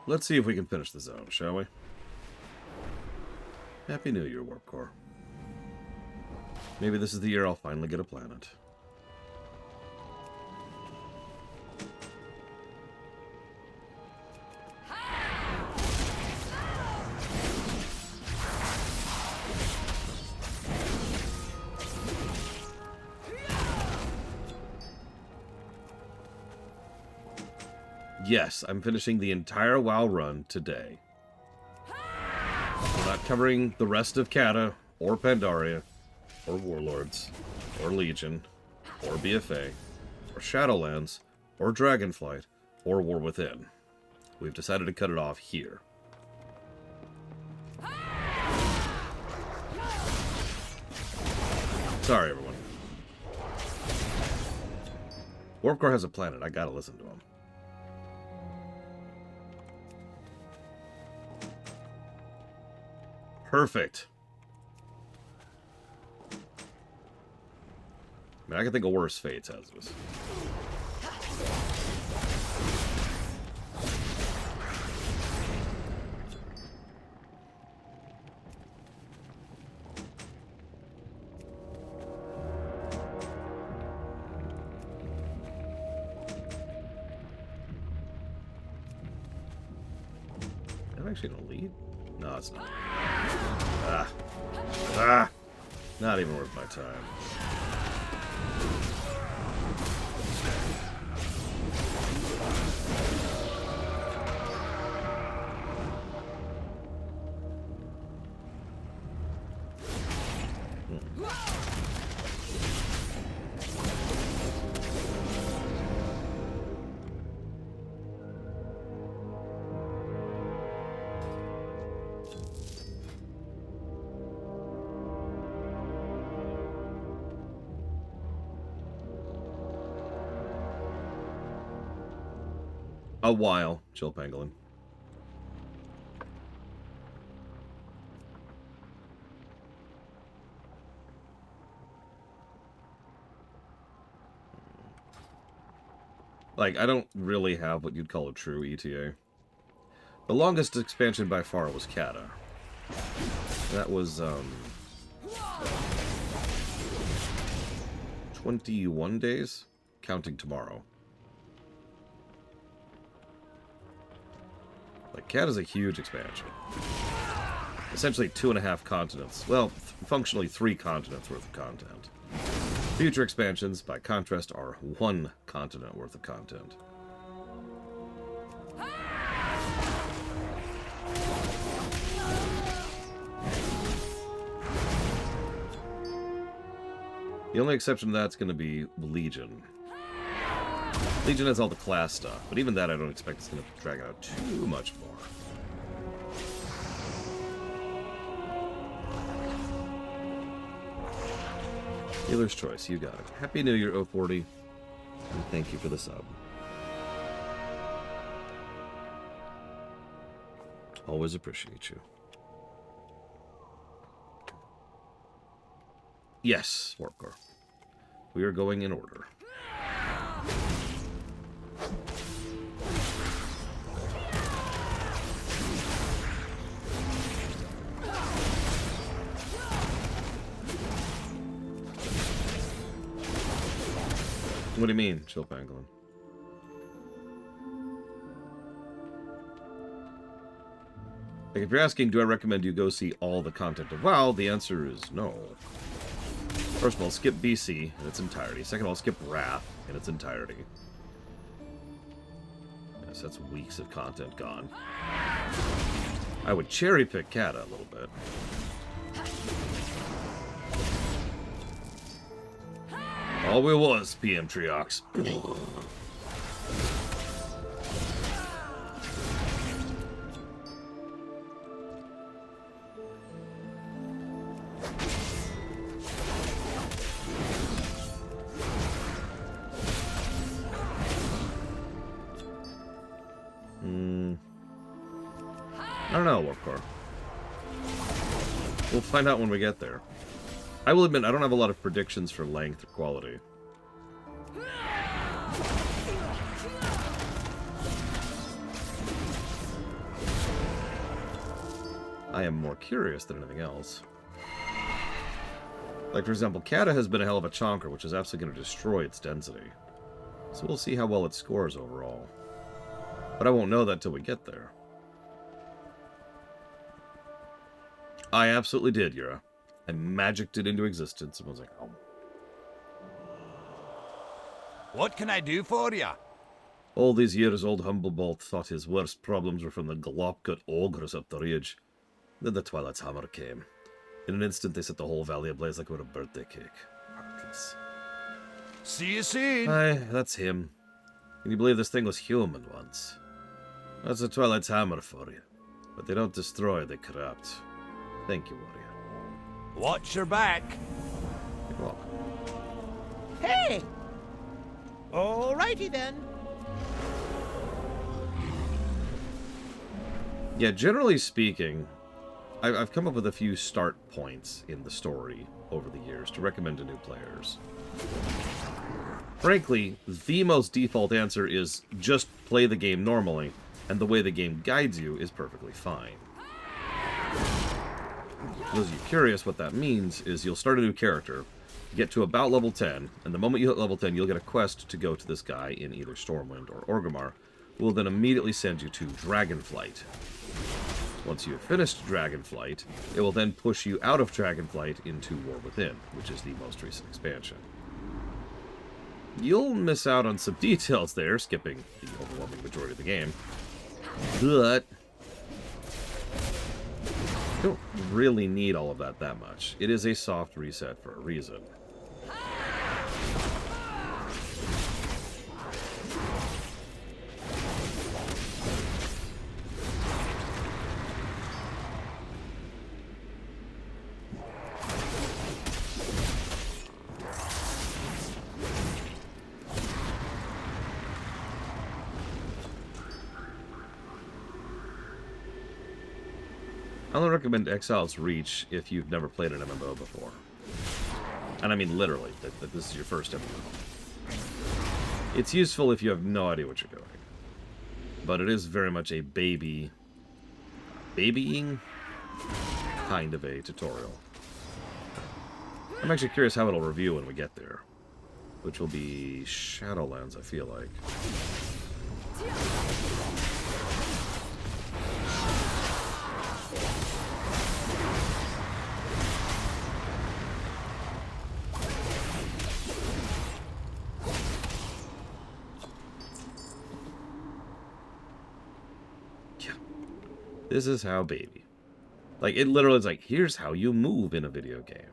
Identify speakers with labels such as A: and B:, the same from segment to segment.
A: Let's see if we can finish the zone, shall we? Happy New Year, Warp Core. Maybe this is the year I'll finally get a planet. Yes, I'm finishing the entire WoW run today. I'm not covering the rest of Kata, or Pandaria, or Warlords, or Legion, or BFA, or Shadowlands, or Dragonflight, or War Within. We've decided to cut it off here. Sorry, everyone. Warpcore has a planet. I gotta listen to him. Perfect. I mean, I can think of worse fates as this. Am I actually gonna lead? No, it's not. Not even worth my time. A while, Chill Pangolin. Like, I don't really have what you'd call a true ETA. The longest expansion by far was Kata. That was, 21 days, counting tomorrow. Like, Kata's a huge expansion. Essentially 2.5 continents. Well, functionally 3 continents worth of content. Future expansions, by contrast, are 1 continent worth of content. The only exception to that's going to be Legion. Legion has all the class stuff, but even that I don't expect it's going to drag out too much more. Healer's Choice, you got it. Happy New Year, 040, and thank you for the sub. Always appreciate you. Yes, Warpcore. We are going in order. What do you mean, Chill Pangolin? Like, if you're asking, do I recommend you go see all the content of WoW, the answer is no. First of all, skip BC in its entirety. Second of all, skip Wrath in its entirety. Yes, that's weeks of content gone. I would cherry-pick Kata a little bit. All we was, PM Triox. I don't know, Warpcore. We'll find out when we get there. I will admit, I don't have a lot of predictions for length or quality. I am more curious than anything else. Like, for example, Kata has been a hell of a chonker, which is absolutely going to destroy its density. So we'll see how well it scores overall. But I won't know that till we get there. I absolutely did, Yura. I magicked it into existence and was like, oh.
B: What can I do for you?
A: All these years, old Humblebolt thought his worst problems were from the glop-gut ogres up the ridge. Then the Twilight's hammer came. In an instant, they set the whole valley ablaze like it were a birthday cake. Heartless.
B: See you soon.
A: Aye, that's him. Can you believe this thing was human once? That's the Twilight's hammer for you. But they don't destroy, they corrupt. Thank you, warrior.
B: Watch your back.
A: You're welcome.
C: Hey! Alrighty then.
A: Yeah, generally speaking, I've come up with a few start points in the story over the years to recommend to new players. Frankly, the most default answer is just play the game normally, and the way the game guides you is perfectly fine. For those of you curious, what that means is you'll start a new character, get to about level 10, and the moment you hit level 10, you'll get a quest to go to this guy in either Stormwind or Orgrimmar, who will then immediately send you to Dragonflight. Once you have finished Dragonflight, it will then push you out of Dragonflight into War Within, which is the most recent expansion. You'll miss out on some details there, skipping the overwhelming majority of the game, but you don't really need all of that much. It is a soft reset for a reason. I only recommend Exile's Reach if you've never played an MMO before. And I mean literally, that this is your first MMO. It's useful if you have no idea what you're doing. But it is very much a babying kind of a tutorial. I'm actually curious how it'll review when we get there. Which will be Shadowlands, I feel like. This is how baby. Like, it literally is like, here's how you move in a video game.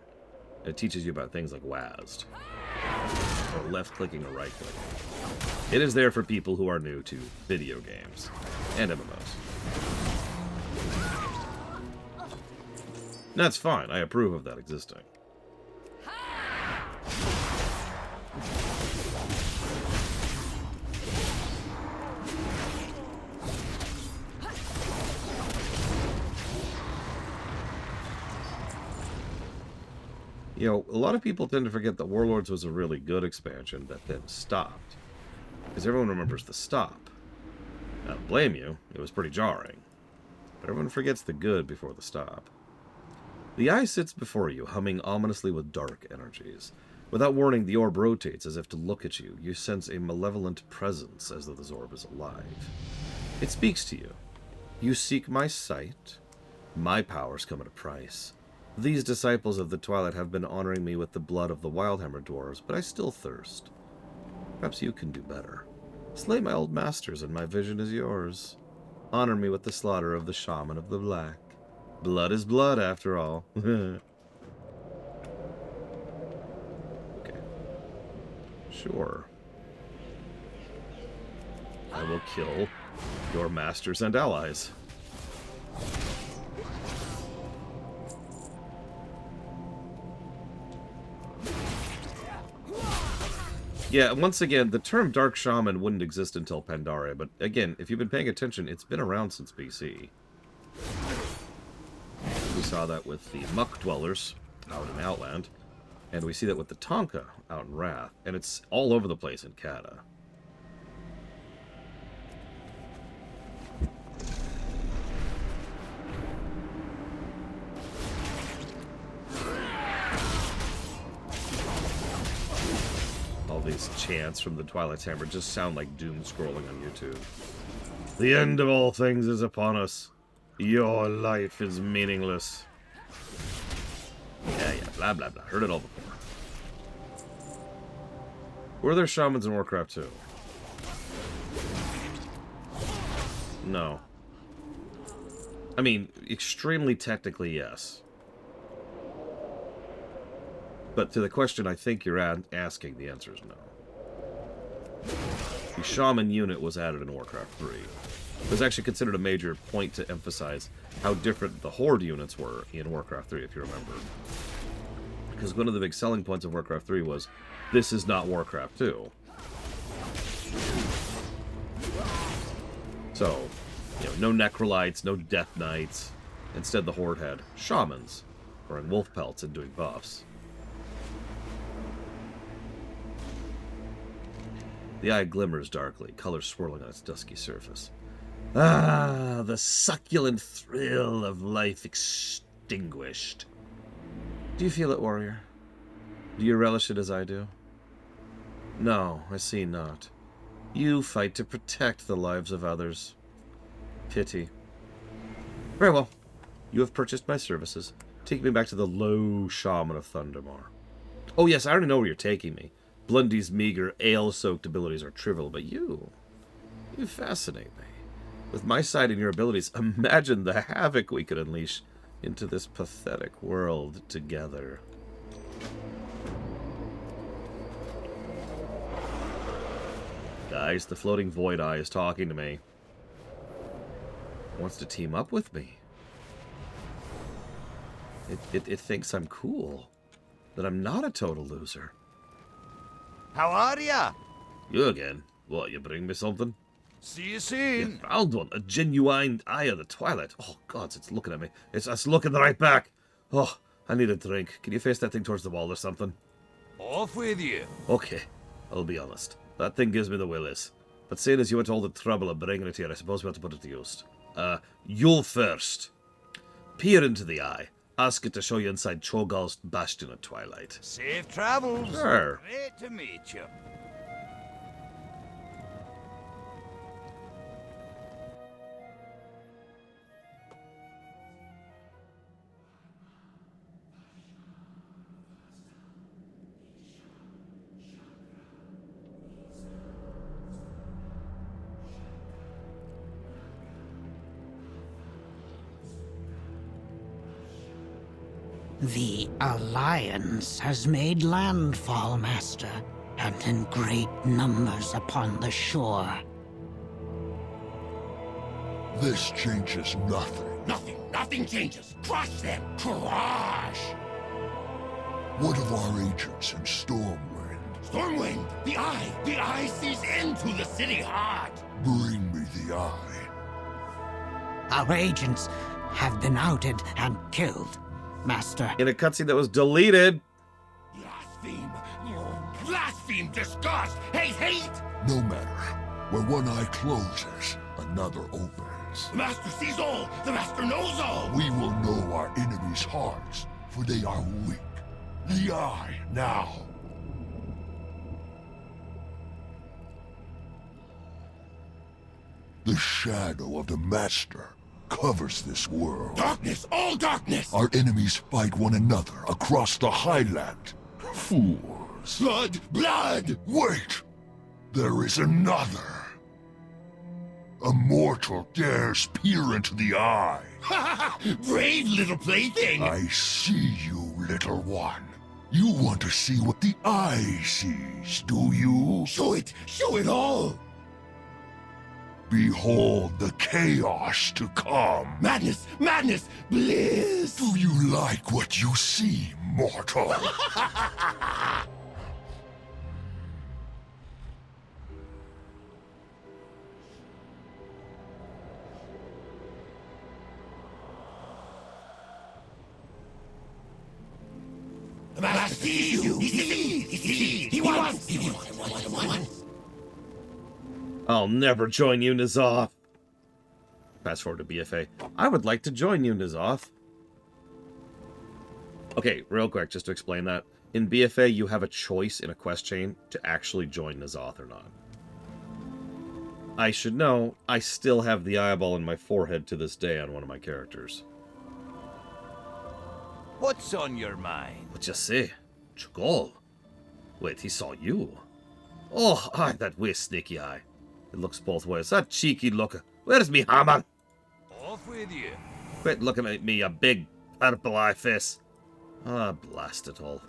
A: It teaches you about things like WASD. Or left-clicking or right-clicking. It is there for people who are new to video games. And MMOs. That's fine. I approve of that existing. You know, a lot of people tend to forget that Warlords was a really good expansion that then stopped. Because everyone remembers the stop. I don't blame you, it was pretty jarring. But everyone forgets the good before the stop. The eye sits before you, humming ominously with dark energies. Without warning, the orb rotates as if to look at you. You sense a malevolent presence as though this orb is alive. It speaks to you. You seek my sight. My powers come at a price. These disciples of the Twilight have been honoring me with the blood of the Wildhammer dwarves, but I still thirst. Perhaps you can do better. Slay my old masters, and my vision is yours. Honor me with the slaughter of the Shaman of the Black. Blood is blood, after all. Okay. Sure. I will kill your masters and allies. Yeah, once again, the term Dark Shaman wouldn't exist until Pandaria, but again, if you've been paying attention, it's been around since BC. We saw that with the Muck Dwellers out in Outland, and we see that with the Tonka out in Wrath, and it's all over the place in Kata. Twilight's chants from the Twilight's Hammer just sound like doom scrolling on YouTube. The end of all things is upon us. Your life is meaningless. Yeah, blah, blah, blah. Heard it all before. Were there shamans in Warcraft 2? No. I mean, extremely technically, yes. But to the question I think you're asking, the answer is no. The shaman unit was added in Warcraft 3. It was actually considered a major point to emphasize how different the Horde units were in Warcraft 3, if you remember. Because one of the big selling points of Warcraft 3 was, this is not Warcraft 2. So, you know, no Necrolites, no Death Knights. Instead, the Horde had shamans, wearing wolf pelts and doing buffs. The eye glimmers darkly, color swirling on its dusky surface. Ah, the succulent thrill of life extinguished. Do you feel it, warrior? Do you relish it as I do? No, I see not. You fight to protect the lives of others. Pity. Very well. You have purchased my services. Take me back to the low shaman of Thundermore. Oh yes, I already know where you're taking me. Blundy's meager, ale-soaked abilities are trivial, but you fascinate me. With my sight and your abilities, imagine the havoc we could unleash into this pathetic world together. Guys, the floating void eye is talking to me. It wants to team up with me. It thinks I'm cool. That I'm not a total loser.
B: How are ya?
A: You again? What, you bring me something?
B: See you
A: You
B: soon.
A: found one. A genuine eye of the Twilight. Oh, God, it's looking at me. It's looking right back. Oh, I need a drink. Can you face that thing towards the wall or something?
B: Off with you.
A: Okay, I'll be honest. That thing gives me the willies. But seeing as you went to all the trouble of bringing it here, I suppose we have to put it to use. You'll first. Peer into the eye. Ask it to show you inside Cho'Gall's bastion at Twilight.
B: Safe travels.
A: Sure.
B: Great to meet you.
C: The Alliance has made landfall, Master, and in great numbers upon the shore.
D: This changes nothing.
E: Nothing changes. Crush them. Crush!
D: What of our agents in Stormwind?
E: Stormwind, the eye sees into the city heart.
D: Bring me the eye.
C: Our agents have been outed and killed, Master.
A: In a cutscene that was deleted.
E: Blaspheme, disgust, hate!
D: No matter. Where one eye closes, another opens.
E: The Master sees all. The Master knows all.
D: We will know our enemies' hearts, for they are weak. The eye, now. The shadow of the Master covers this world.
E: Darkness, all darkness.
D: Our enemies fight one another across the Highland. Fools.
E: Blood.
D: Wait! There is another. A mortal dares peer into the eye.
E: Brave little plaything.
D: I see you, little one. You want to see what the eye sees, do you?
E: Show it all.
D: Behold the chaos to come.
E: Madness, bliss.
D: Do you like what you see, mortal?
E: The Master sees you. He sees. He wants.
A: I'll never join you, N'Zoth. Fast forward to BFA. I would like to join you, N'Zoth. Okay, real quick, just to explain that. In BFA, you have a choice in a quest chain to actually join N'Zoth or not. I should know, I still have the eyeball in my forehead to this day on one of my characters.
B: What's on your mind?
A: What you say? Chugol? Wait, he saw you. Oh, aye, that way, sneaky eye. It looks both ways. That cheeky look. Where's me hammer?
B: Off with you.
A: Quit looking at me, you big purple eye face. Ah, blast it all.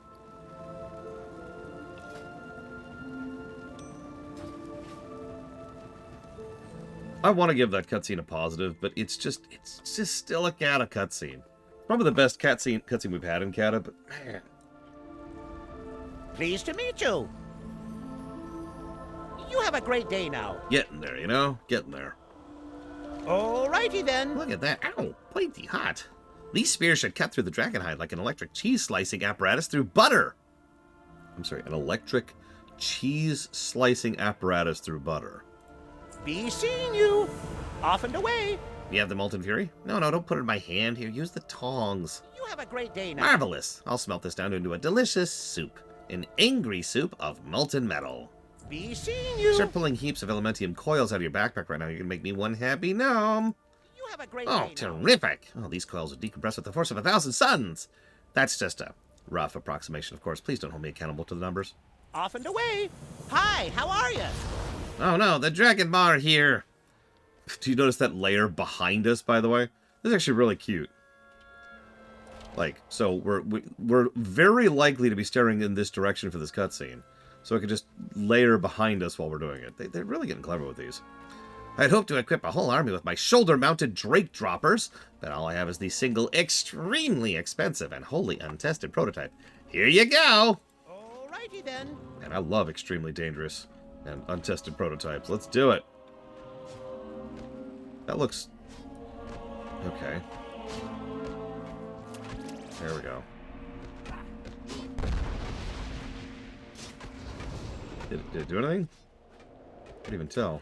A: I want to give that cutscene a positive, but it's just still a Kata cutscene. Probably the best cutscene we've had in Kata, but man.
F: Pleased to meet you. You have a great day now.
A: Getting there, you know? Getting there.
F: Alrighty then.
A: Look at that. Ow, plenty hot. These spears should cut through the dragonhide like an electric cheese slicing apparatus through butter. I'm sorry, an electric cheese slicing apparatus through butter.
F: Be seeing you. Off and away.
A: You have the Molten Fury? No, don't put it in my hand. Here, use the tongs.
F: You have a great day now.
A: Marvelous. I'll smelt this down into a delicious soup. An angry soup of molten metal.
F: Be seeing you.
A: Start pulling heaps of elementium coils out of your backpack right now. You're going to make me one happy gnome.
F: You have a great
A: Oh,
F: day now.
A: terrific. Oh, these coils are decompressed with the force of 1,000 suns. That's just a rough approximation, of course. Please don't hold me accountable to the numbers.
F: Off and away. Hi, how are you?
A: Oh no, the Dragon Bar here. Do you notice that layer behind us, by the way? This is actually really cute. Like, so we're very likely to be staring in this direction for this cutscene. So it could just layer behind us while we're doing it. They're really getting clever with these. I'd hoped to equip a whole army with my shoulder-mounted Drake droppers, but all I have is the single, extremely expensive and wholly untested prototype. Here you go!
F: Alrighty then.
A: And I love extremely dangerous and untested prototypes. Let's do it. That looks... okay. There we go. Did it do anything? Can't even tell.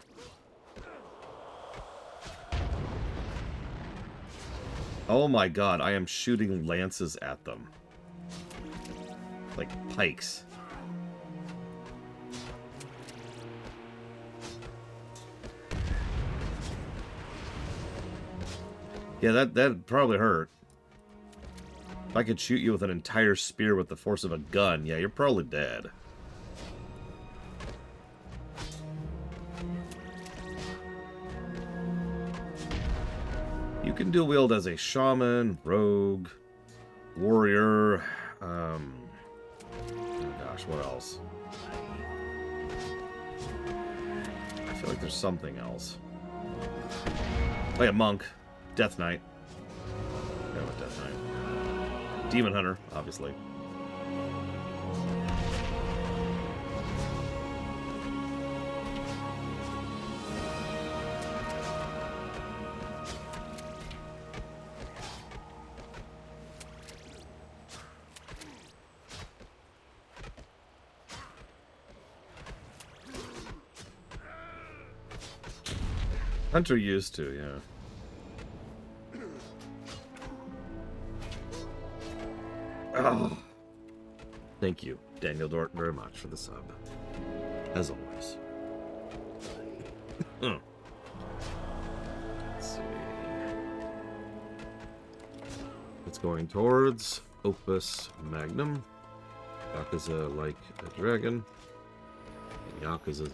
A: Oh my god, I am shooting lances at them. Like pikes. Yeah, that probably hurt. If I could shoot you with an entire spear with the force of a gun, yeah, you're probably dead. You can dual wield as a shaman, rogue, warrior, oh gosh, what else? I feel like there's something else. Like a monk, Death Knight. Yeah, what Death Knight? Demon Hunter, obviously. Hunter used to, yeah. Oh. Thank you, Daniel Dort, very much for the sub. As always. Let's see. It's going towards Opus Magnum. Yakuza like a dragon. And Yakuza 0.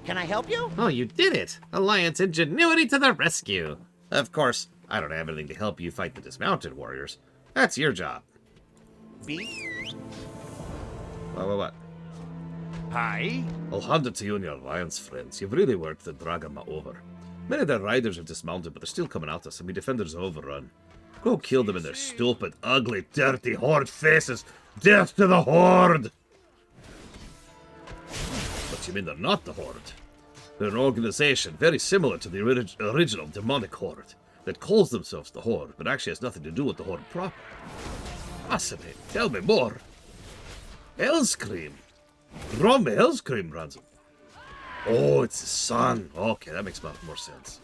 F: Can I help you?
A: Oh, you did it! Alliance ingenuity to the rescue! Of course, I don't have anything to help you fight the dismounted warriors. That's your job.
F: Be.
A: What?
B: Hi?
A: I'll hand it to you and your Alliance friends. You've really worked the Dragama over. Many of their riders have dismounted, but they're still coming at us, and we defenders are overrun. Go kill them in their stupid, ugly, dirty Horde faces! Death to the Horde! What, you mean they're not the Horde? They're an organization very similar to the original demonic Horde that calls themselves the Horde, but actually has nothing to do with the Horde proper. Fascinating. Tell me more. Hellscream. Rom Hellscream runs it. Oh, it's his son. Okay, that makes more sense.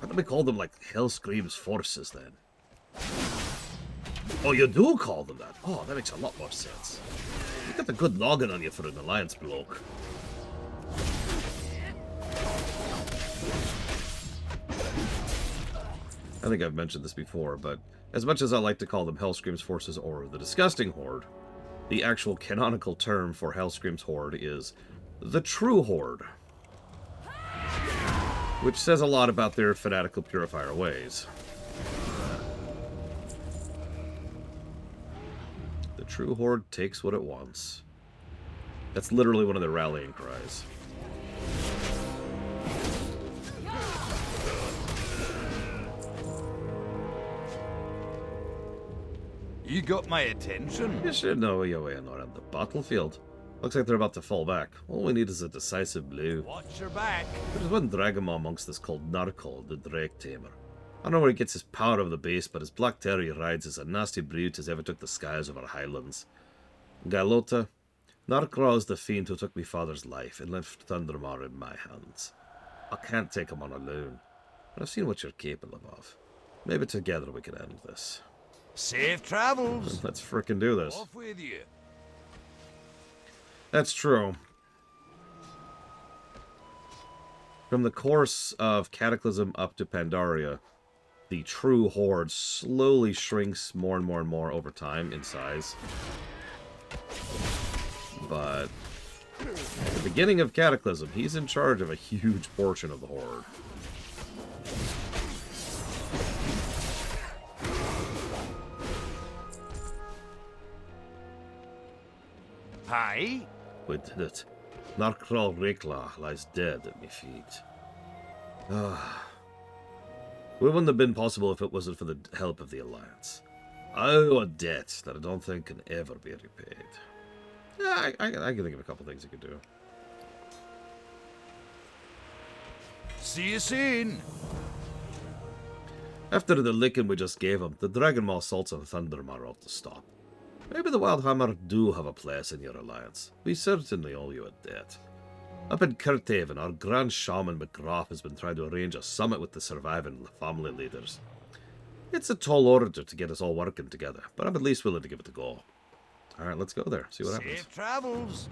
A: Why don't we call them like Hellscream's forces then? Oh, you do call them that? Oh, that makes a lot more sense. You got the good noggin on you for an alliance bloke. I think I've mentioned this before, but as much as I like to call them Hellscream's forces or the Disgusting Horde, the actual canonical term for Hellscream's Horde is the True Horde, which says a lot about their fanatical purifier ways. The True Horde takes what it wants. That's literally one of their rallying cries.
B: You got my attention.
A: You should know your way around the battlefield. Looks like they're about to fall back. All we need is a decisive blow.
B: Watch your back.
A: There's one Dragomar amongst us called Narkol, the Drake Tamer. I don't know where he gets his power of the base, but his black terror he rides is a nasty brute as ever took the skies over Highlands. Galota, Narkol is the fiend who took my father's life and left Thundermar in my hands. I can't take him on alone, but I've seen what you're capable of. Maybe together we can end this.
B: Safe travels.
A: Let's frickin' do this.
B: Off with you.
A: That's true. From the course of Cataclysm up to Pandaria, the True Horde slowly shrinks more and more and more over time in size. But at the beginning of Cataclysm, he's in charge of a huge portion of the Horde.
B: Hi.
A: We did it. Narkral Rekla lies dead at my feet. It wouldn't have been possible if it wasn't for the help of the Alliance. I owe a debt that I don't think can ever be repaid. Yeah, I can think of a couple things you could do.
B: See you soon.
A: After the licking we just gave him, the Dragonmaw assaults on Thundermar ought to stop. Maybe the Wildhammer do have a place in your alliance. We certainly owe you a debt. Up in Kurthaven, our Grand Shaman McGrath has been trying to arrange a summit with the surviving family leaders. It's a tall order to get us all working together, but I'm at least willing to give it a go. Alright, let's go there, see what happens.
B: Safe travels.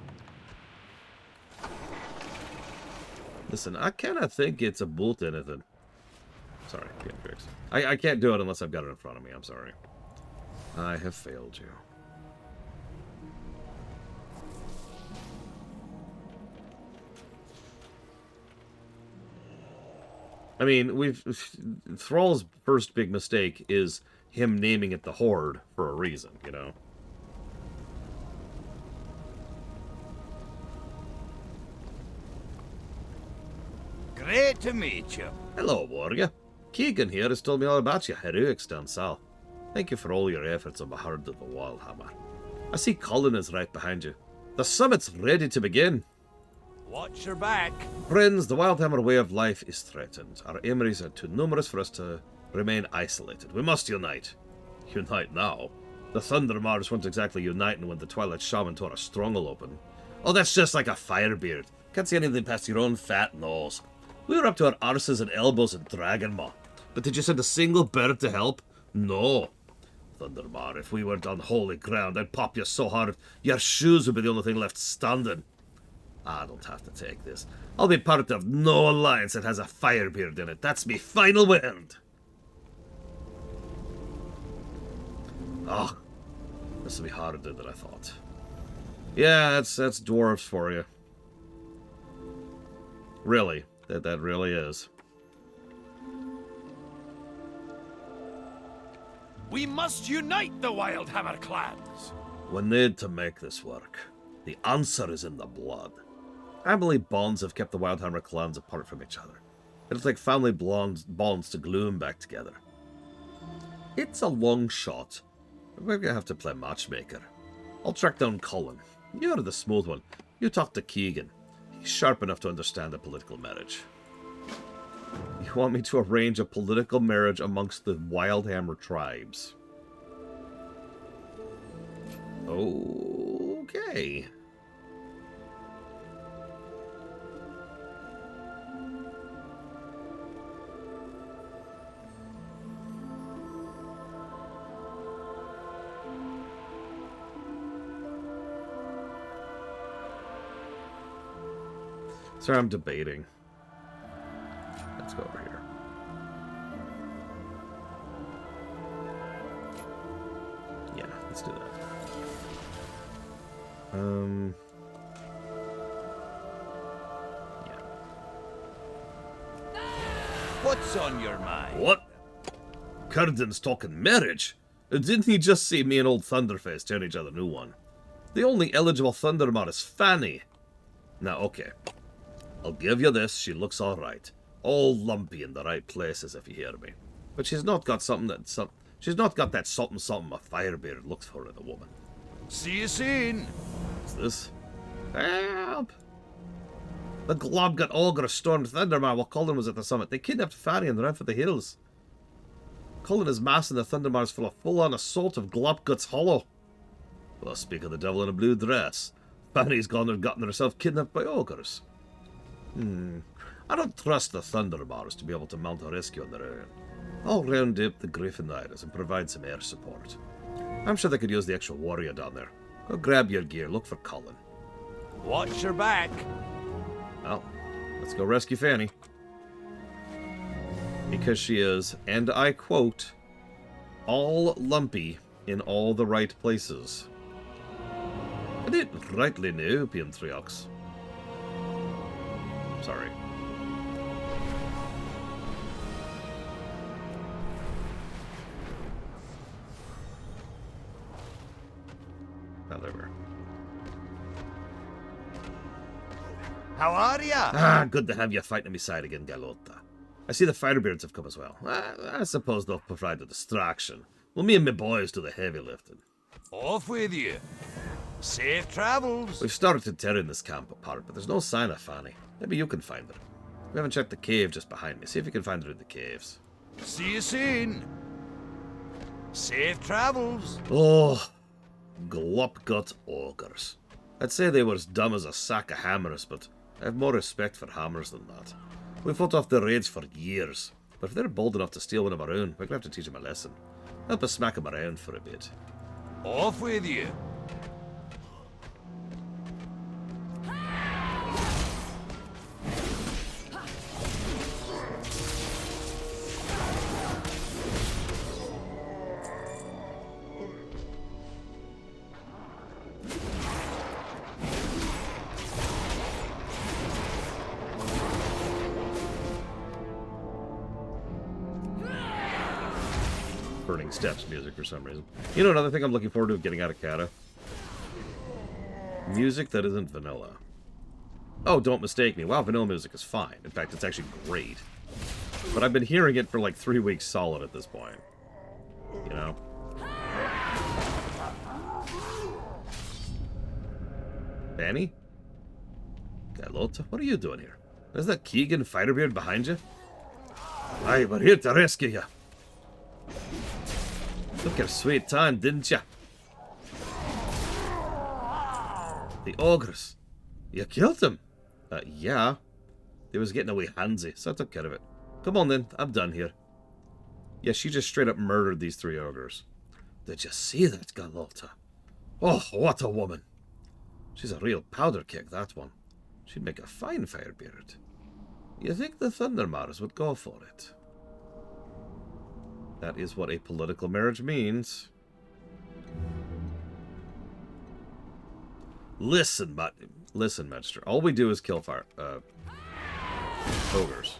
A: Listen, I cannot think it's a bolt anything. Sorry, I can't do it unless I've got it in front of me, I'm sorry. I have failed you. I mean, Thrall's first big mistake is him naming it the Horde for a reason, you know?
B: Great to meet you.
A: Hello, warrior. Keegan here has told me all about your heroics down south. Thank you for all your efforts on behalf of the Wildhammer. I see Colin is right behind you. The summit's ready to begin.
B: Watch your back.
A: Friends, the Wildhammer way of life is threatened. Our emeries are too numerous for us to remain isolated. We must unite. Unite now? The Thundermars weren't exactly uniting when the Twilight Shaman tore a stronghold open. Oh, that's just like a firebeard. Can't see anything past your own fat nose. We were up to our arses and elbows in Dragonmaw. But did you send a single bird to help? No. Thundermar, if we weren't on holy ground, I'd pop you so hard your shoes would be the only thing left standing. I don't have to take this. I'll be part of no alliance that has a firebeard in it. That's me final word. Oh, this will be harder than I thought. Yeah, that's dwarves for you. Really, that really is.
E: We must unite the Wildhammer clans.
A: We need to make this work. The answer is in the blood. Family bonds have kept the Wildhammer clans apart from each other. It'll take family bonds to glue them back together. It's a long shot. We're going to have to play matchmaker. I'll track down Colin. You're the smooth one. You talk to Keegan. He's sharp enough to understand a political marriage. You want me to arrange a political marriage amongst the Wildhammer tribes? Okay. Sorry, I'm debating. Let's go over here. Yeah, let's do that. Yeah.
B: What's on your mind?
A: What? Curdon's talking marriage? Didn't he just see me and old Thunderface turn each other new one? The only eligible Thundermar is Fanny. Now, okay. I'll give you this, she looks alright. All lumpy in the right places, if you hear me. But she's not got something that... she's not got that something a Firebeard looks for in a woman.
B: See you soon.
A: What's this? Help! The Glob got Ogre stormed Thundermar while Cullen was at the summit. They kidnapped Fanny and ran for the hills. Cullen is massing the Thundermars for a full-on assault of Globgut's Hollow. Well, speak of the devil in a blue dress. Fanny's gone and gotten herself kidnapped by ogres. I don't trust the Thundermars to be able to mount a rescue on their own. I'll round up the Gryffindors and provide some air support. I'm sure they could use the extra warrior down there. Go grab your gear, look for Cullen.
B: Watch your back.
A: Well, let's go rescue Fanny. Because she is, and I quote, all lumpy in all the right places. I didn't rightly know, Piantriox. Sorry. Now there we are.
B: How are ya?
A: Ah, good to have you fighting at my side again, Galota. I see the Firebeards have come as well. I suppose they'll provide a distraction. Well, me and my boys do the heavy lifting.
B: Off with you. Safe travels.
A: We've started tearing this camp apart, but there's no sign of Fanny. Maybe you can find her. We haven't checked the cave just behind me. See if you can find her in the caves.
B: See you soon. Safe travels.
A: Oh, glop-gut ogres. I'd say they were as dumb as a sack of hammers, but I have more respect for hammers than that. We fought off their raids for years, but if they're bold enough to steal one of our own, we're going to have to teach them a lesson. Help us smack them around for a bit.
B: Off with you.
A: Burning Steps music for some reason. You know another thing I'm looking forward to getting out of Kata? Music that isn't vanilla. Oh, don't mistake me. Wow, vanilla music is fine. In fact, it's actually great. But I've been hearing it for like 3 weeks solid at this point. You know? Fanny? Galota, what are you doing here? Is that Keegan Firebeard behind you? Aye, we're here to rescue you. Took your sweet time, didn't ya? The ogres. You killed them? Yeah. They was getting away handsy, so I took care of it. Come on then, I'm done here. Yeah, she just straight up murdered these 3 ogres. Did you see that, Galota? Oh, what a woman. She's a real powder keg, that one. She'd make a fine Firebeard. You think the Thundermars would go for it? That is what a political marriage means. Listen, Magister. All we do is kill ogres.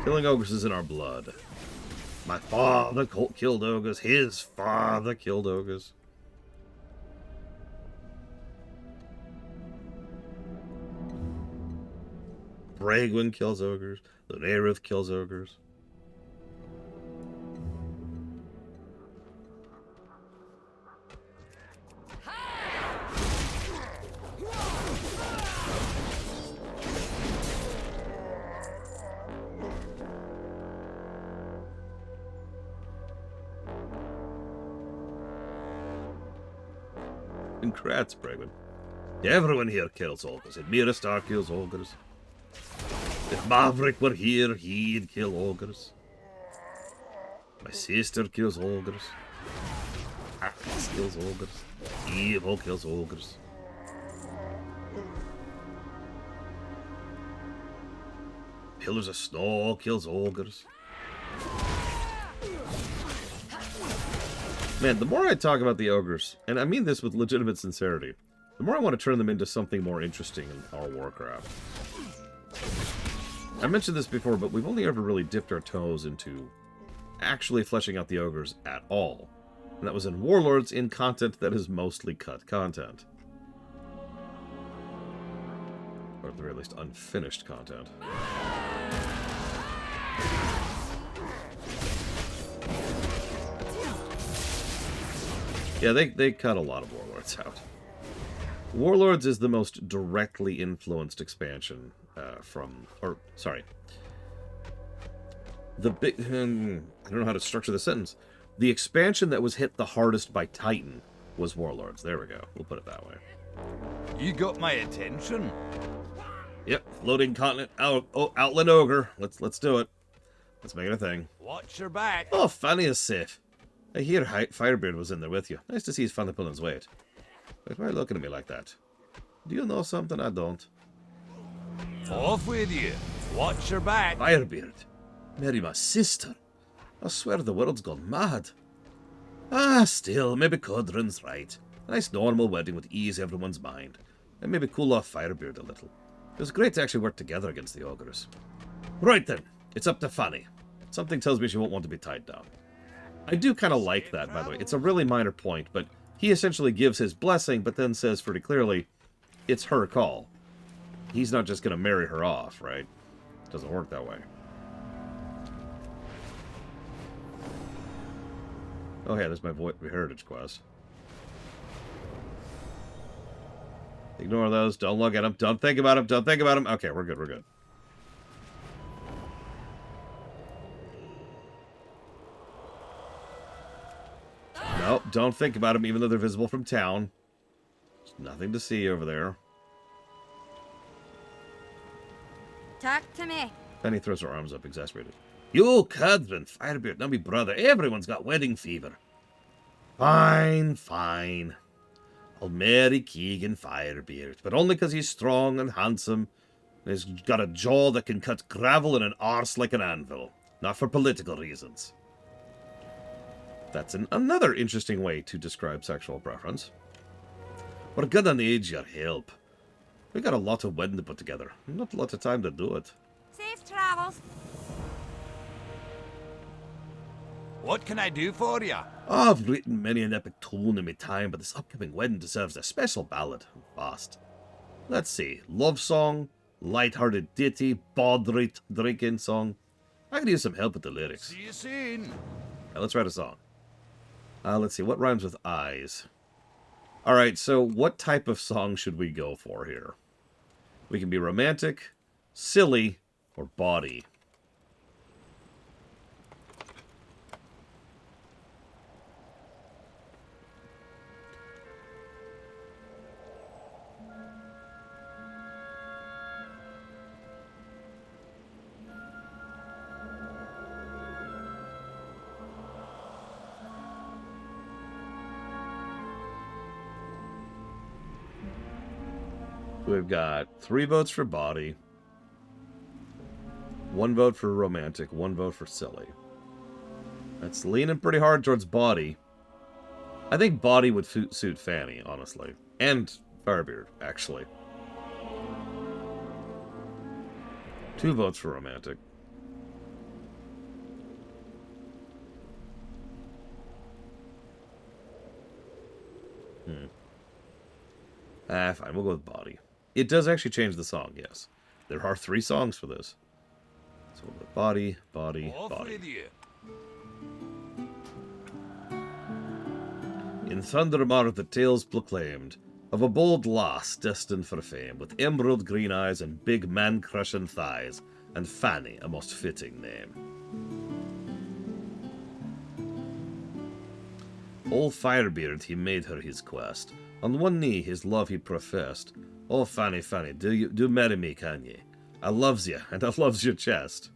A: Killing ogres is in our blood. My father killed ogres. His father killed ogres. Bragwin kills ogres. Lunarith kills ogres. Congrats, Bragwin. Everyone here kills ogres. And Miristar kills ogres. If Maverick were here, he'd kill ogres. My sister kills ogres. Alex kills ogres. Evil kills ogres. Pillars of snow kills ogres. Man, the more I talk about the ogres, and I mean this with legitimate sincerity, the more I want to turn them into something more interesting in our Warcraft. I mentioned this before, but we've only ever really dipped our toes into actually fleshing out the ogres at all. And that was in Warlords, in content that is mostly cut content. Or at the very least, unfinished content. Yeah, they cut a lot of Warlords out. Warlords is the most directly influenced expansion the big... I don't know how to structure the sentence. The expansion that was hit the hardest by Titan was Warlords. There we go. We'll put it that way.
B: You got my attention.
A: Yep, floating continent, Outland Ogre. Let's do it. Let's make it a thing.
B: Watch your back.
A: Oh, Fanny is safe. I hear Firebeard was in there with you. Nice to see he's finally pulling his weight. But why are you looking at me like that? Do you know something I don't?
B: Off with you. Watch your back.
A: Firebeard. Marry my sister. I swear the world's gone mad. Ah, still, maybe Codrin's right. A nice normal wedding would ease everyone's mind. And maybe cool off Firebeard a little. It was great to actually work together against the ogres. Right then, it's up to Fanny. Something tells me she won't want to be tied down. I do kind of like that, by the way. It's a really minor point, but he essentially gives his blessing, but then says pretty clearly, it's her call. He's not just going to marry her off, right? It doesn't work that way. Oh yeah, there's my heritage quest. Ignore those. Don't look at them. Don't think about them. Don't think about them. Okay, we're good. We're good. No, don't think about them, even though they're visible from town. There's nothing to see over there.
G: Talk to me.
A: Penny throws her arms up, exasperated. You, Cadrin, Firebeard, now me brother. Everyone's got wedding fever. Fine, fine. I'll marry Keegan Firebeard, but only because he's strong and handsome, and he's got a jaw that can cut gravel and an arse like an anvil. Not for political reasons. That's another interesting way to describe sexual preference. We're gonna need your help. We got a lot of wedding to put together. Not a lot of time to do it.
G: Safe travels.
B: What can I do for you?
A: I've written many an epic tune in my time, but this upcoming wedding deserves a special ballad. Fast. Let's see. Love song, light-hearted ditty, bodrit drinking song. I could use some help with the lyrics.
B: See you soon.
A: Now, let's write a song. Let's see. What rhymes with eyes? Alright, so what type of song should we go for here? We can be romantic, silly, or bawdy. We've got 3 votes for body, 1 vote for romantic, 1 vote for silly. That's leaning pretty hard towards body. I think body would suit Fanny, honestly. And Firebeard, actually. 2 votes for romantic. Fine, we'll go with body. It does actually change the song, yes. There are 3 songs for this. So we'll go body, body,
B: Off
A: body.
B: with you.
A: In Thundermar the tales proclaimed of a bold lass destined for fame, with emerald green eyes and big man-crushing thighs, and Fanny a most fitting name. Old Firebeard he made her his quest. On one knee his love he professed. Oh Fanny, Fanny, do marry me, can ye? I loves ye, and I loves your chest.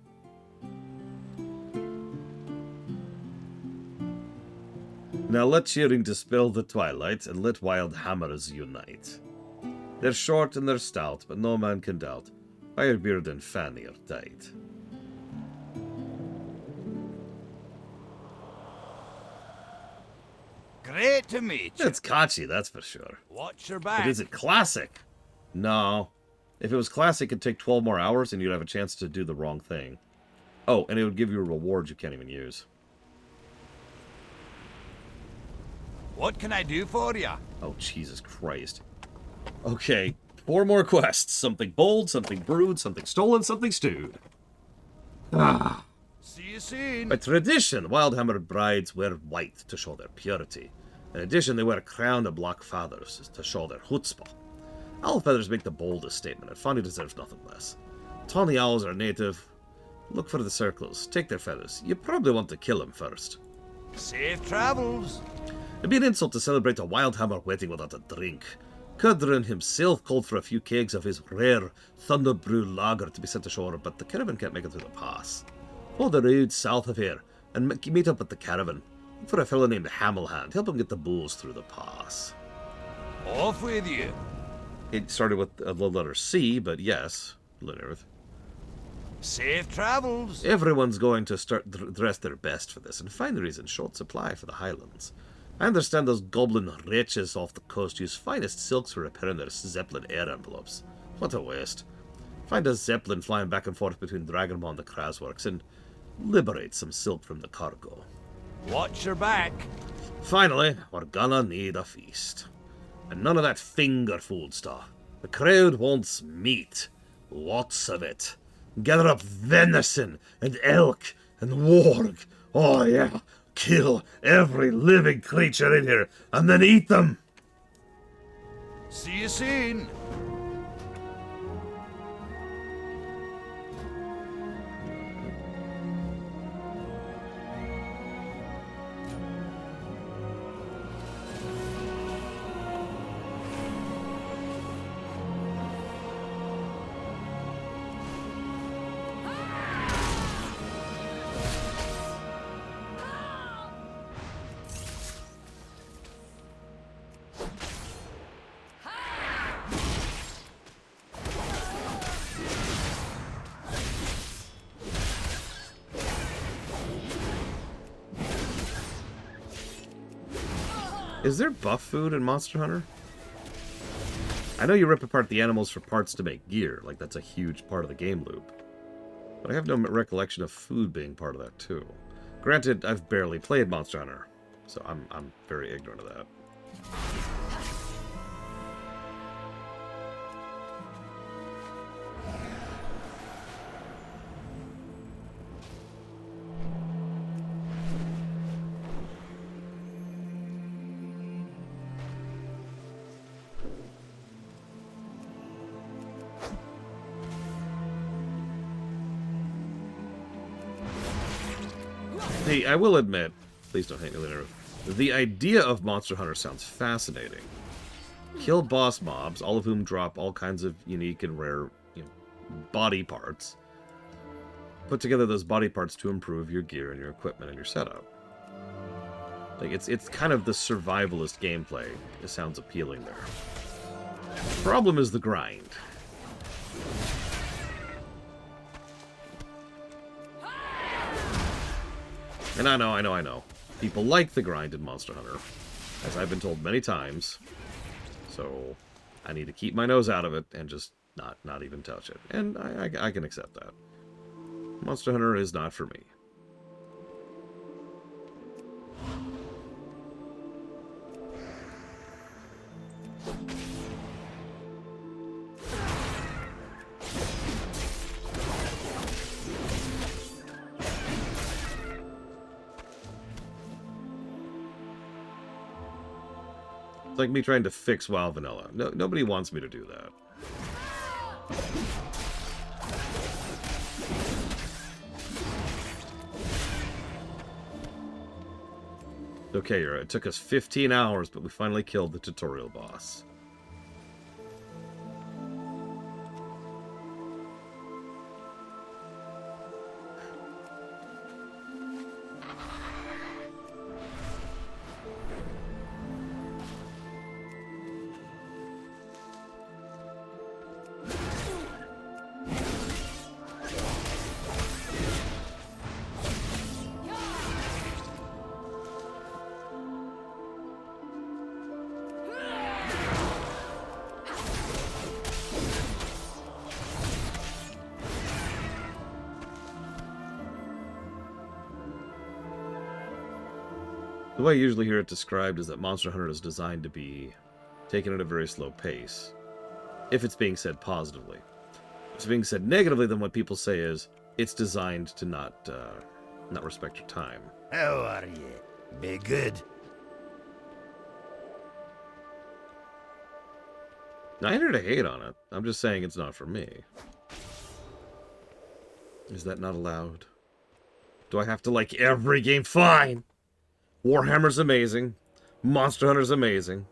A: Now let cheering dispel the twilight, and let wild hammers unite. They're short and they're stout, but no man can doubt Firebeard and Fanny are tight.
B: Great to meet you.
A: It's catchy, that's for sure.
B: Watch your
A: But
B: back.
A: is it classic? No. If it was classic, it'd take 12 more hours and you'd have a chance to do the wrong thing. Oh, and it would give you a reward you can't even use.
B: What can I do for you?
A: Oh, Jesus Christ. Okay, 4 more quests. Something bold, something brewed, something stolen, something stewed. Ah.
B: See you soon.
A: By tradition, Wildhammer brides wear white to show their purity. In addition, they wear a crown of black feathers to show their chutzpah. Owl feathers make the boldest statement, and Fanny deserves nothing less. Tawny owls are native. Look for the circles. Take their feathers. You probably want to kill them first.
B: Safe travels.
A: It'd be an insult to celebrate a Wildhammer wedding without a drink. Cudrin himself called for a few kegs of his rare Thunder Brew lager to be sent ashore, but the caravan can't make it through the pass. Follow the road south of here, and meet up at the caravan. Look for a fellow named Hamelhand. Help him get the bulls through the pass.
B: Off with you.
A: It started with the letter C, but yes, Linnerth.
B: Safe travels.
A: Everyone's going to start dress their best for this, and finery is in short supply for the Highlands. I understand those goblin wretches off the coast use finest silks for repairing their Zeppelin air envelopes. What a waste. Find a Zeppelin flying back and forth between Dragonmaw and the Krasworks, and liberate some silk from the cargo.
B: Watch your back.
A: Finally, we're gonna need a feast. And none of that finger food stuff. The crowd wants meat. Lots of it. Gather up venison and elk and warg. Oh yeah, kill every living creature in here and then eat them.
B: See you soon.
A: Is there buff food in Monster Hunter? I know you rip apart the animals for parts to make gear, like that's a huge part of the game loop. But I have no recollection of food being part of that too. Granted, I've barely played Monster Hunter, so I'm very ignorant of that. Hey, I will admit, please don't hate me later, the idea of Monster Hunter sounds fascinating. Kill boss mobs, all of whom drop all kinds of unique and rare, body parts. Put together those body parts to improve your gear and your equipment and your setup. Like, it's kind of the survivalist gameplay. It sounds appealing there. Problem is the grind. And I know. People like the grind in Monster Hunter, as I've been told many times. So I need to keep my nose out of it and just not even touch it. And I can accept that. Monster Hunter is not for me. It's like me trying to fix WoW Vanilla. Nobody wants me to do that. Okay, it took us 15 hours, but we finally killed the tutorial boss. The way I usually hear it described is that Monster Hunter is designed to be taken at a very slow pace, if it's being said positively. If it's being said negatively, then what people say is it's designed to not respect your time.
E: How are you? Be good.
A: Not here to hate on it. I'm just saying it's not for me. Is that not allowed? Do I have to like every game? Fine! Warhammer's amazing. Monster Hunter's amazing.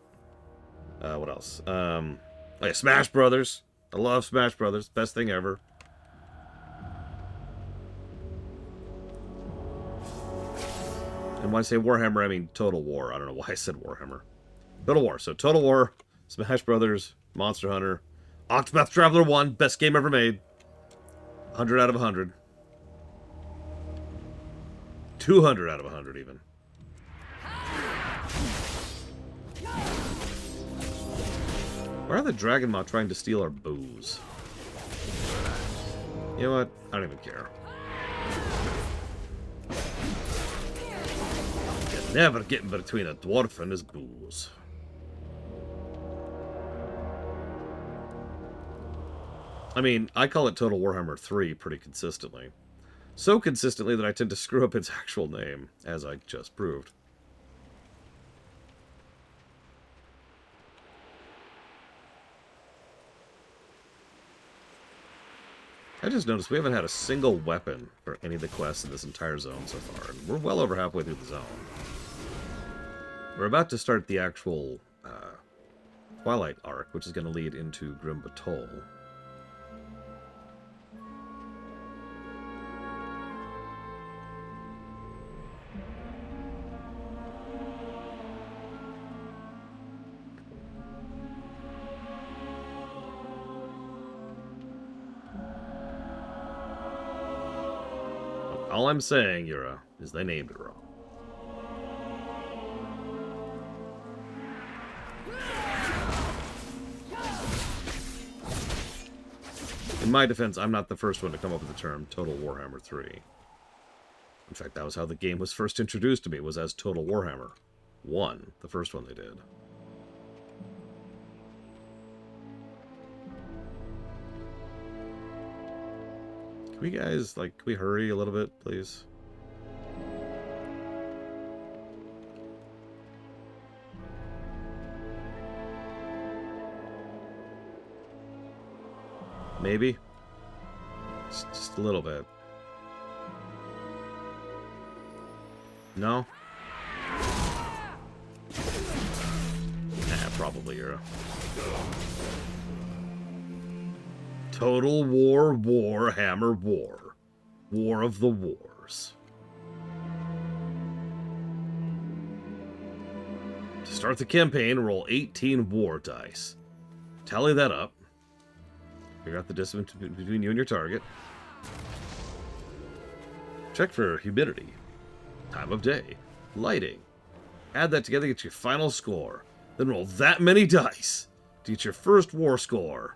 A: What else? Oh yeah, Smash Brothers. I love Smash Brothers. Best thing ever. And when I say Warhammer, I mean Total War. I don't know why I said Warhammer. Total War. So Total War, Smash Brothers, Monster Hunter, Octopath Traveler 1, best game ever made. 100 out of 100. 200 out of 100 even. Why are the Dragon Maw trying to steal our booze? You know what? I don't even care. You're never getting between a dwarf and his booze. I mean, I call it Total Warhammer 3 pretty consistently. So consistently that I tend to screw up its actual name, as I just proved. I just noticed we haven't had a single weapon for any of the quests in this entire zone so far, and we're well over halfway through the zone. We're about to start the actual Twilight arc, which is going to lead into Grim Batol. All I'm saying, Yura, is they named it wrong. In my defense, I'm not the first one to come up with the term Total Warhammer 3. In fact, that was how the game was first introduced to me, was as Total Warhammer 1, the first one they did. Can we guys, like, can we hurry a little bit, please? Maybe? Just a little bit. No? Nah, probably, Euro. Total War, Warhammer, War. War of the Wars. To start the campaign, roll 18 war dice. Tally that up. Figure out the distance between you and your target. Check for humidity, time of day, lighting. Add that together, get your final score. Then roll that many dice to get your first war score.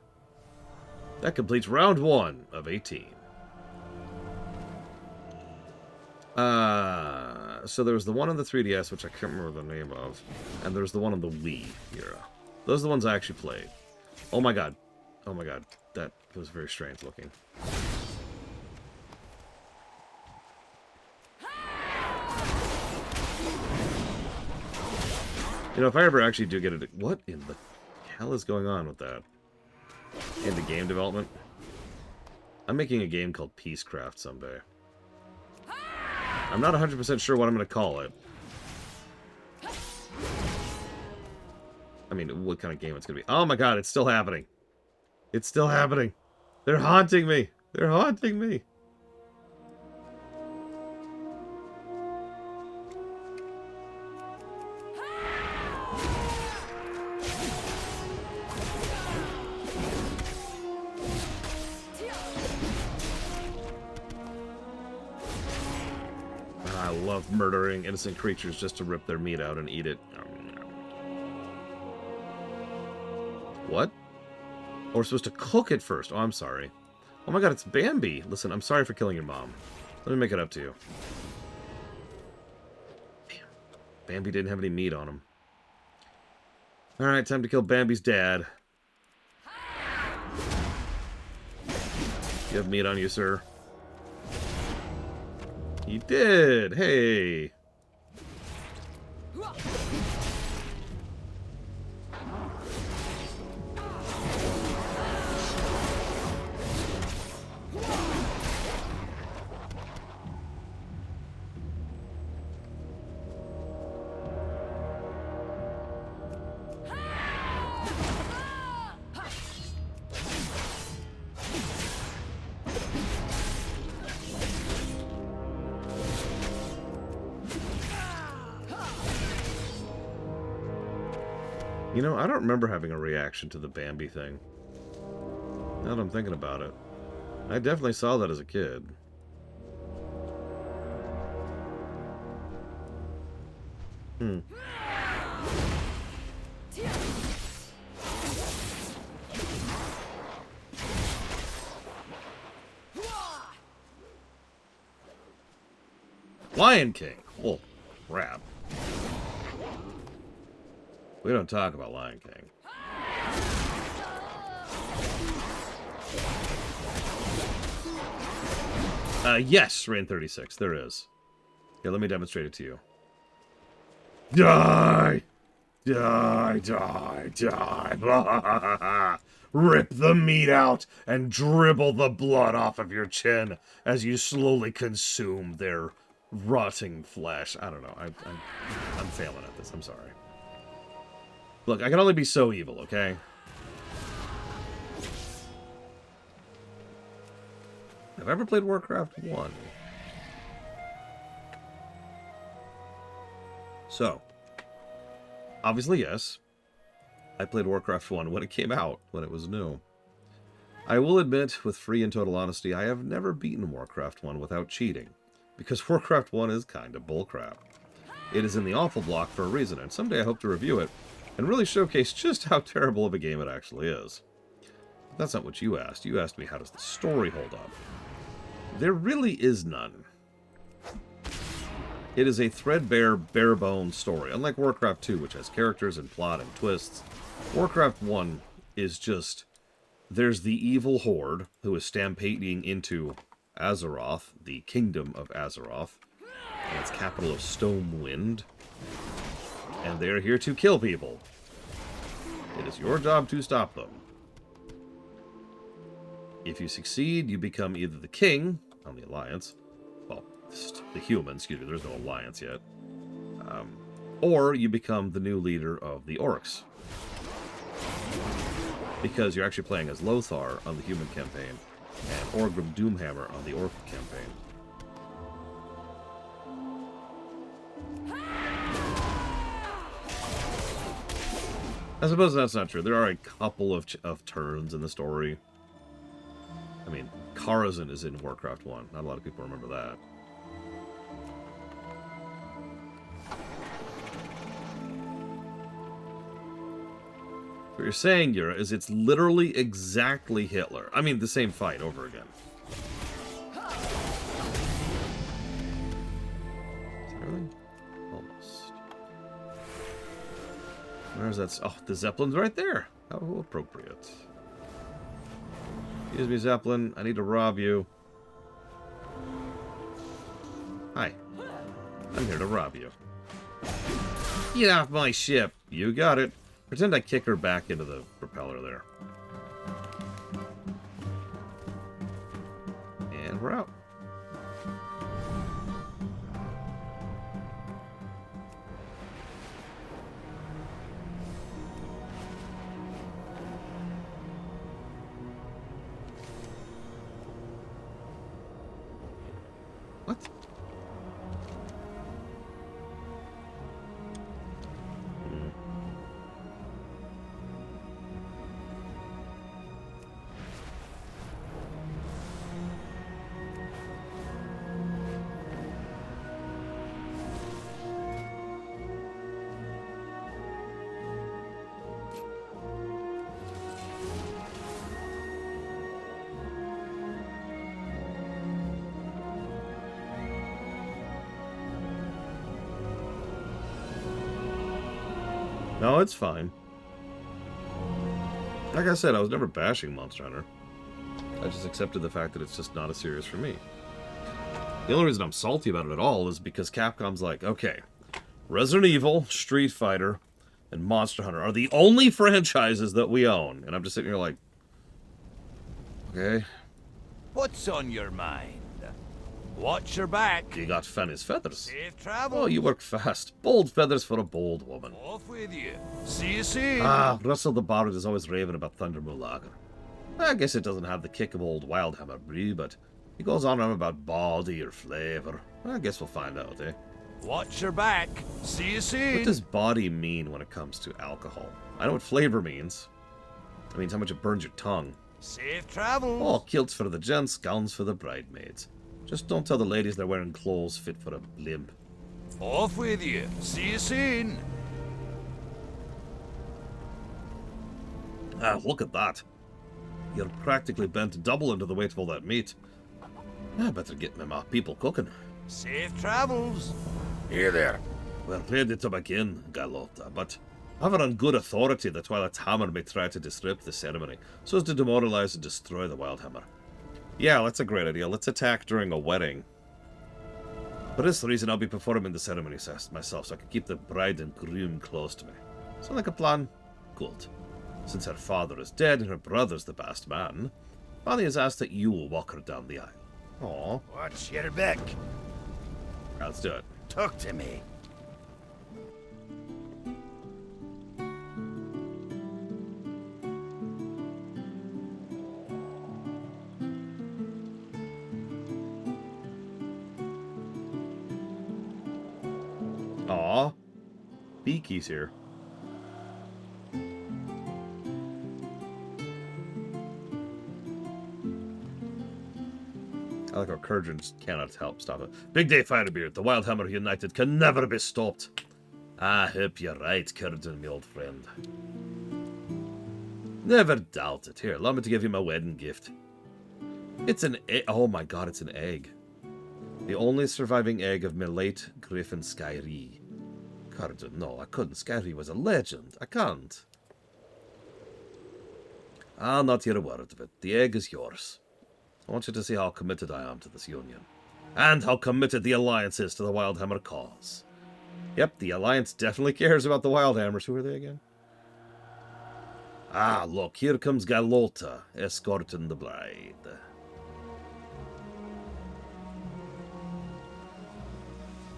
A: That completes round 1 of 18. So there was the one on the 3DS, which I can't remember the name of, and there's the one on the Wii era. Those are the ones I actually played. Oh my god. Oh my god. That was very strange looking. You know, if I ever actually do get it... What in the hell is going on with that? Into game development? I'm making a game called Peacecraft someday. I'm not 100% sure what I'm going to call it. I mean, what kind of game it's going to be. Oh my god, it's still happening. It's still happening. They're haunting me. They're haunting me. I love murdering innocent creatures just to rip their meat out and eat it. What? Oh, we're supposed to cook it first. Oh, I'm sorry. Oh my god, it's Bambi. Listen, I'm sorry for killing your mom. Let me make it up to you. Damn. Bambi didn't have any meat on him. Alright, time to kill Bambi's dad. You have meat on you, sir? He did! Hey! You know, I don't remember having a reaction to the Bambi thing. Now that I'm thinking about it. I definitely saw that as a kid. Lion King! Oh, crap. We don't talk about Lion King. Yes, Reign 36. There is. Here, let me demonstrate it to you. Die! Die, die, die! Rip the meat out and dribble the blood off of your chin as you slowly consume their rotting flesh. I don't know. I'm failing at this. I'm sorry. Look, I can only be so evil, okay? Have I ever played Warcraft 1? So, obviously, yes. I played Warcraft 1 when it came out, when it was new. I will admit, with free and total honesty, I have never beaten Warcraft 1 without cheating, because Warcraft 1 is kind of bullcrap. It is in the awful block for a reason, and someday I hope to review it, and really showcase just how terrible of a game it actually is. But that's not what you asked. You asked me, how does the story hold up? There really is none. It is a threadbare, bare-bones story. Unlike Warcraft 2, which has characters and plot and twists, Warcraft 1 is just... There's the evil horde who is stampeding into Azeroth, the kingdom of Azeroth, and its capital of Stonewind. And they are here to kill people. It is your job to stop them. If you succeed, you become either the king on the Alliance, well, the humans, excuse me, there's no Alliance yet, or you become the new leader of the Orcs. Because you're actually playing as Lothar on the human campaign, and Orgrim Doomhammer on the Orc campaign. I suppose that's not true. There are a couple of turns in the story. I mean, Karazhan is in Warcraft 1. Not a lot of people remember that. What you're saying, Yura, is it's literally exactly Hitler. I mean, the same fight over again. Really? Almost. Where's that? Oh, the Zeppelin's right there. How appropriate. Excuse me, Zeppelin. I need to rob you. Hi. I'm here to rob you. Get off my ship. You got it. Pretend I kick her back into the propeller there. And we're out. What? No, it's fine. Like I said, I was never bashing Monster Hunter. I just accepted the fact that it's just not a series for me. The only reason I'm salty about it at all is because Capcom's like, okay, Resident Evil, Street Fighter, and Monster Hunter are the only franchises that we own. And I'm just sitting here like, okay.
B: What's on your mind? Watch your back.
A: You got Fanny's feathers.
B: Safe travel.
A: Oh, you work fast. Bold feathers for a bold woman.
B: Off with you. See you soon.
A: Ah, Russell the Bard is always raving about Thunder Lager. I guess it doesn't have the kick of old Wildhammer Brie, but he goes on and on about body or flavor. I guess we'll find out, eh?
B: Watch your back. See you soon.
A: What does body mean when it comes to alcohol? I know what flavor means. It means how much it burns your tongue.
B: Safe travels.
A: Oh, kilts for the gents, gowns for the bridesmaids. Just don't tell the ladies they're wearing clothes fit for a blimp.
B: Off with you. See you soon.
A: Ah, look at that. You're practically bent double into the weight of all that meat. I better get my people cooking.
B: Safe travels.
E: Here there.
A: We're ready to begin, Galota, but I have it on good authority that Twilight's hammer may try to disrupt the ceremony, so as to demoralize and destroy the Wildhammer. Yeah, that's a great idea. Let's attack during a wedding. For this reason, I'll be performing the ceremony myself, so I can keep the bride and groom close to me. Sound like a plan? Good. Since her father is dead and her brother's the best man, Fanny has asked that you will walk her down the aisle. Aww.
E: Watch your back.
A: Let's do it.
E: Talk to me.
A: Aw. Beaky's here. I like how Kurgan just cannot help stop it. Big day, Firebeard. The Wildhammer United can never be stopped. I hope you're right, Kurgan, my old friend. Never doubt it. Here, allow me to give you my wedding gift. It's an egg. Oh my god, it's an egg. The only surviving egg of my late Griffin Skyrie. Kurgan, no, I couldn't. Skyrie was a legend. I can't. I'll not hear a word of it. The egg is yours. I want you to see how committed I am to this union. And how committed the Alliance is to the Wildhammer cause. Yep, the Alliance definitely cares about the Wildhammers. Who are they again? Ah, look, here comes Galota, escorting the bride.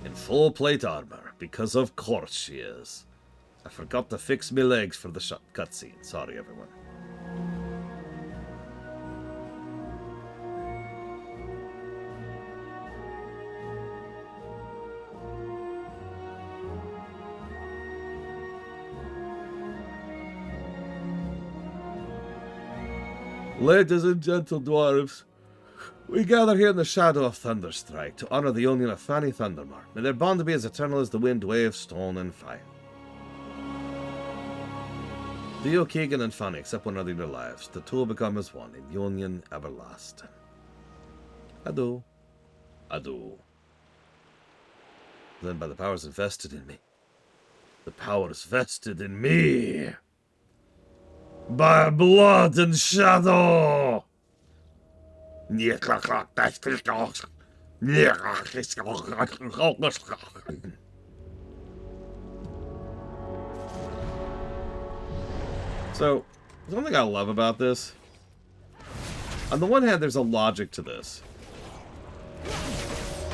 A: In full plate armor, because of course she is. I forgot to fix me legs for the cutscene. Sorry, everyone. Ladies and gentle dwarves, we gather here in the shadow of Thunderstrike to honor the union of Fanny Thundermark. May their bond be as eternal as the wind, wave, stone, and fire. Theo, Keegan, and Fanny accept one another in their lives. The two become as one in union everlasting. Adieu. Adieu. Then by the powers invested in me. The powers vested in me. By blood and shadow! So, something I love about this. On the one hand, there's a logic to this.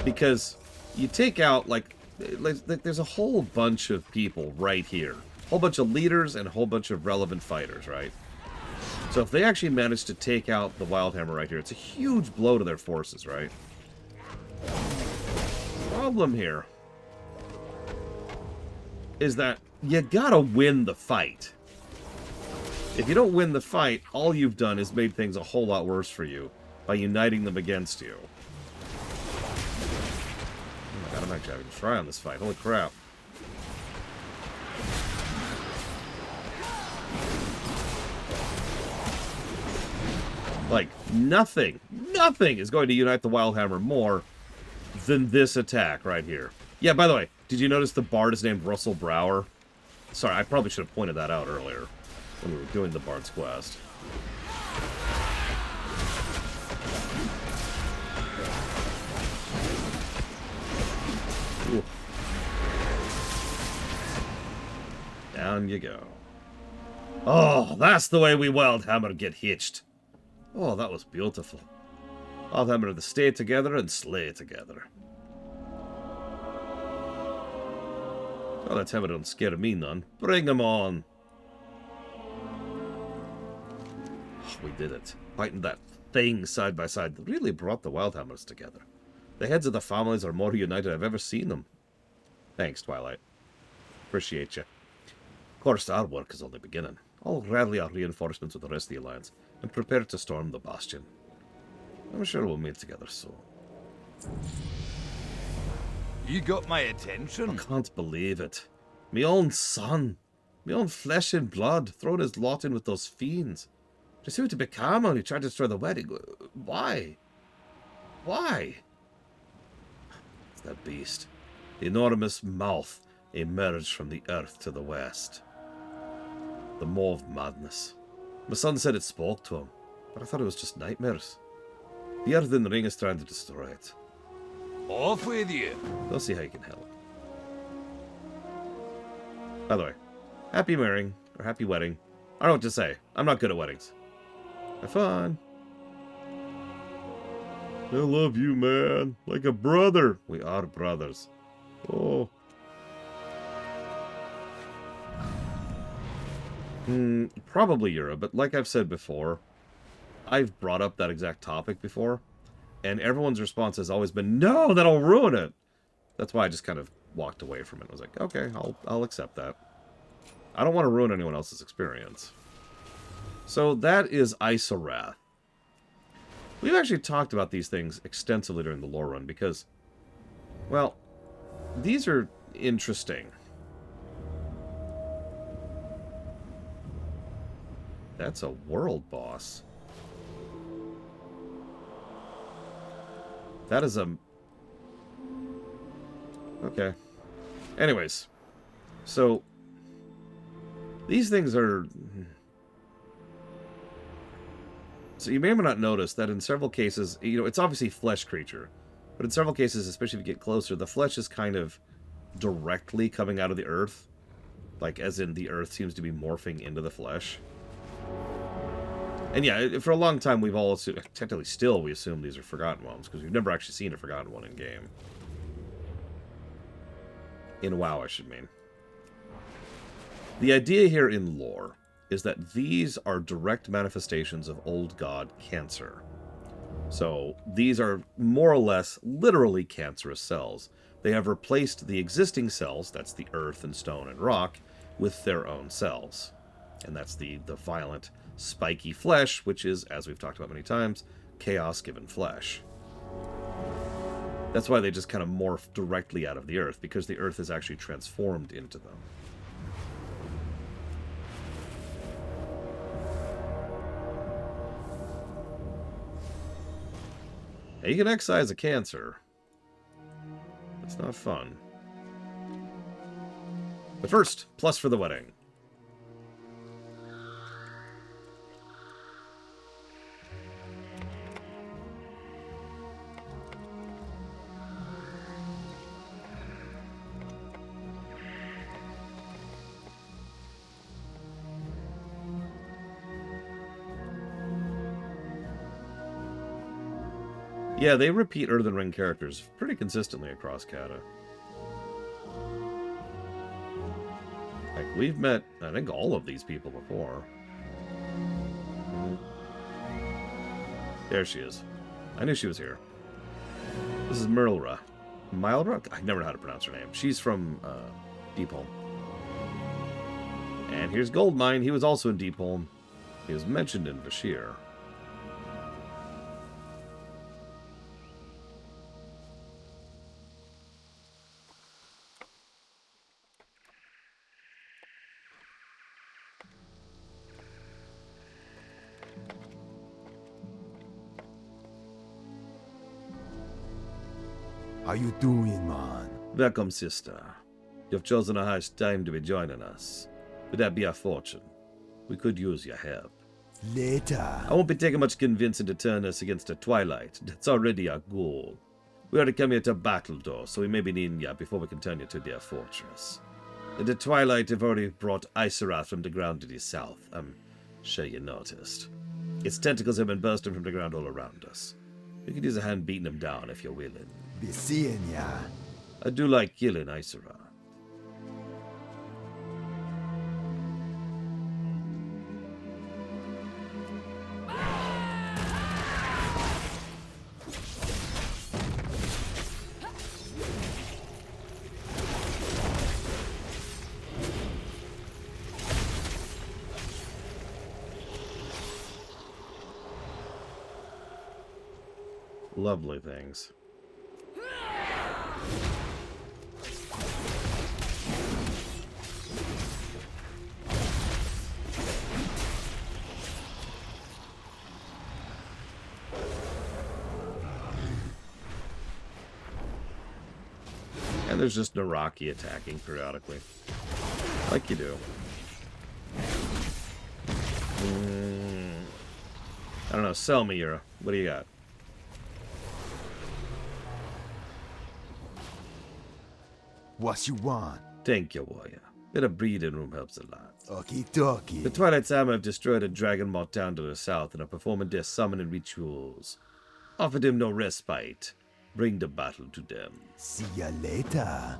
A: Because you take out, like there's a whole bunch of people right here. Whole bunch of leaders and a whole bunch of relevant fighters, right? So if they actually manage to take out the Wildhammer right here, it's a huge blow to their forces, right? Problem here is that you gotta win the fight. If you don't win the fight, all you've done is made things a whole lot worse for you by uniting them against you. Oh my god, I'm actually having a try on this fight. Holy crap. Like, nothing is going to unite the Wildhammer more than this attack right here. Yeah, by the way, did you notice the bard is named Russell Brower? Sorry, I probably should have pointed that out earlier when we were doing the Bard's Quest. Ooh. Down you go. Oh, that's the way we Wildhammer get hitched. Oh, that was beautiful. Wildhammer to stay together and slay together. Oh, that hammer don't scare me none. Bring them on. Oh, we did it. Fighting that thing side by side really brought the Wildhammers together. The heads of the families are more united I've ever seen them. Thanks, Twilight. Appreciate you. Of course, our work is only beginning. I'll rally our reinforcements with the rest of the Alliance and prepare to storm the Bastion. I'm sure we'll meet together soon.
B: You got my attention.
A: I can't believe it. Me own son. Me own flesh and blood. Throwing his lot in with those fiends. Just who to become when he tried to destroy the wedding. Why? Why? It's that beast. The enormous mouth emerged from the earth to the west. The maw of madness. My son said it spoke to him, but I thought it was just nightmares. The Earthen Ring is trying to destroy it.
B: Off with you.
A: Go see how you can help. By the way, happy marrying, or happy wedding. I don't know what to say. I'm not good at weddings. Have fun. I love you, man. Like a brother. We are brothers. Oh. Probably Europe, but like I've said before, I've brought up that exact topic before, and everyone's response has always been, no, that'll ruin it. That's why I just kind of walked away from it. I was like, okay, I'll accept that. I don't want to ruin anyone else's experience. So that is Isarath. We've actually talked about these things extensively during the lore run because, well, these are interesting. That's a world boss. That is a... Okay. Anyways. So, these things are... So you may or may not notice that in several cases, you know, it's obviously a flesh creature. But in several cases, especially if you get closer, the flesh is kind of directly coming out of the earth. Like, as in the earth seems to be morphing into the flesh. And yeah, for a long time we've all assumed, technically still we assume these are Forgotten Ones, because we've never actually seen a Forgotten One in game. In WoW, I should mean. The idea here in lore is that these are direct manifestations of old god Cancer. So these are more or less literally cancerous cells. They have replaced the existing cells, that's the earth and stone and rock, with their own cells. And that's the violent, spiky flesh, which is, as we've talked about many times, chaos given flesh. That's why they just kind of morph directly out of the earth, because the earth is actually transformed into them. Now, you can excise a cancer. It's not fun. But first, plus for the wedding. Yeah, they repeat Earthen Ring characters pretty consistently across Kata. Like, we've met, I think, all of these people before. There she is. I knew she was here. This is Merlra. Mylra? I never know how to pronounce her name. She's from Deepholm. And here's Goldmine. He was also in Deepholm. He was mentioned in Bashir.
B: How you doing, man?
A: Welcome, sister. You've chosen a harsh time to be joining us. Would that be a fortune? We could use your help.
E: Later.
A: I won't be taking much convincing to turn us against the Twilight. That's already our goal. We already come here to battle, though, so we may be needing you before we can turn you to their fortress. The Twilight have already brought Isarath from the ground to the south. I'm sure you noticed. Its tentacles have been bursting from the ground all around us. We could use a hand beating them down if you're willing.
E: Be seeing ya.
A: I do like killing Isarath. Lovely things. And there's just Naraki attacking periodically. Like you do. I don't know, sell me, Yura. What do you got?
E: What you want?
A: Thank you, warrior. Bit of breathing room helps a lot.
E: Okie dokie.
A: The Twilight's armor have destroyed a dragon moth town to the south and are performing their summoning rituals. Offer them no respite. Bring the battle to them.
E: See ya later.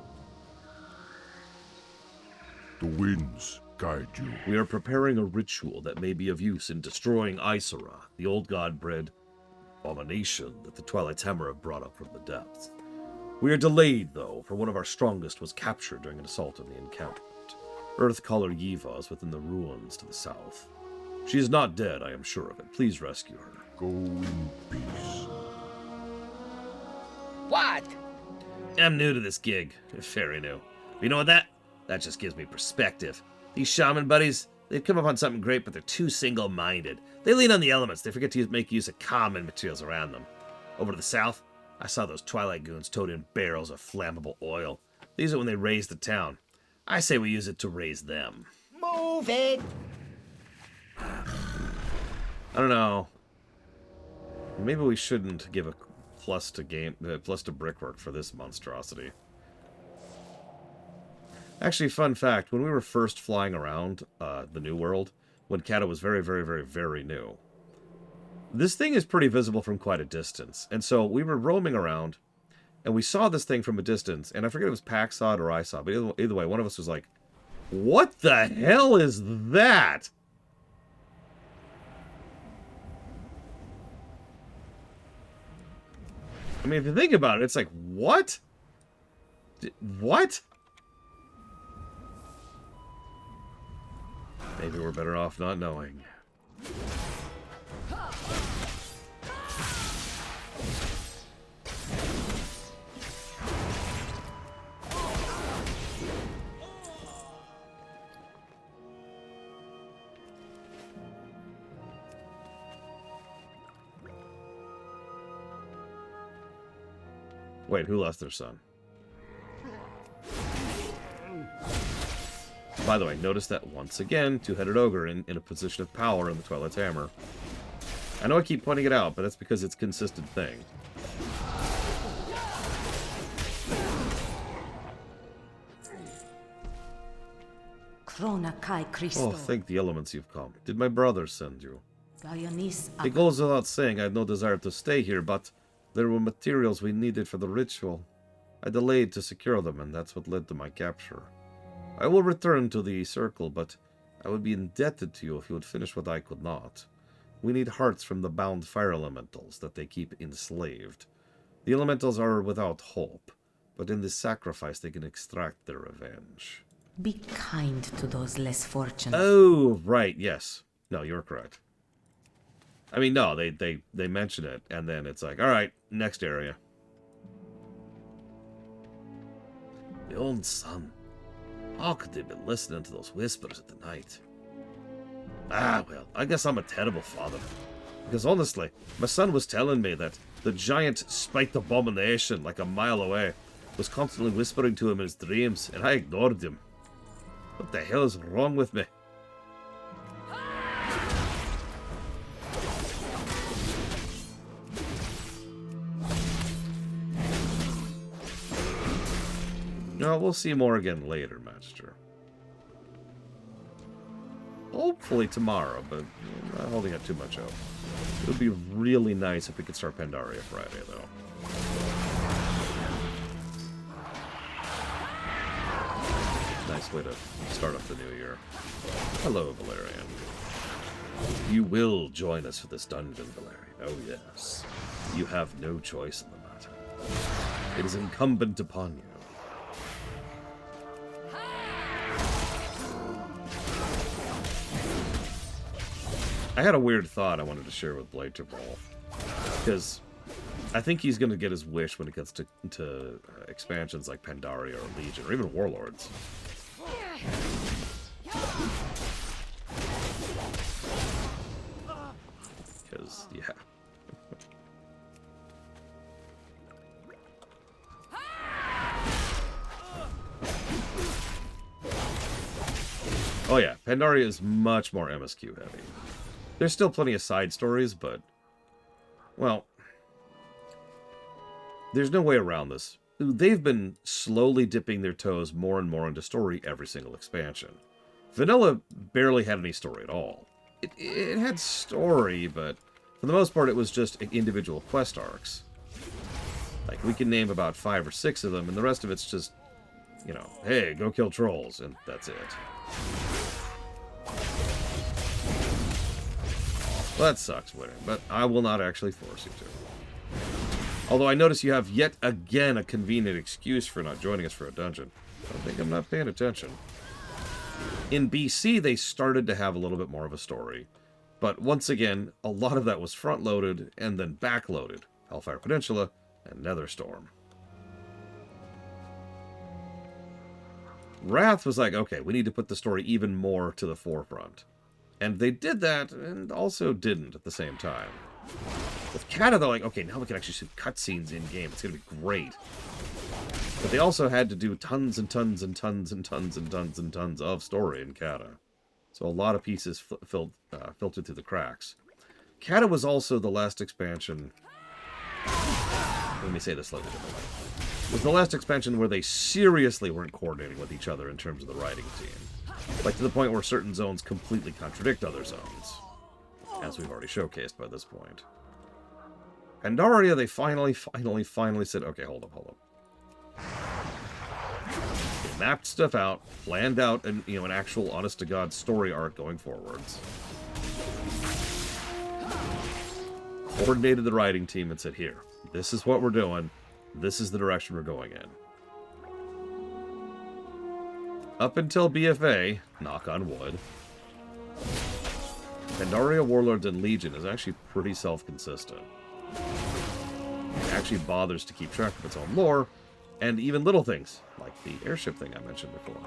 D: The winds guide you.
A: We are preparing a ritual that may be of use in destroying Isara, the old god-bred abomination that the Twilight's hammer have brought up from the depths. We are delayed, though, for one of our strongest was captured during an assault on the encampment. Earth-Caller Yiva is within the ruins to the south. She is not dead, I am sure of it. Please rescue her.
D: Go in peace.
F: What?
A: I'm new to this gig. Very new. You know what that? That just gives me perspective. These shaman buddies, they've come upon something great, but they're too single-minded. They lean on the elements. They forget to make use of common materials around them. Over to the south, I saw those Twilight goons toting barrels of flammable oil. They use it when they raise the town. I say we use it to raise them.
F: Move it.
A: I don't know. Maybe we shouldn't give a plus to brickwork for this monstrosity. Actually, fun fact, when we were first flying around the New World, when Kata was very, very, very, very new, this thing is pretty visible from quite a distance. And so we were roaming around, and we saw this thing from a distance, and I forget if it was Pax saw it or I saw it, but either way, one of us was like, what the hell is that? I mean, if you think about it, it's like, what? What? Maybe we're better off not knowing. Wait, who lost their son? By the way, notice that once again, two-headed ogre in a position of power in the Twilight's hammer. I know I keep pointing it out, but that's because it's a consistent thing. Oh, thank the elements you've come. Did my brother send you? It goes without saying I had no desire to stay here, but there were materials we needed for the ritual. I delayed to secure them, and that's what led to my capture. I will return to the circle, but I would be indebted to you if you would finish what I could not. We need hearts from the bound fire elementals that they keep enslaved. The elementals are without hope, but in this sacrifice they can extract their revenge.
H: Be kind to those less fortunate.
A: Oh, right, yes. No, you're correct. I mean, no, they mention it, and then it's like, alright, next area. The old sun. How could they have been listening to those whispers at the night? Ah, well, I guess I'm a terrible father. Because honestly, my son was telling me that the giant spiked abomination like a mile away was constantly whispering to him in his dreams, and I ignored him. What the hell is wrong with me? No, we'll see more again later, Master. Hopefully tomorrow, but I'm not holding out too much hope. It would be really nice if we could start Pandaria Friday, though. Nice way to start off the new year. Hello, Valerian. You will join us for this dungeon, Valerian. Oh, yes. You have no choice in the matter. It is incumbent upon you. I had a weird thought I wanted to share with Blade to Brawl. Because I think he's going to get his wish when it gets to expansions like Pandaria or Legion, or even Warlords. Because, yeah. Oh yeah, Pandaria is much more MSQ heavy. There's still plenty of side stories, but, well, there's no way around this. They've been slowly dipping their toes more and more into story every single expansion. Vanilla barely had any story at all. It had story, but for the most part it was just individual quest arcs. Like, we can name about 5 or 6 of them, and the rest of it's just, you know, hey, go kill trolls, and that's it. Well, that sucks, Winter, but I will not actually force you to. Although I notice you have yet again a convenient excuse for not joining us for a dungeon. I think I'm not paying attention. In BC, they started to have a little bit more of a story. But once again, a lot of that was front-loaded and then back-loaded. Hellfire Peninsula and Netherstorm. Wrath was like, okay, we need to put the story even more to the forefront. And they did that, and also didn't at the same time. With Kata, they're like, okay, now we can actually see cutscenes in-game. It's going to be great. But they also had to do tons and tons and tons and tons and tons and tons of story in Kata. So a lot of pieces filtered through the cracks. Kata was also the last expansion... Let me say this slightly differently. It was the last expansion where they seriously weren't coordinating with each other in terms of the writing team. Like, to the point where certain zones completely contradict other zones. As we've already showcased by this point. Pandaria, they finally said, okay, hold up. They mapped stuff out, planned out an actual honest-to-God story arc going forwards. Coordinated the writing team and said, here, this is what we're doing. This is the direction we're going in. Up until BFA, knock on wood, Pandaria, Warlords, and Legion is actually pretty self-consistent. It actually bothers to keep track of its own lore, and even little things, like the airship thing I mentioned before.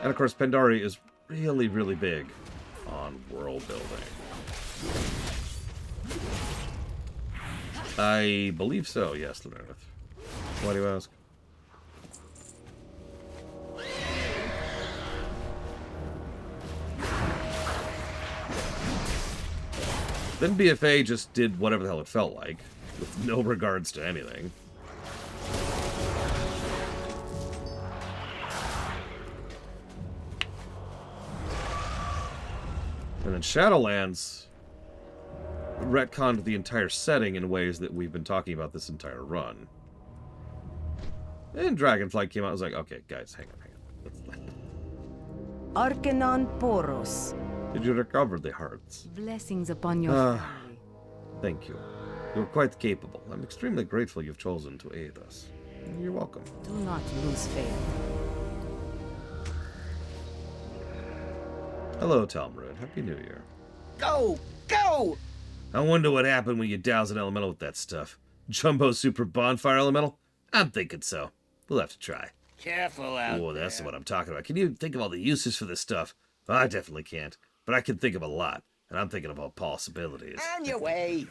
A: And of course, Pandaria is really, really big on world building. I believe so, yes, Lenareth. Why do you ask? Then BFA just did whatever the hell it felt like, with no regards to anything. And then Shadowlands retconned the entire setting in ways that we've been talking about this entire run. And Dragonflight came out and was like, okay, guys, hang on.
H: Arcanon Poros.
A: Did you recover the hearts?
H: Blessings upon your family.
A: Thank you. You're quite capable. I'm extremely grateful you've chosen to aid us. You're welcome.
H: Do not lose faith.
A: Hello, Talmud. Happy New Year.
F: Go! Go!
A: I wonder what happened when you douse an elemental with that stuff. Jumbo Super Bonfire Elemental? I'm thinking so. We'll have to try.
F: Careful out
A: Oh, that's what I'm talking about. Can you think of all the uses for this stuff? I definitely can't. But I can think of a lot. And I'm thinking of all possibilities.
F: On your way!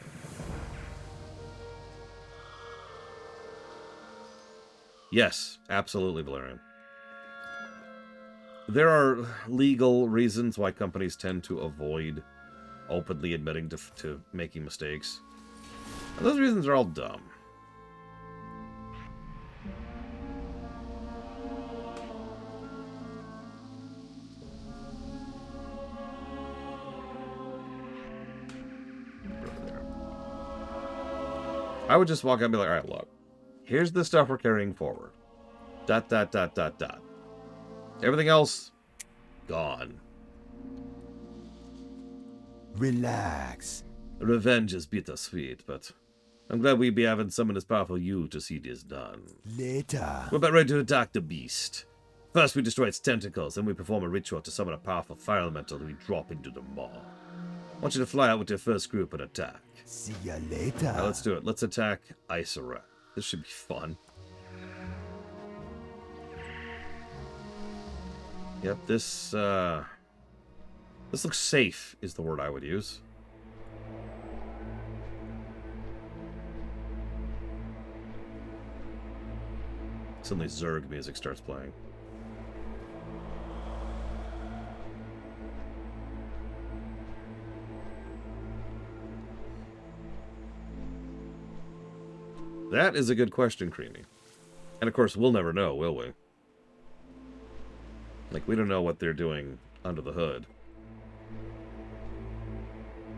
A: Yes, absolutely, Valerian. There are legal reasons why companies tend to avoid openly admitting to making mistakes. And those reasons are all dumb. I would just walk out and be like, alright, look. Here's the stuff we're carrying forward. ... Everything else, gone.
E: Relax.
A: Revenge is bittersweet, but I'm glad we be having someone as powerful as you to see this done.
E: Later.
A: We're about ready to attack the beast. First we destroy its tentacles, then we perform a ritual to summon a powerful fire elemental that we drop into the maw. I want you to fly out with your first group and attack.
E: See ya later.
A: Now let's do it. Let's attack Isara. This should be fun. Yep, this looks safe, is the word I would use. Suddenly Zerg music starts playing. That is a good question, Creamy. And of course, we'll never know, will we? Like, we don't know what they're doing under the hood.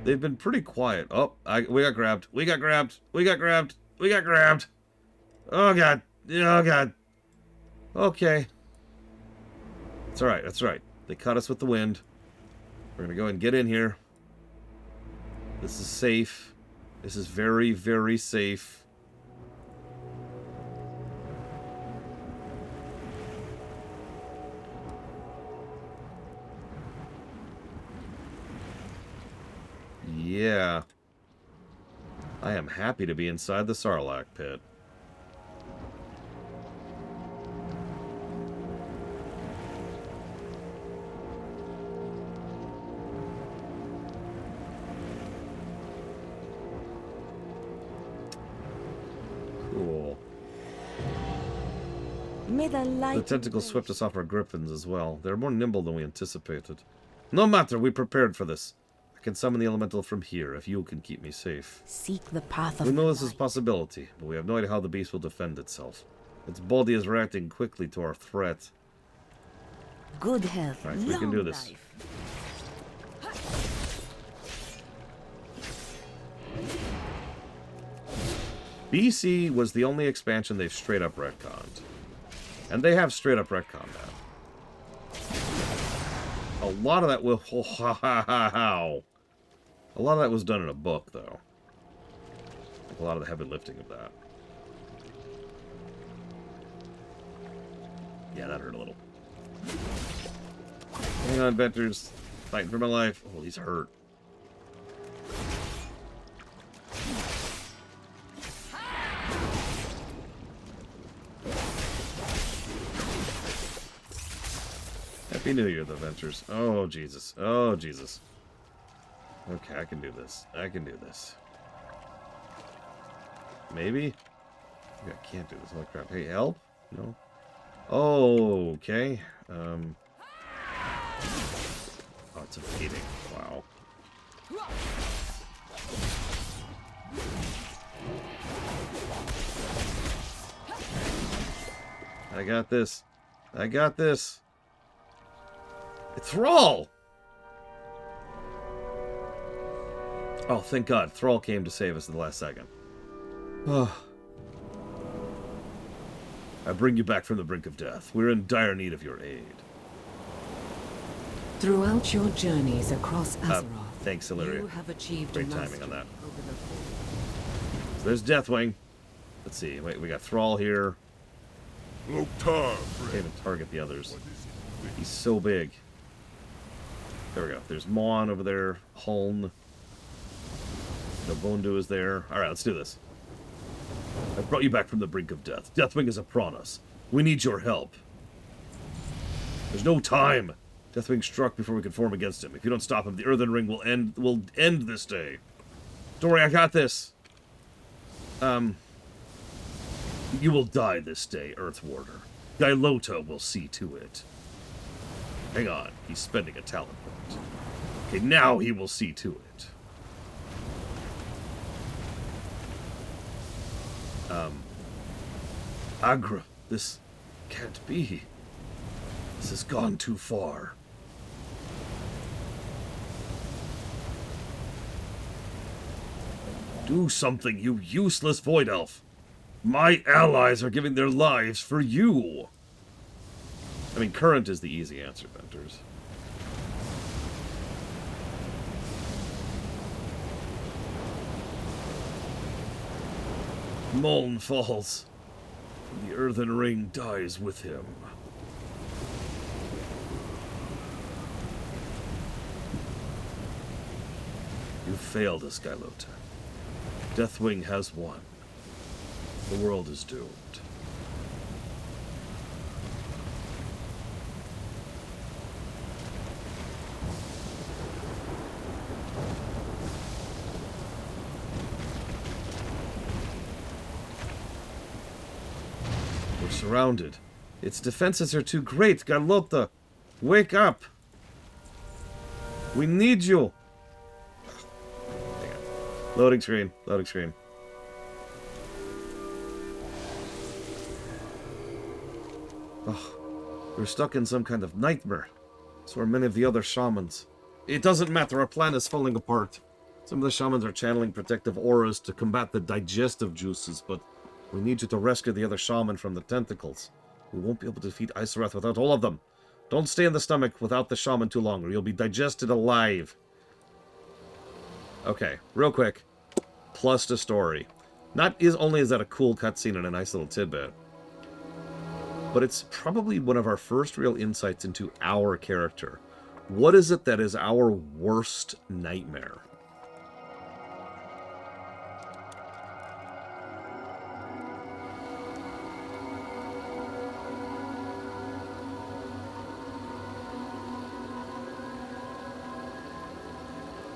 A: They've been pretty quiet. Oh, we got grabbed. We got grabbed. We got grabbed. We got grabbed. Oh, God. Oh, God. Okay. That's alright. That's right. They caught us with the wind. We're going to go and get in here. This is safe. This is very, very safe. Yeah. I am happy to be inside the Sarlacc pit. Cool.
H: May the light.
A: The tentacles swept us off our griffins as well. They're more nimble than we anticipated. No matter, we prepared for this. I can summon the elemental from here if you can keep me safe.
H: Seek the path of.
A: We know this is a possibility, but we have no idea how the beast will defend itself. Its body is reacting quickly to our threat.
H: Good health.
A: Right, we can do this. BC was the only expansion they've straight up retconned. And they have straight up retconned that. A lot of that will... A lot of that was done in a book, though. Like a lot of the heavy lifting of that. Yeah, that hurt a little. Hang on, Venters. Fighting for my life. Oh, he's hurt. Happy New Year, the Ventures. Oh, Jesus. Oh, Jesus. Okay, I can do this. I can do this. Maybe? Maybe I can't do this. Holy crap. Hey, help? No? Oh, okay. Oh, it's evading. Wow. I got this. I got this. It's Thrall! Oh, thank God. Thrall came to save us at the last second. Oh. I bring you back from the brink of death. We're in dire need of your aid.
H: Throughout your journeys across Azeroth,
A: thanks, Illyria.
H: you have achieved
A: Great timing on
H: mastery
A: that.
H: over the
A: So there's Deathwing. Let's see. Wait, we got Thrall here. Can't even target the others. He's so big. There we go. There's Mon over there. Huln. Nobundu is there. Alright, let's do this. I brought you back from the brink of death. Deathwing is upon us. We need your help. There's no time. Deathwing struck before we could form against him. If you don't stop him, the Earthen Ring will end this day. Don't worry, I got this. You will die this day, Earth Warder. Gailota will see to it. Hang on, he's spending a talent point. Okay, now he will see to it. Agra, this can't be. This has gone too far. Do something, you useless Void Elf. My allies are giving their lives for you. I mean, current is the easy answer, Venters. Muln falls. The earthen ring dies with him. You failed us, Gailota. Deathwing has won. The world is doomed. We're surrounded. Its defenses are too great, Gailota. Wake up! We need you! Hang on. Loading screen. Loading screen. Oh, we're stuck in some kind of nightmare. So are many of the other shamans. It doesn't matter, our plan is falling apart. Some of the shamans are channeling protective auras to combat the digestive juices, but we need you to rescue the other shaman from the tentacles. We won't be able to defeat Isarath without all of them. Don't stay in the stomach without the shaman too long, or you'll be digested alive. Okay, real quick. Plus to story. Not only is that a cool cutscene and a nice little tidbit, but it's probably one of our first real insights into our character. What is it that is our worst nightmare?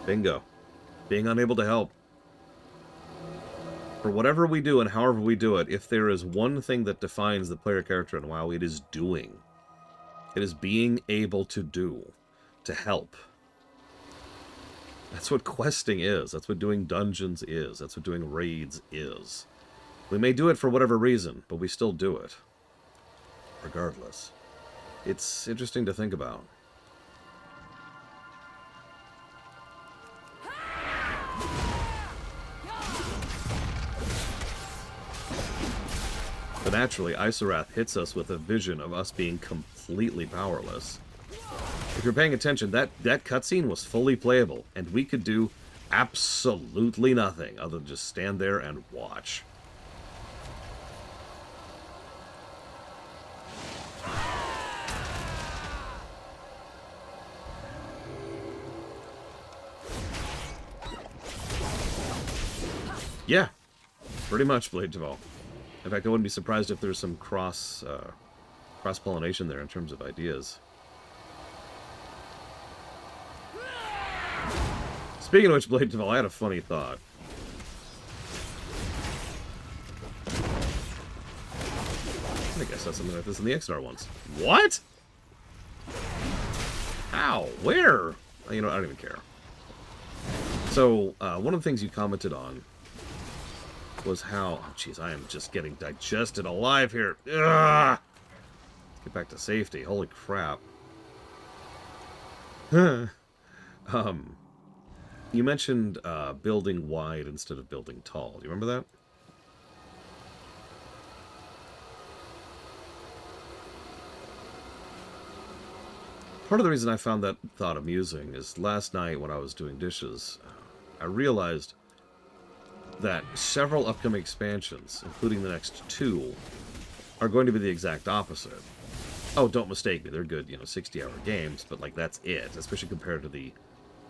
A: Bingo. Being unable to help. For whatever we do and however we do it, if there is one thing that defines the player character in WoW, it is doing. It is being able to do. To help. That's what questing is. That's what doing dungeons is. That's what doing raids is. We may do it for whatever reason, but we still do it. Regardless. It's interesting to think about. But naturally, Isarath hits us with a vision of us being completely powerless. If you're paying attention, that cutscene was fully playable, and we could do absolutely nothing other than just stand there and watch. Yeah, pretty much, Blade Javal. In fact, I wouldn't be surprised if there's some cross-pollination there in terms of ideas. Speaking of which, Blade Javal, I had a funny thought. I think I saw something like this in the XR once. What? How? Where? You know, I don't even care. So, one of the things you commented on was how... Oh, jeez, I am just getting digested alive here. Ugh! Let's get back to safety. Holy crap. You mentioned building wide instead of building tall. Do you remember that? Part of the reason I found that thought amusing is last night when I was doing dishes, I realized that several upcoming expansions, including the next 2, are going to be the exact opposite. Oh, don't mistake me, they're good, 60-hour games, but, like, that's it, especially compared to the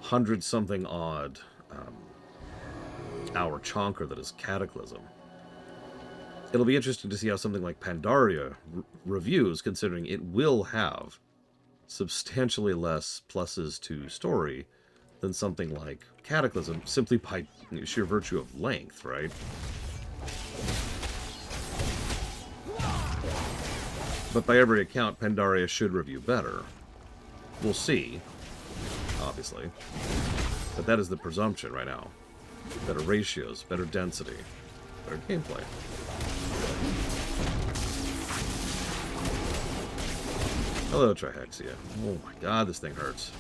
A: 100-something odd hour chonker that is Cataclysm. It'll be interesting to see how something like Pandaria reviews, considering it will have substantially less pluses to story than something like Cataclysm, simply by sheer virtue of length, right? But by every account, Pandaria should review better. We'll see, obviously. But that is the presumption right now. Better ratios, better density, better gameplay. Hello, Trihexia. Oh my god, this thing hurts.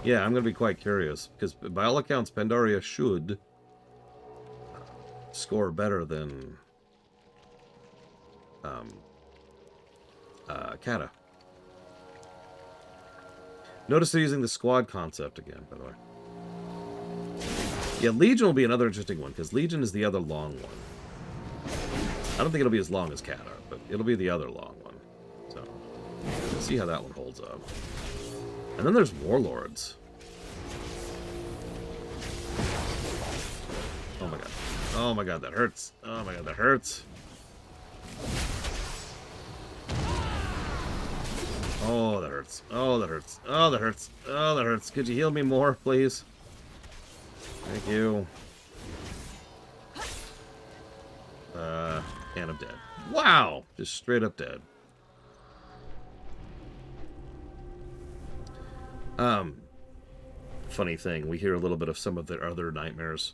A: Yeah, I'm going to be quite curious, because by all accounts, Pandaria should score better than Kata. Notice they're using the squad concept again, by the way. Yeah, Legion will be another interesting one, because Legion is the other long one. I don't think it'll be as long as Kata, but it'll be the other long one. So, we'll see how that one holds up. And then there's Warlords. Oh my god. Oh my god, that hurts. Oh my god, that hurts. Oh, that hurts. Oh, that hurts. Oh, that hurts. Oh, that hurts. Could you heal me more, please? Thank you. And I'm dead. Wow! Just straight up dead. Funny thing, we hear a little bit of some of their other nightmares.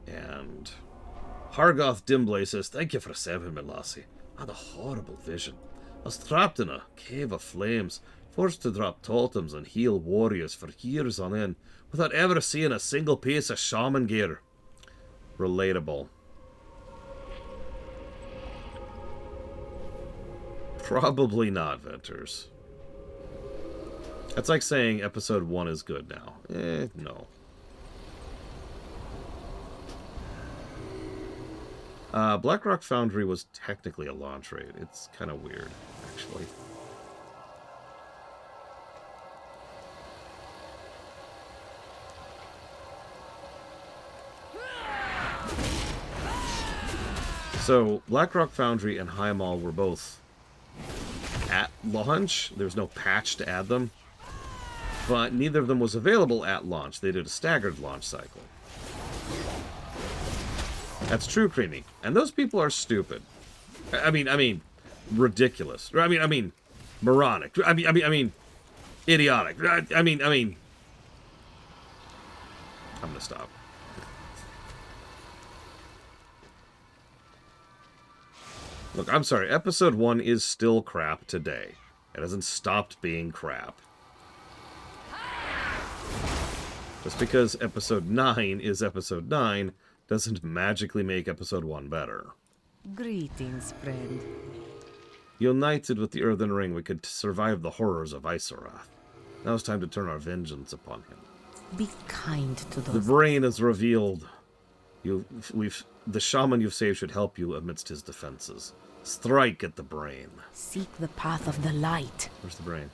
A: And Hargoth Dimblay says, "Thank you for saving me, lassie. I had a horrible vision. I was trapped in a cave of flames, forced to drop totems and heal warriors for years on end, without ever seeing a single piece of shaman gear." Relatable. Probably not, Venters. That's like saying episode 1 is good now. No. Blackrock Foundry was technically a launch raid. It's kind of weird, actually. So, Blackrock Foundry and High Mall were both at launch. There was no patch to add them. But neither of them was available at launch. They did a staggered launch cycle. That's true, Creamy. And those people are stupid. I mean, ridiculous. I mean, moronic. I mean, idiotic. I mean, I'm gonna stop. Look, I'm sorry. Episode 1 is still crap today. It hasn't stopped being crap. Just because episode 9 is episode 9 doesn't magically make episode 1 better.
H: Greetings, friend.
A: United with the Earthen Ring, we could survive the horrors of Isorath. Now it's time to turn our vengeance upon him.
H: Be kind to those.
A: The brain is revealed. The shaman you've saved should help you amidst his defenses. Strike at the brain.
H: Seek the path of the light.
A: Where's the brain?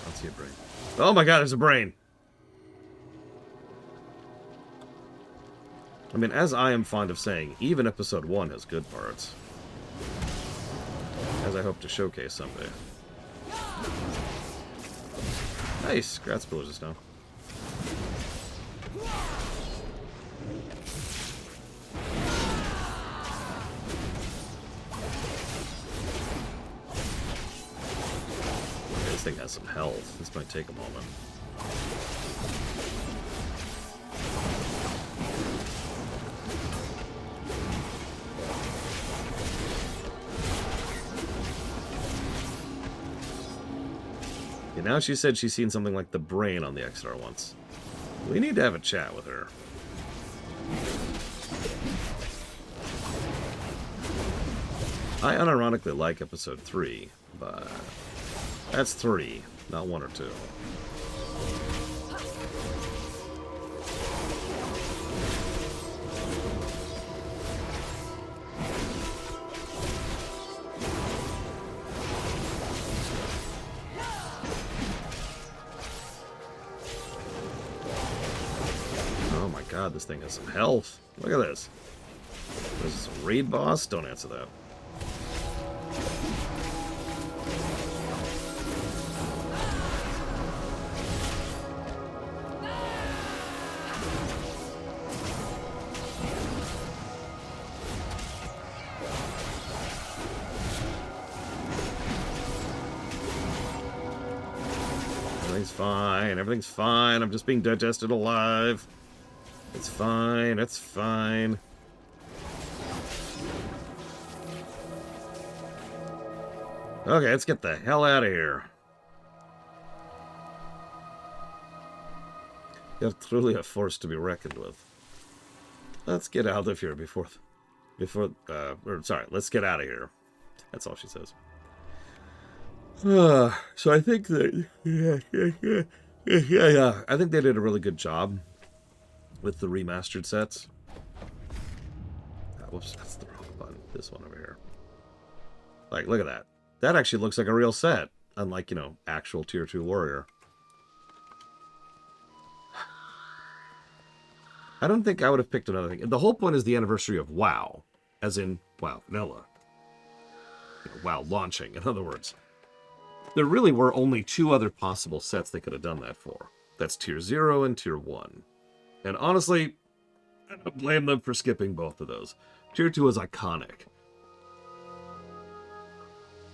A: I don't see a brain. Oh my god, there's a brain! I mean, as I am fond of saying, even episode 1 has good parts. As I hope to showcase someday. Nice! Grats pillars now. Okay, this thing has some health. This might take a moment. Now she said she's seen something like the brain on the XR once. We need to have a chat with her. I unironically like episode 3, but that's 3, not 1 or 2. God, this thing has some health. Look at this. This is a raid boss? Don't answer that. Everything's fine. Everything's fine. I'm just being digested alive. It's fine. It's fine. Okay, let's get the hell out of here. You're truly a force to be reckoned with. Let's get out of here let's get out of here. That's all she says. So I think that, I think they did a really good job with the remastered sets. Whoops, that's the wrong button. This one over here. Like, look at that. That actually looks like a real set, unlike, you know, actual Tier 2 Warrior. I don't think I would have picked another thing. The whole point is the anniversary of WoW, as in WoW Vanilla. You know, WoW launching, in other words. There really were only two other possible sets they could have done that for. That's Tier 0 and Tier 1. And honestly, I don't blame them for skipping both of those. Tier 2 is iconic.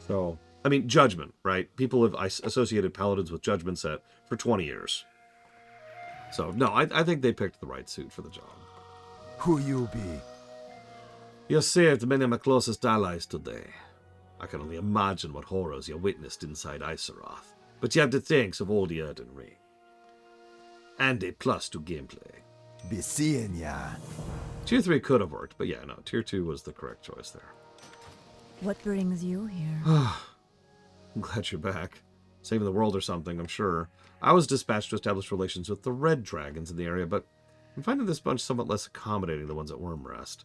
A: So, I mean, Judgment, right? People have associated Paladins with Judgment set for 20 years. So, no, I think they picked the right suit for the job.
B: Who you be?
A: You saved many of my closest allies today. I can only imagine what horrors you witnessed inside Iseroth. But you have the thanks of all the Erdenry. And a plus to gameplay.
B: Be seeing ya.
A: Tier 3 could have worked, but yeah, no, Tier 2 was the correct choice there.
I: What brings you here?
A: I'm glad you're back. Saving the world or something, I'm sure. I was dispatched to establish relations with the red dragons in the area, but I'm finding this bunch somewhat less accommodating than the ones at Wormrest.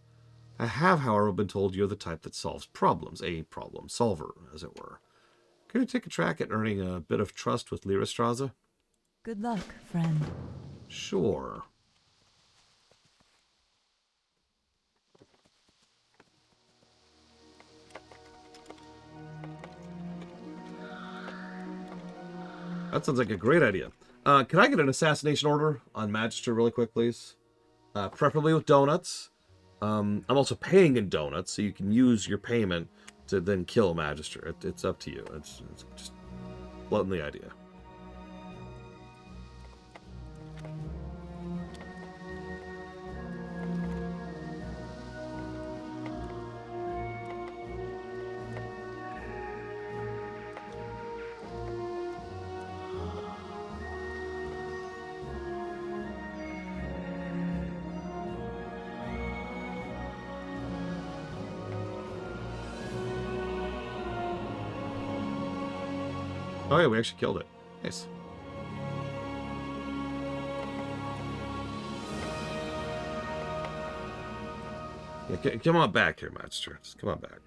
A: I have, however, been told you're the type that solves problems, a problem solver, as it were. Can you take a track at earning a bit of trust with Lyrastraza?
I: Good luck, friend.
A: Sure. That sounds like a great idea. Can I get an assassination order on Magister really quick, please? Preferably with donuts. I'm also paying in donuts, so you can use your payment to then kill Magister. It's up to you. It's just floating the idea. Oh yeah, we actually killed it. Nice. Yeah, come on back here, Magister. Just come on back.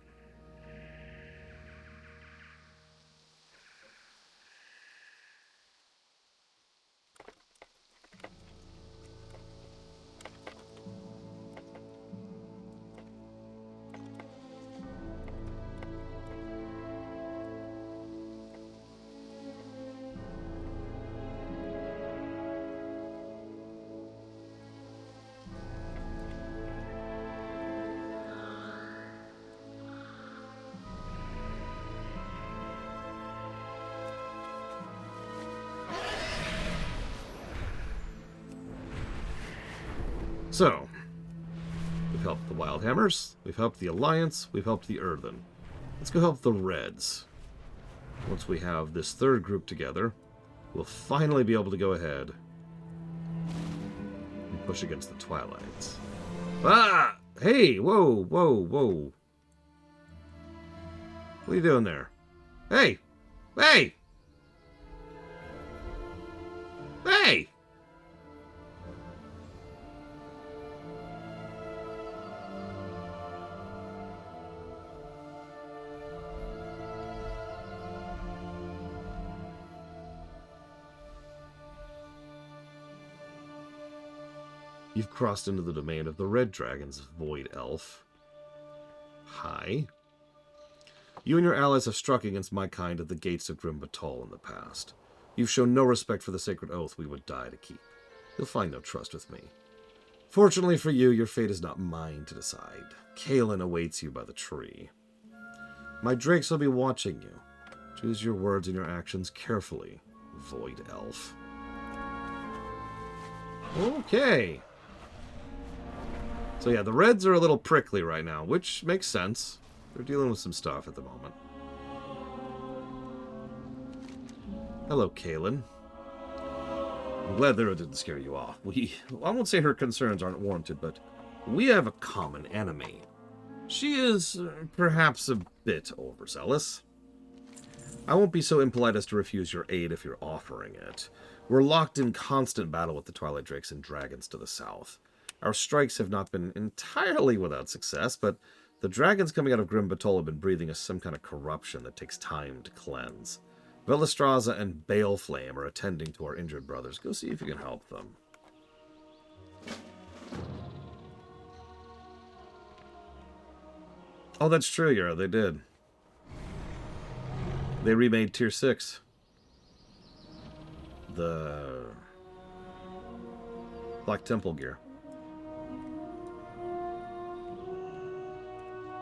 A: So, we've helped the Wildhammers, we've helped the Alliance, we've helped the Earthen. Let's go help the Reds. Once we have this third group together, we'll finally be able to go ahead and push against the Twilights. Ah! Hey! Whoa, whoa, whoa. What are you doing there? Hey! Hey! Hey! You've crossed into the domain of the Red Dragons, Void Elf. Hi. You and your allies have struck against my kind at the gates of Grim Batal in the past. You've shown no respect for the sacred oath we would die to keep. You'll find no trust with me. Fortunately for you, your fate is not mine to decide. Kalen awaits you by the tree. My drakes will be watching you. Choose your words and your actions carefully. Void Elf. Okay. So yeah, the Reds are a little prickly right now, which makes sense. They're dealing with some stuff at the moment. Hello, Kaylin. I'm glad Lyra didn't scare you off. I won't say her concerns aren't warranted, but we have a common enemy. She is perhaps a bit overzealous. I won't be so impolite as to refuse your aid if you're offering it. We're locked in constant battle with the Twilight Drakes and dragons to the south. Our strikes have not been entirely without success, but the dragons coming out of Grim Batol have been breathing us some kind of corruption that takes time to cleanse. Velastraza and Baleflame are attending to our injured brothers. Go see if you can help them. Oh, that's true, Yara. They did. They remade Tier 6. The Black Temple gear.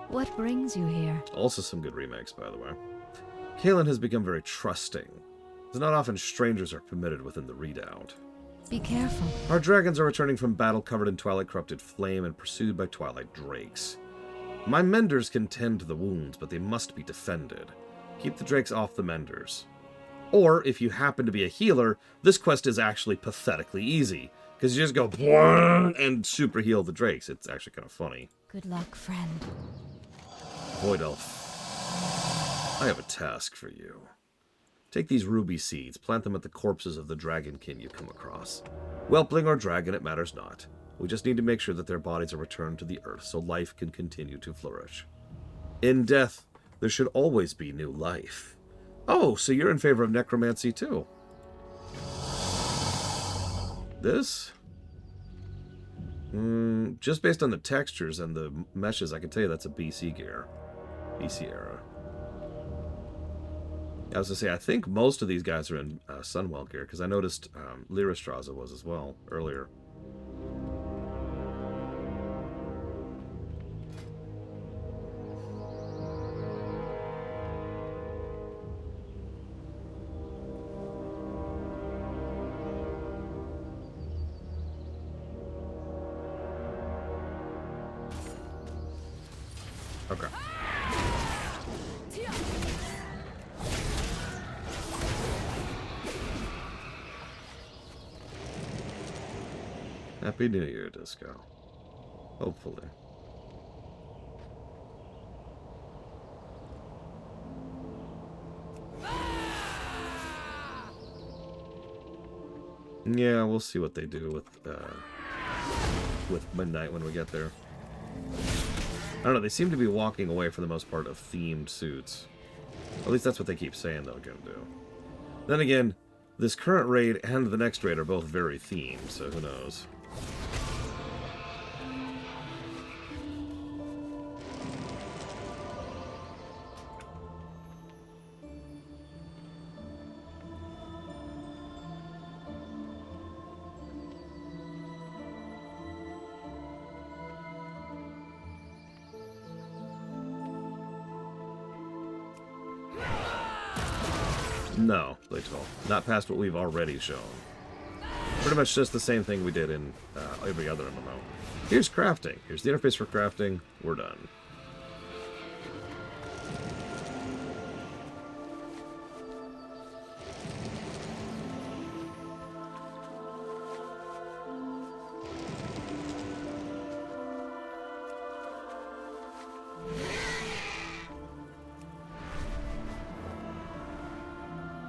I: What brings you here?
A: Also some good remakes, by the way. Kaylin has become very trusting. It's not often strangers are permitted within the Redoubt.
I: Be careful.
A: Our dragons are returning from battle covered in Twilight-corrupted flame and pursued by Twilight Drakes. My menders can tend to the wounds, but they must be defended. Keep the Drakes off the menders. Or, if you happen to be a healer, this quest is actually pathetically easy, because you just go and super heal the Drakes. It's actually kind of funny.
I: Good luck, friend.
A: Void Elf. I have a task for you. Take these ruby seeds, plant them at the corpses of the dragonkin you come across. Whelpling or dragon, it matters not. We just need to make sure that their bodies are returned to the earth so life can continue to flourish. In death, there should always be new life. Oh, so you're in favor of necromancy too. This? Just based on the textures and the meshes, I can tell you that's a BC gear. BC era. I was going to say, I think most of these guys are in Sunwell gear, because I noticed Lyrastraza was as well earlier. Okay. Happy New Year, Disco. Hopefully. Yeah, we'll see what they do with Midnight when we get there. I don't know, they seem to be walking away for the most part of themed suits. At least that's what they keep saying they're going to do. Then again, this current raid and the next raid are both very themed, so who knows. No, they told. Not past what we've already shown. Pretty much just the same thing we did in every other MMO. Here's crafting. Here's the interface for crafting. We're done.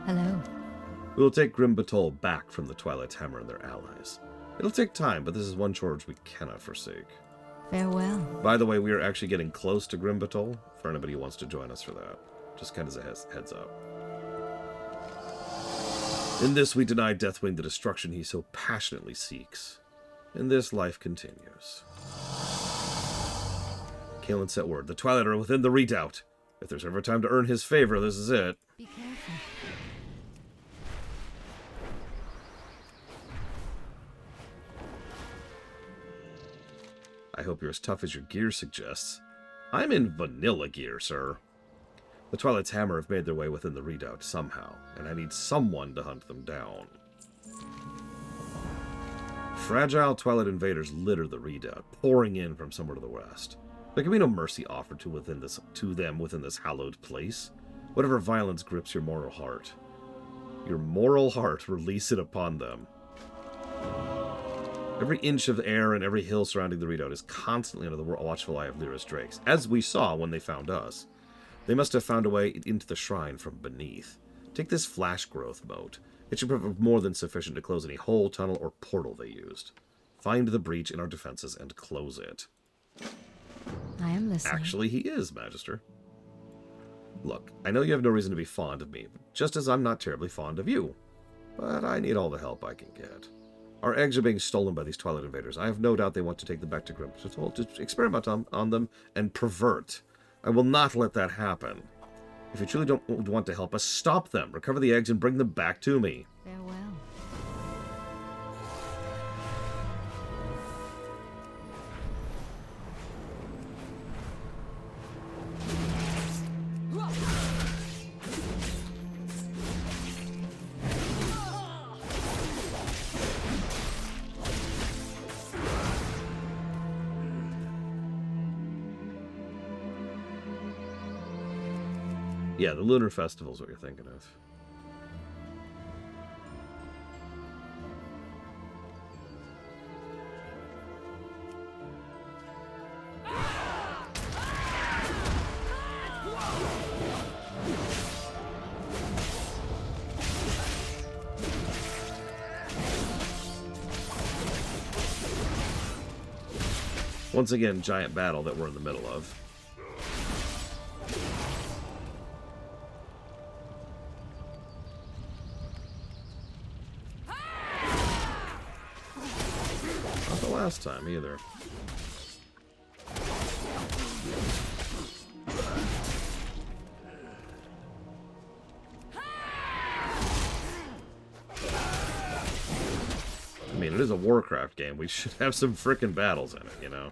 I: Hello.
A: We will take Grim Batol back from the Twilight's Hammer and their allies. It'll take time, but this is one charge we cannot forsake.
I: Farewell.
A: By the way, we are actually getting close to Grim Batol, for anybody who wants to join us for that. Just kind of as a heads up. In this we deny Deathwing the destruction he so passionately seeks. In this, life continues. Kaelin set word. The Twilight are within the Redoubt. If there's ever time to earn his favor, this is it.
I: Be careful.
A: I hope you're as tough as your gear suggests. I'm in vanilla gear, sir. The Twilight's hammer have made their way within the redoubt somehow, and I need someone to hunt them down. Fragile Twilight invaders litter the redoubt, pouring in from somewhere to the west. There can be no mercy offered to them within this hallowed place. Whatever violence grips your moral heart, release it upon them. Every inch of air and every hill surrounding the redoubt is constantly under the watchful eye of Lyra's drakes, as we saw when they found us. They must have found a way into the shrine from beneath. Take this flash growth moat. It should prove more than sufficient to close any hole, tunnel, or portal they used. Find the breach in our defenses and close it.
I: I am listening.
A: Actually, he is, Magister. Look, I know you have no reason to be fond of me, just as I'm not terribly fond of you. But I need all the help I can get. Our eggs are being stolen by these Twilight invaders. I have no doubt they want to take them back to Grimswald to experiment on them and pervert. I will not let that happen. If you truly don't want to help us, stop them, recover the eggs, and bring them back to me.
I: Farewell.
A: Yeah, the Lunar Festival is what you're thinking of. Once again, giant battle that we're in the middle of. Last time either. I mean, it is a Warcraft game. We should have some frickin' battles in it, you know?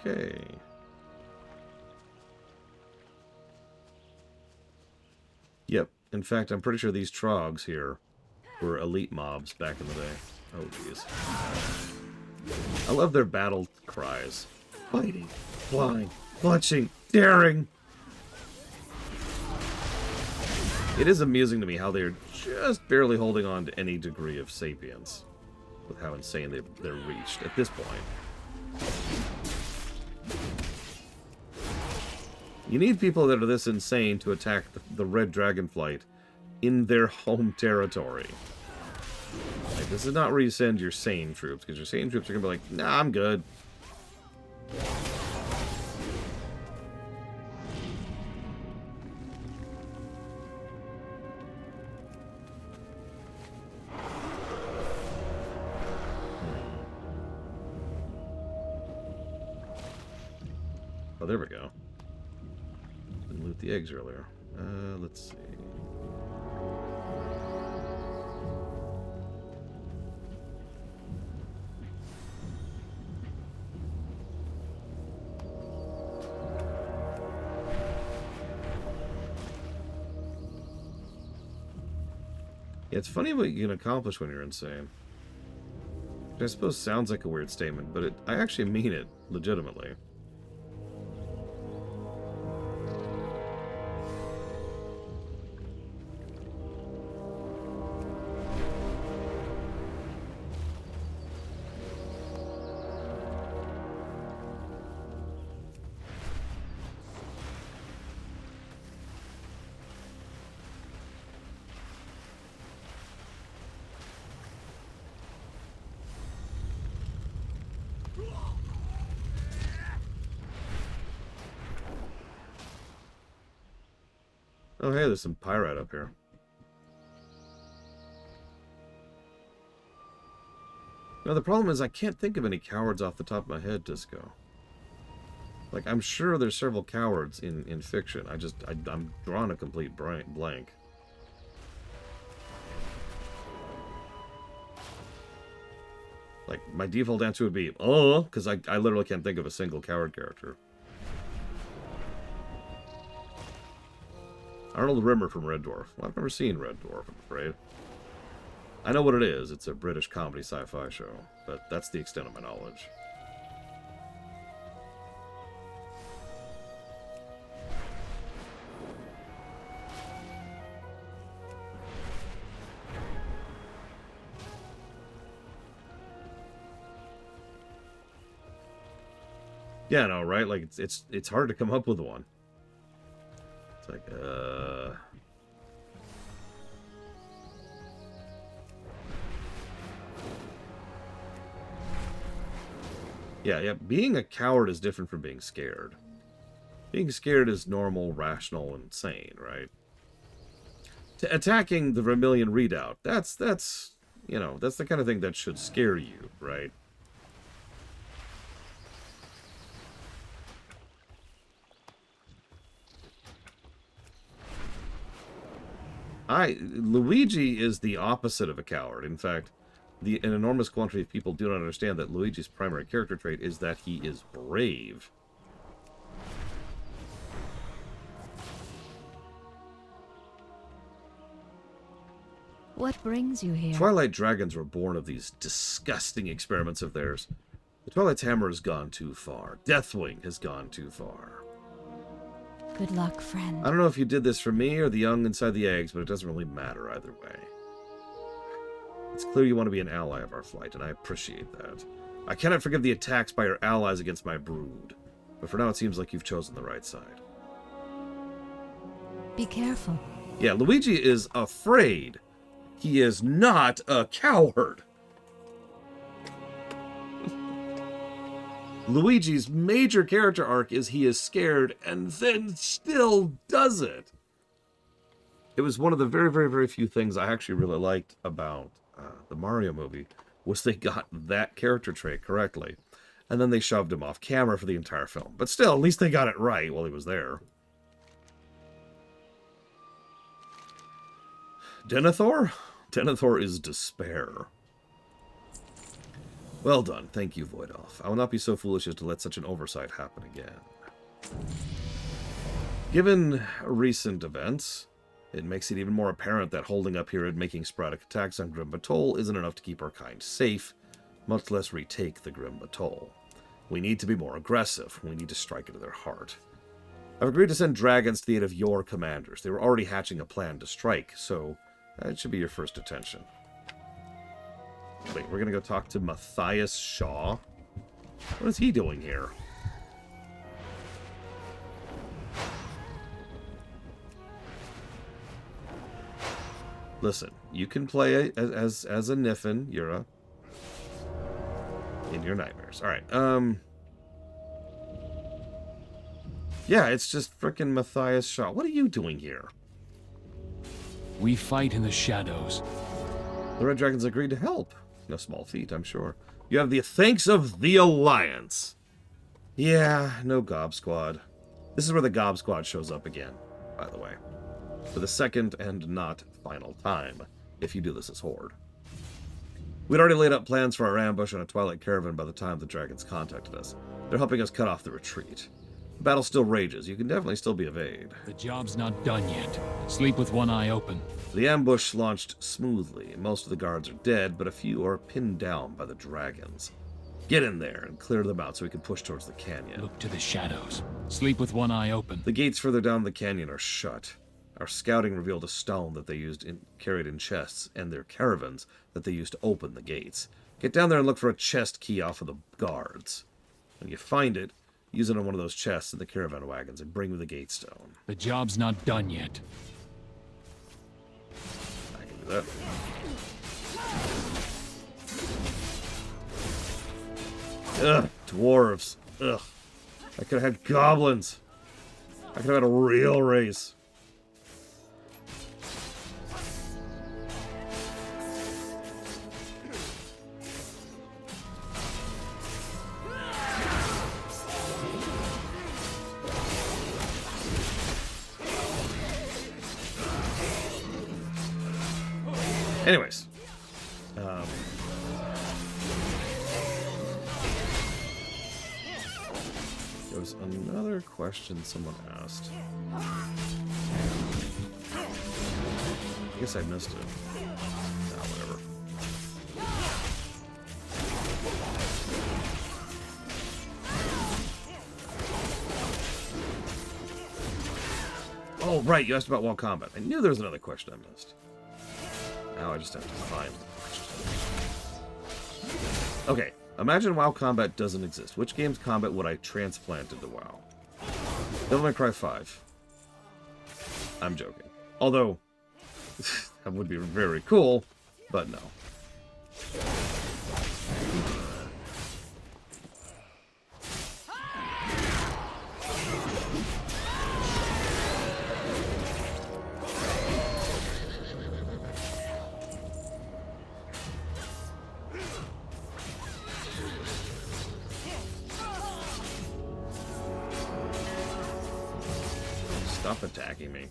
A: Okay. Yep. In fact, I'm pretty sure these trogs here were elite mobs back in the day. Oh, jeez. I love their battle cries. Fighting, flying, clutching, daring. It is amusing to me how they're just barely holding on to any degree of sapience with how insane they're reached at this point. You need people that are this insane to attack the Red Dragonflight in their home territory. Like, this is not where you send your sane troops, because your sane troops are going to be like, nah, I'm good. Oh, there we go. Didn't loot the eggs earlier. Let's see. Yeah, it's funny what you can accomplish when you're insane. Which I suppose sounds like a weird statement, but I actually mean it legitimately. Oh, hey, there's some pyrite up here. No, the problem is I can't think of any cowards off the top of my head, Disco. Like, I'm sure there's several cowards in fiction. I'm drawing a complete blank. Like, my default answer would be, oh, because I literally can't think of a single coward character. Arnold Rimmer from Red Dwarf. Well, I've never seen Red Dwarf, I'm afraid. I know what it is. It's a British comedy sci-fi show, but that's the extent of my knowledge. Yeah, no, right? Like it's hard to come up with one. It's like Yeah, being a coward is different from being scared. Being scared is normal, rational, and sane, right? Attacking the Vermilion Redoubt, that's you know, that's the kind of thing that should scare you, right? Luigi is the opposite of a coward. In fact, an enormous quantity of people do not understand that Luigi's primary character trait is that he is brave.
I: What brings you here?
A: Twilight dragons were born of these disgusting experiments of theirs. The Twilight's hammer has gone too far. Deathwing has gone too far.
I: Good luck, friend.
A: I don't know if you did this for me or the young inside the eggs, but it doesn't really matter either way. It's clear you want to be an ally of our flight, and I appreciate that. I cannot forgive the attacks by your allies against my brood, but for now it seems like you've chosen the right side.
I: Be careful.
A: Yeah, Luigi is afraid. He is not a coward. Luigi's major character arc is he is scared and then still does it. It was one of the very, very, very few things I actually really liked about the Mario movie was they got that character trait correctly. And then they shoved him off camera for the entire film. But still, at least they got it right while he was there. Denethor? Denethor is despair. Well done. Thank you, Voidolf. I will not be so foolish as to let such an oversight happen again. Given recent events, it makes it even more apparent that holding up here and making sporadic attacks on Grim Batol isn't enough to keep our kind safe, much less retake the Grim Batol. We need to be more aggressive. We need to strike into their heart. I've agreed to send dragons to the aid of your commanders. They were already hatching a plan to strike, so that should be your first attention. Wait, we're gonna go talk to Matthias Shaw? What is he doing here? Listen, you can play as a Niffin, Yura, in your nightmares. Alright, yeah, it's just frickin' Matthias Shaw. What are you doing here?
J: We fight in the shadows.
A: The Red Dragons agreed to help. No small feat, I'm sure. You have the thanks of the Alliance. Yeah, no Gob Squad. This is where the Gob Squad shows up again, by the way. For the second and not final time, if you do this as Horde. We'd already laid out plans for our ambush on a Twilight caravan by the time the dragons contacted us. They're helping us cut off the retreat. The battle still rages. You can definitely still be of aid.
J: The job's not done yet. Sleep with one eye open.
A: The ambush launched smoothly. Most of the guards are dead, but a few are pinned down by the dragons. Get in there and clear them out so we can push towards the canyon.
J: Look to the shadows. Sleep with one eye open.
A: The gates further down the canyon are shut. Our scouting revealed a stone that they carried in chests, and their caravans that they used to open the gates. Get down there and look for a chest key off of the guards. When you find it, use it on one of those chests in the caravan wagons and bring me the gate stone.
J: The job's not done yet.
A: I can do that. Ugh, dwarves. Ugh. I could have had goblins. I could have had a real race. Anyways. There was another question someone asked. I guess I missed it. Nah, whatever. Oh, right, you asked about WoW Combat. I knew there was another question I missed. Now I just have to find the question. Okay, imagine WoW Combat doesn't exist. Which game's combat would I transplant into WoW? Devil May Cry 5. I'm joking. Although, that would be very cool, but no. Stop attacking me.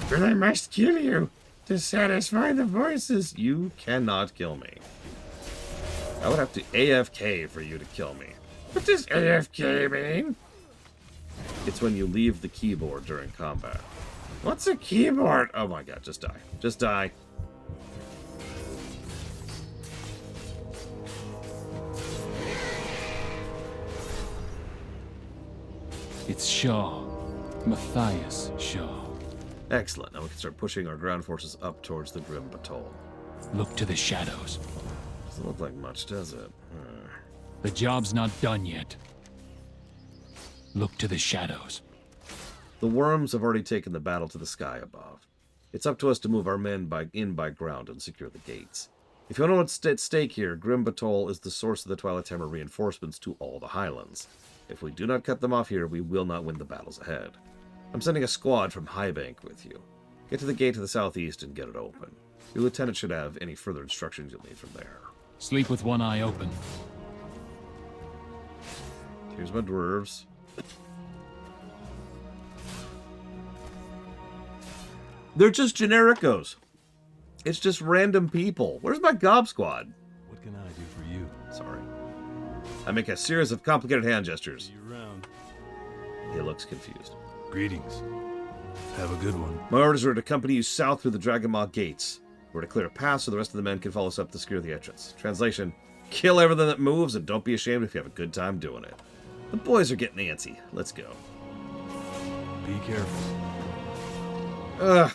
A: But I must kill you to satisfy the voices. You cannot kill me. I would have to AFK for you to kill me. What does AFK mean? It's when you leave the keyboard during combat. What's a keyboard? Oh my god, just die. Just die.
J: It's Shaw. Matthias Shaw.
A: Excellent. Now we can start pushing our ground forces up towards the Grim Batol.
J: Look to the shadows.
A: Doesn't look like much, does it?
J: The job's not done yet. Look to the shadows.
A: The worms have already taken the battle to the sky above. It's up to us to move our men by ground and secure the gates. If you know what's at stake here, Grim Batol is the source of the Twilight Hammer reinforcements to all the Highlands. If we do not cut them off here, we will not win the battles ahead. I'm sending a squad from Highbank with you. Get to the gate to the southeast and get it open. Your lieutenant should have any further instructions you'll need from there.
J: Sleep with one eye open.
A: Here's my dwarves. They're just genericos. It's just random people. Where's my gob squad?
K: What can I do for you?
A: Sorry. I make a series of complicated hand gestures.
K: See you around.
A: He looks confused.
K: Greetings. Have a good one.
A: My orders are to accompany you south through the Dragonmaw gates. We're to clear a path so the rest of the men can follow us up to secure the entrance. Translation: kill everything that moves and don't be ashamed if you have a good time doing it. The boys are getting antsy. Let's go.
K: Be careful.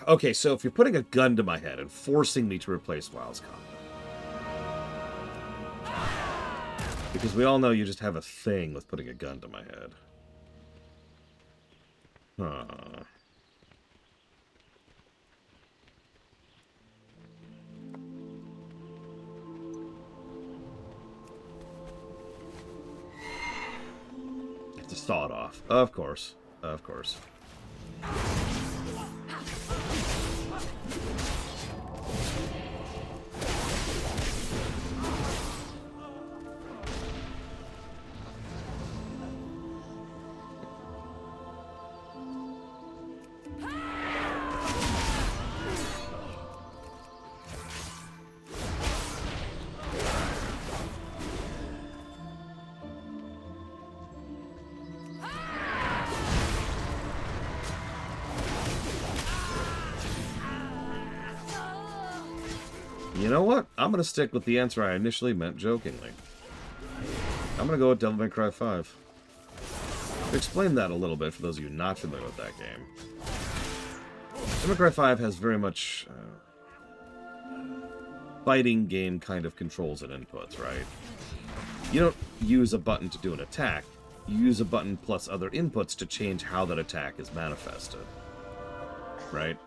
A: Okay, so if you're putting a gun to my head and forcing me to replace WoW's combat. Because we all know you just have a thing with putting a gun to my head. Huh. You have to saw it off. Of course. Of course. You know what? I'm going to stick with the answer I initially meant jokingly. I'm going to go with Devil May Cry 5. To explain that a little bit for those of you not familiar with that game. Devil May Cry 5 has very much fighting game kind of controls and inputs, right? You don't use a button to do an attack. You use a button plus other inputs to change how that attack is manifested. Right?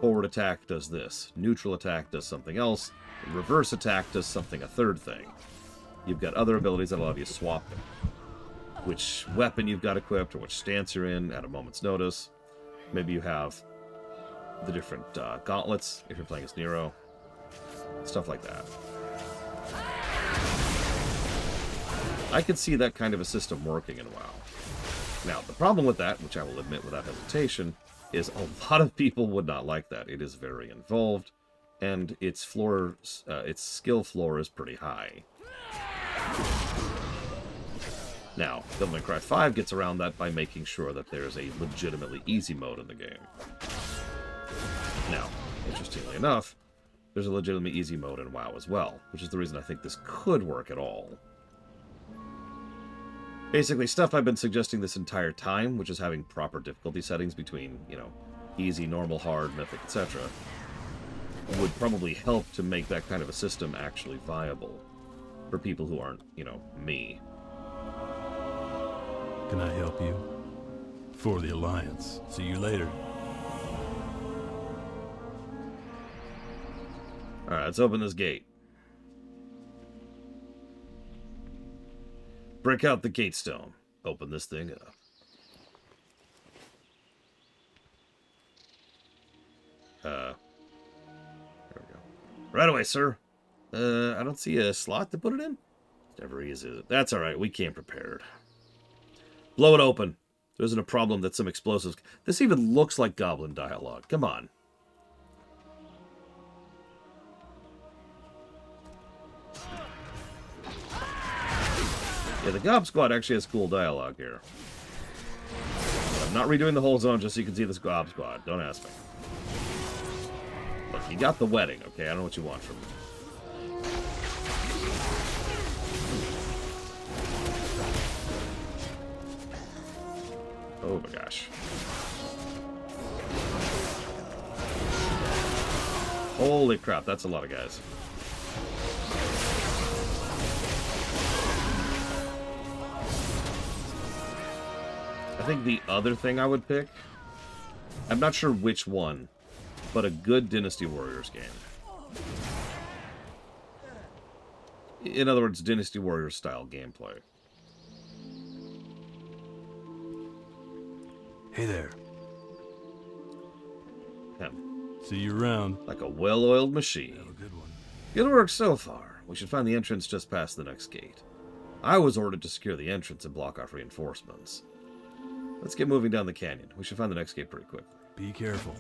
A: Forward attack does this. Neutral attack does something else. Reverse attack does something a third thing. You've got other abilities that allow you to swap which weapon you've got equipped or which stance you're in at a moment's notice. Maybe you have the different gauntlets if you're playing as Nero. Stuff like that. I could see that kind of a system working in WoW. Now, the problem with that, which I will admit without hesitation, is a lot of people would not like that. It is very involved. and its floor, its skill floor is pretty high. Now, Devil May Cry 5 gets around that by making sure that there's a legitimately easy mode in the game. Now, interestingly enough, there's a legitimately easy mode in WoW as well, which is the reason I think this could work at all. Basically, stuff I've been suggesting this entire time, which is having proper difficulty settings between, you know, easy, normal, hard, mythic, etc., would probably help to make that kind of a system actually viable for people who aren't, you know, me.
K: Can I help you? For the Alliance. See you later.
A: Alright, let's open this gate. Break out the gate stone. Open this thing up. There we go. Right away, sir. I don't see a slot to put it in. Never easy, is it? That's alright, we came prepared. Blow it open. There isn't a problem that some explosives... This even looks like goblin dialogue. Come on. Yeah, the Gob Squad actually has cool dialogue here. I'm not redoing the whole zone just so you can see this Gob Squad. Don't ask me. Look, you got the wedding, okay? I don't know what you want from me. Oh my gosh. Holy crap, that's a lot of guys. I think the other thing I would pick, I'm not sure which one, but a good Dynasty Warriors game. In other words, Dynasty Warriors style gameplay.
K: Hey there.
A: Him.
K: See you around.
A: Like a well-oiled machine.
K: Have a good one.
A: Good work so far. We should find the entrance just past the next gate. I was ordered to secure the entrance and block off reinforcements. Let's get moving down the canyon. We should find the next gate pretty quickly.
K: Be careful.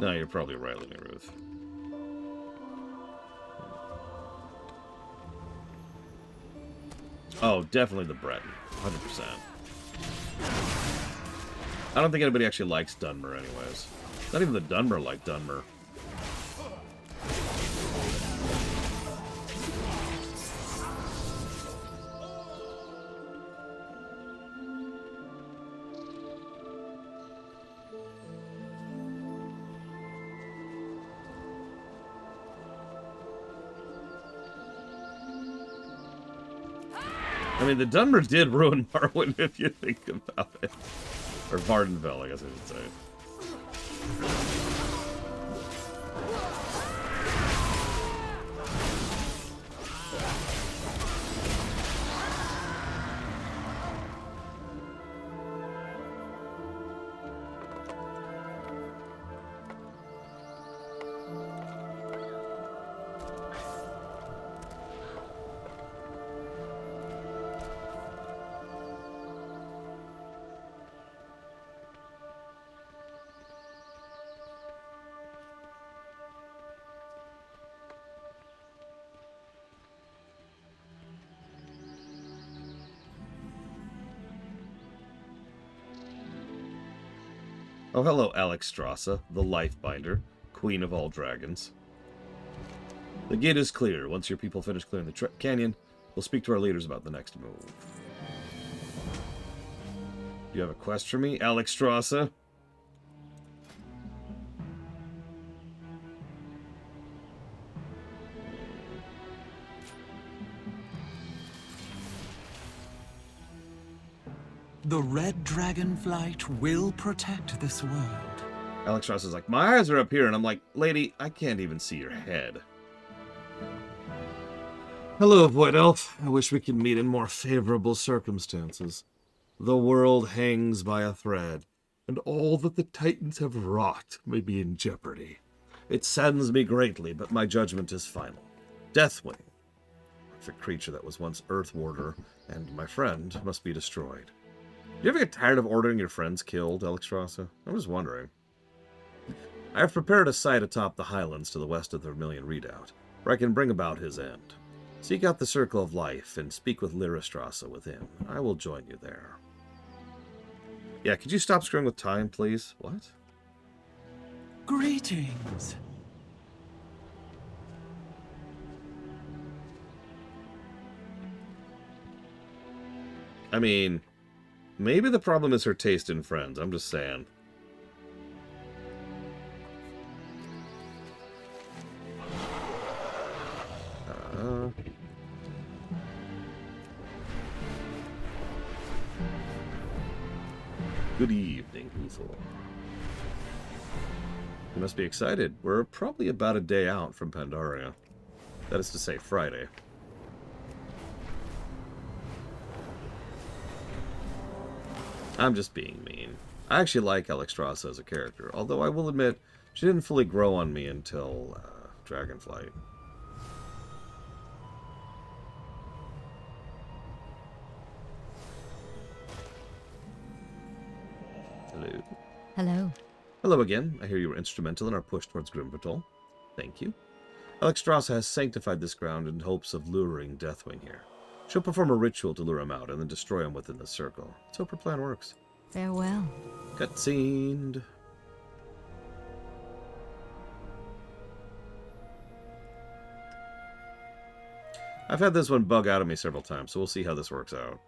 A: No, you're probably right, Lily Ruth. Oh, definitely the Breton. 100%. I don't think anybody actually likes Dunmer anyways. Not even the Dunmer like Dunmer. I mean, the Dunmer did ruin Marwyn, if you think about it. Or Vardenfell, I guess I should say. Oh, hello, Alexstrasza, the Lifebinder, queen of all dragons. The gate is clear. Once your people finish clearing the canyon, we'll speak to our leaders about the next move. Do you have a quest for me, Alexstrasza?
L: The red dragonflight will protect this world.
A: Alexstrasza's like, my eyes are up here, and I'm like, lady, I can't even see your head. Hello, Void Elf. I wish we could meet in more favorable circumstances. The world hangs by a thread, and all that the Titans have wrought may be in jeopardy. It saddens me greatly, but my judgment is final. Deathwing, the creature that was once Earthwarder and my friend, must be destroyed. Do you ever get tired of ordering your friends killed, Alexstrasza? I'm just wondering. I have prepared a site atop the Highlands to the west of the Vermilion Redoubt, where I can bring about his end. Seek out the Circle of Life and speak with Lyristrasse within. I will join you there. Yeah, could you stop screwing with time, please? What?
L: Greetings.
A: I mean, maybe the problem is her taste in friends. I'm just saying. Good evening, Uthor. You must be excited. We're probably about a day out from Pandaria. That is to say, Friday. I'm just being mean. I actually like Alexstrasza as a character, although I will admit she didn't fully grow on me until Dragonflight. Hello.
I: Hello.
A: Hello again. I hear you were instrumental in our push towards Grimbertol. Thank you. Alexstrasza has sanctified this ground in hopes of luring Deathwing here. She'll perform a ritual to lure him out and then destroy him within the circle. Let's hope her plan works.
I: Farewell.
A: Cutscene. I've had this one bug out of me several times, so we'll see how this works out.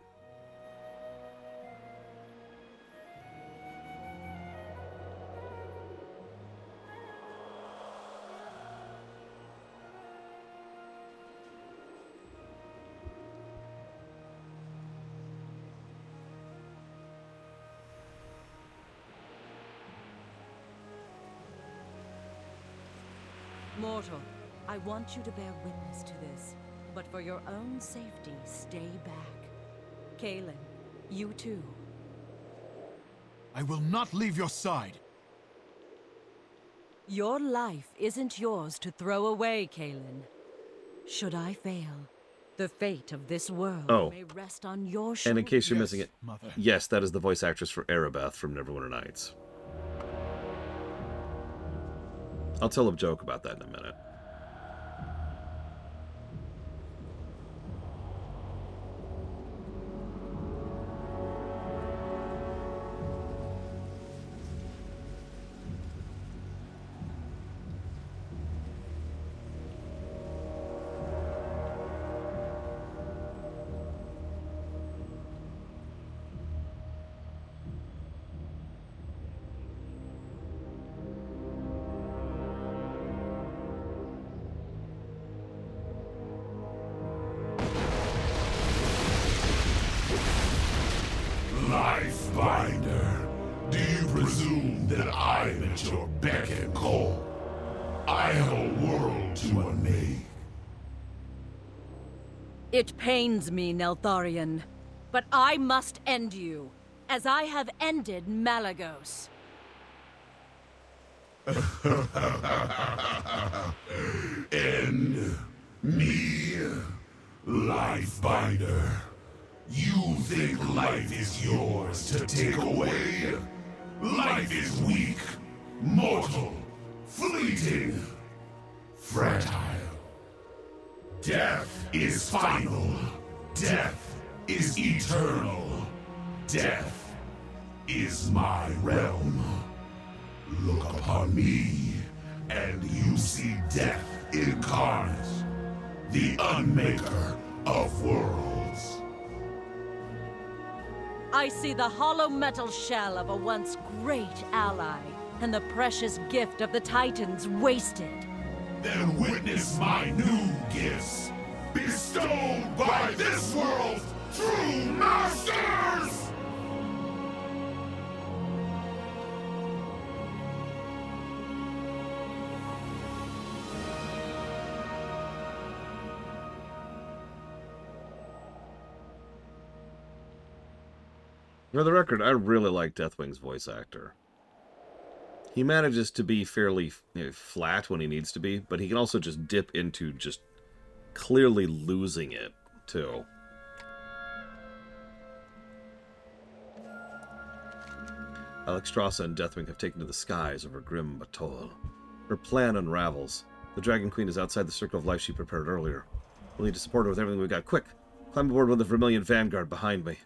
H: Mortal, I want you to bear witness to this, but for your own safety, stay back. Kaelin, you too.
E: I will not leave your side.
H: Your life isn't yours to throw away, Kaelin. Should I fail, the fate of this world may rest on your shoulders.
A: And in case you're missing it,
E: Mother.
A: yes, that is the voice actress for Erebeth from Neverwinter Nights. I'll tell a joke about that in a minute.
D: Lifebinder, do you presume that I'm at your beck and call? I have a world to unmake.
H: It pains me, Neltharion, but I must end you, as I have ended Malagos.
D: End me, Lifebinder. You think life is yours to take away? Life is weak, mortal, fleeting, fragile. Death is final. Death is eternal. Death is my realm. Look upon me, and you see death incarnate, the unmaker of worlds.
H: I see the hollow metal shell of a once great ally, and the precious gift of the Titans wasted.
D: Then witness my new gifts, bestowed by this world's true masters!
A: For the record, I really like Deathwing's voice actor. He manages to be fairly flat when he needs to be, but he can also just dip into just clearly losing it, too. Alexstrasza and Deathwing have taken to the skies over Grim Batol. Her plan unravels. The Dragon Queen is outside the circle of life she prepared earlier. We'll need to support her with everything we got. Quick! Climb aboard with the Vermilion Vanguard behind me.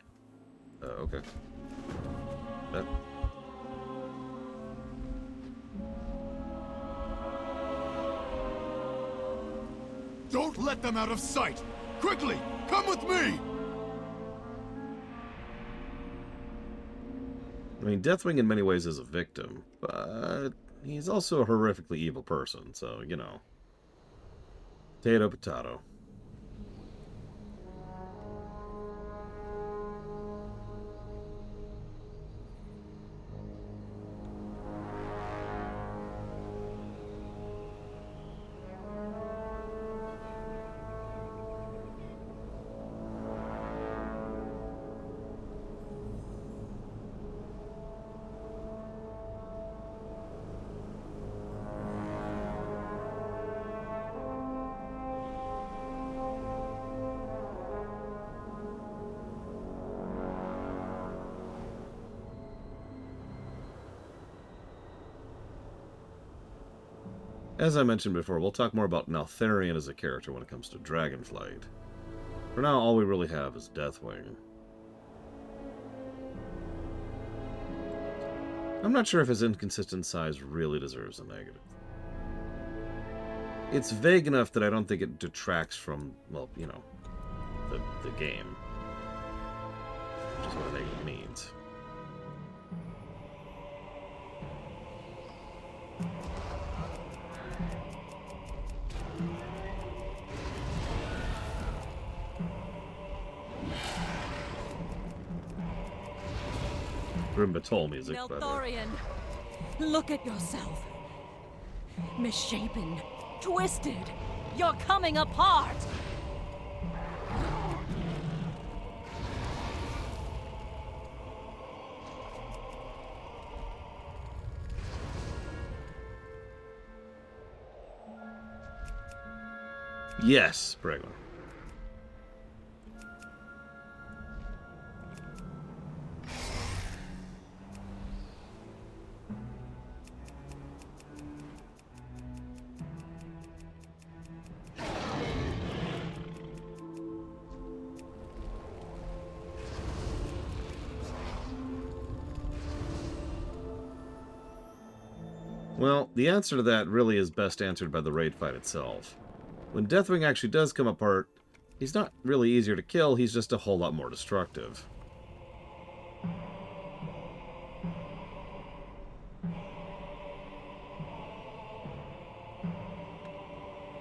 A: Okay.
E: Don't let them out of sight! Quickly, come with me!
A: I mean, Deathwing in many ways is a victim, but he's also a horrifically evil person, so, you know. Potato, potato. As I mentioned before, we'll talk more about Neltharion as a character when it comes to Dragonflight. For now, all we really have is Deathwing. I'm not sure if his inconsistent size really deserves a negative. It's vague enough that I don't think it detracts from, well, you know, the game. Which is what a negative means. Grim Batol music,
H: Neltharion, look at yourself. Misshapen, twisted. You're coming apart.
A: Yes, Bregman. Well, the answer to that really is best answered by the raid fight itself. When Deathwing actually does come apart, he's not really easier to kill, he's just a whole lot more destructive.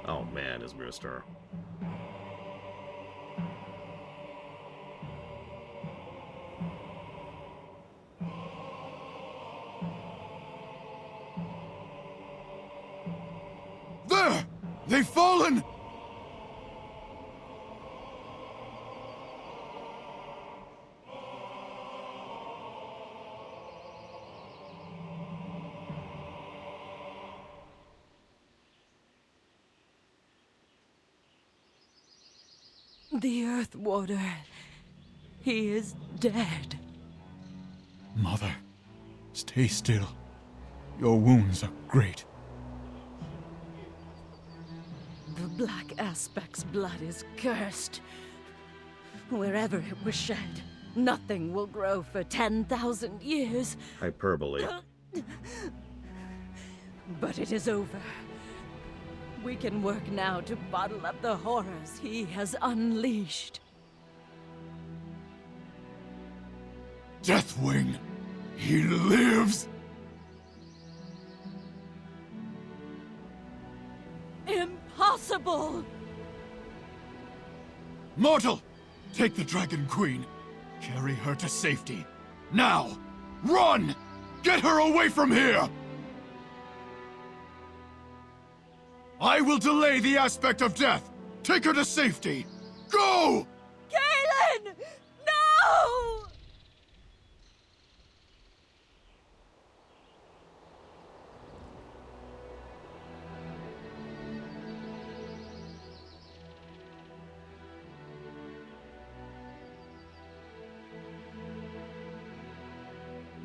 A: Oh man, is Mr.
E: There! They've fallen!
H: The Earth Warder. He is dead.
K: Mother, stay still. Your wounds are great.
H: The Black Aspect's blood is cursed. Wherever it was shed, nothing will grow for 10,000 years.
A: Hyperbole.
H: But it is over. We can work now to bottle up the horrors he has unleashed.
E: Deathwing! He lives!
H: Impossible!
E: Mortal! Take the Dragon Queen. Carry her to safety. Now! Run! Get her away from here! I will delay the aspect of death! Take her to safety! Go!
H: Galen! No!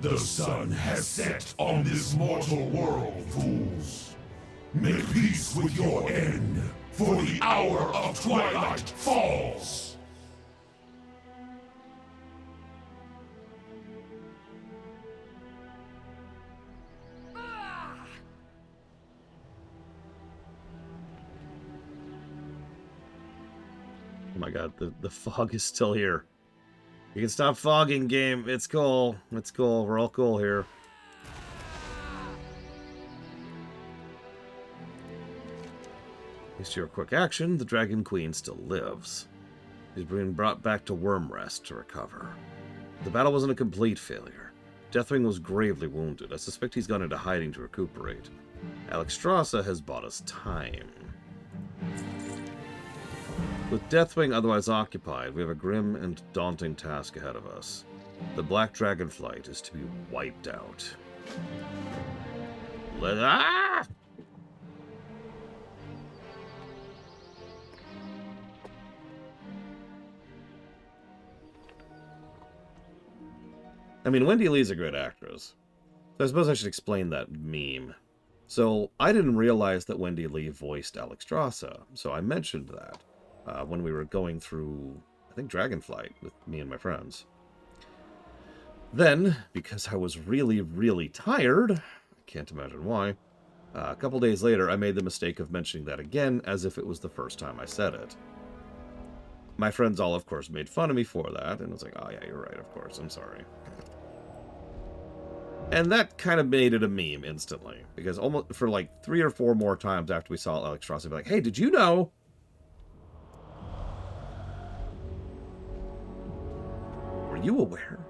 D: The sun has set on this mortal world, fools. Make peace with your end, for the hour of twilight falls.
A: Oh my god, the fog is still here. You can stop fogging, game. It's cool. It's cool. We're all cool here. Thanks to your quick action, the Dragon Queen still lives. She's being brought back to Wormrest to recover. The battle wasn't a complete failure. Deathwing was gravely wounded. I suspect he's gone into hiding to recuperate. Alexstrasza has bought us time. With Deathwing otherwise occupied, we have a grim and daunting task ahead of us. The Black Dragonflight is to be wiped out. I mean, Wendy Lee's a great actress. So I suppose I should explain that meme. So, I didn't realize that Wendy Lee voiced Alexstrasza, so I mentioned that when we were going through, I think, Dragonflight with me and my friends. Then, because I was really, really tired, I can't imagine why, a couple days later I made the mistake of mentioning that again as if it was the first time I said it. My friends all, of course, made fun of me for that, and I was like, oh yeah, you're right, of course, I'm sorry. And that kind of made it a meme instantly, because almost for like 3 or 4 more times after we saw Alexstrasza, I'd be like, hey, did you know? Were you aware?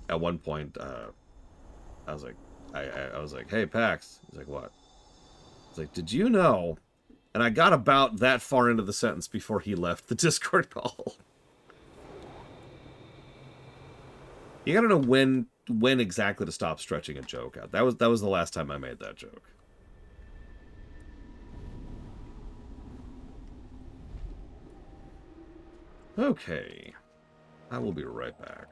A: At one point, I was like, I was like, hey, Pax. He's like, what? I was like, did you know? And I got about that far into the sentence before he left the Discord call. You gotta know when exactly to stop stretching a joke out. That was the last time I made that joke. Okay. I will be right back.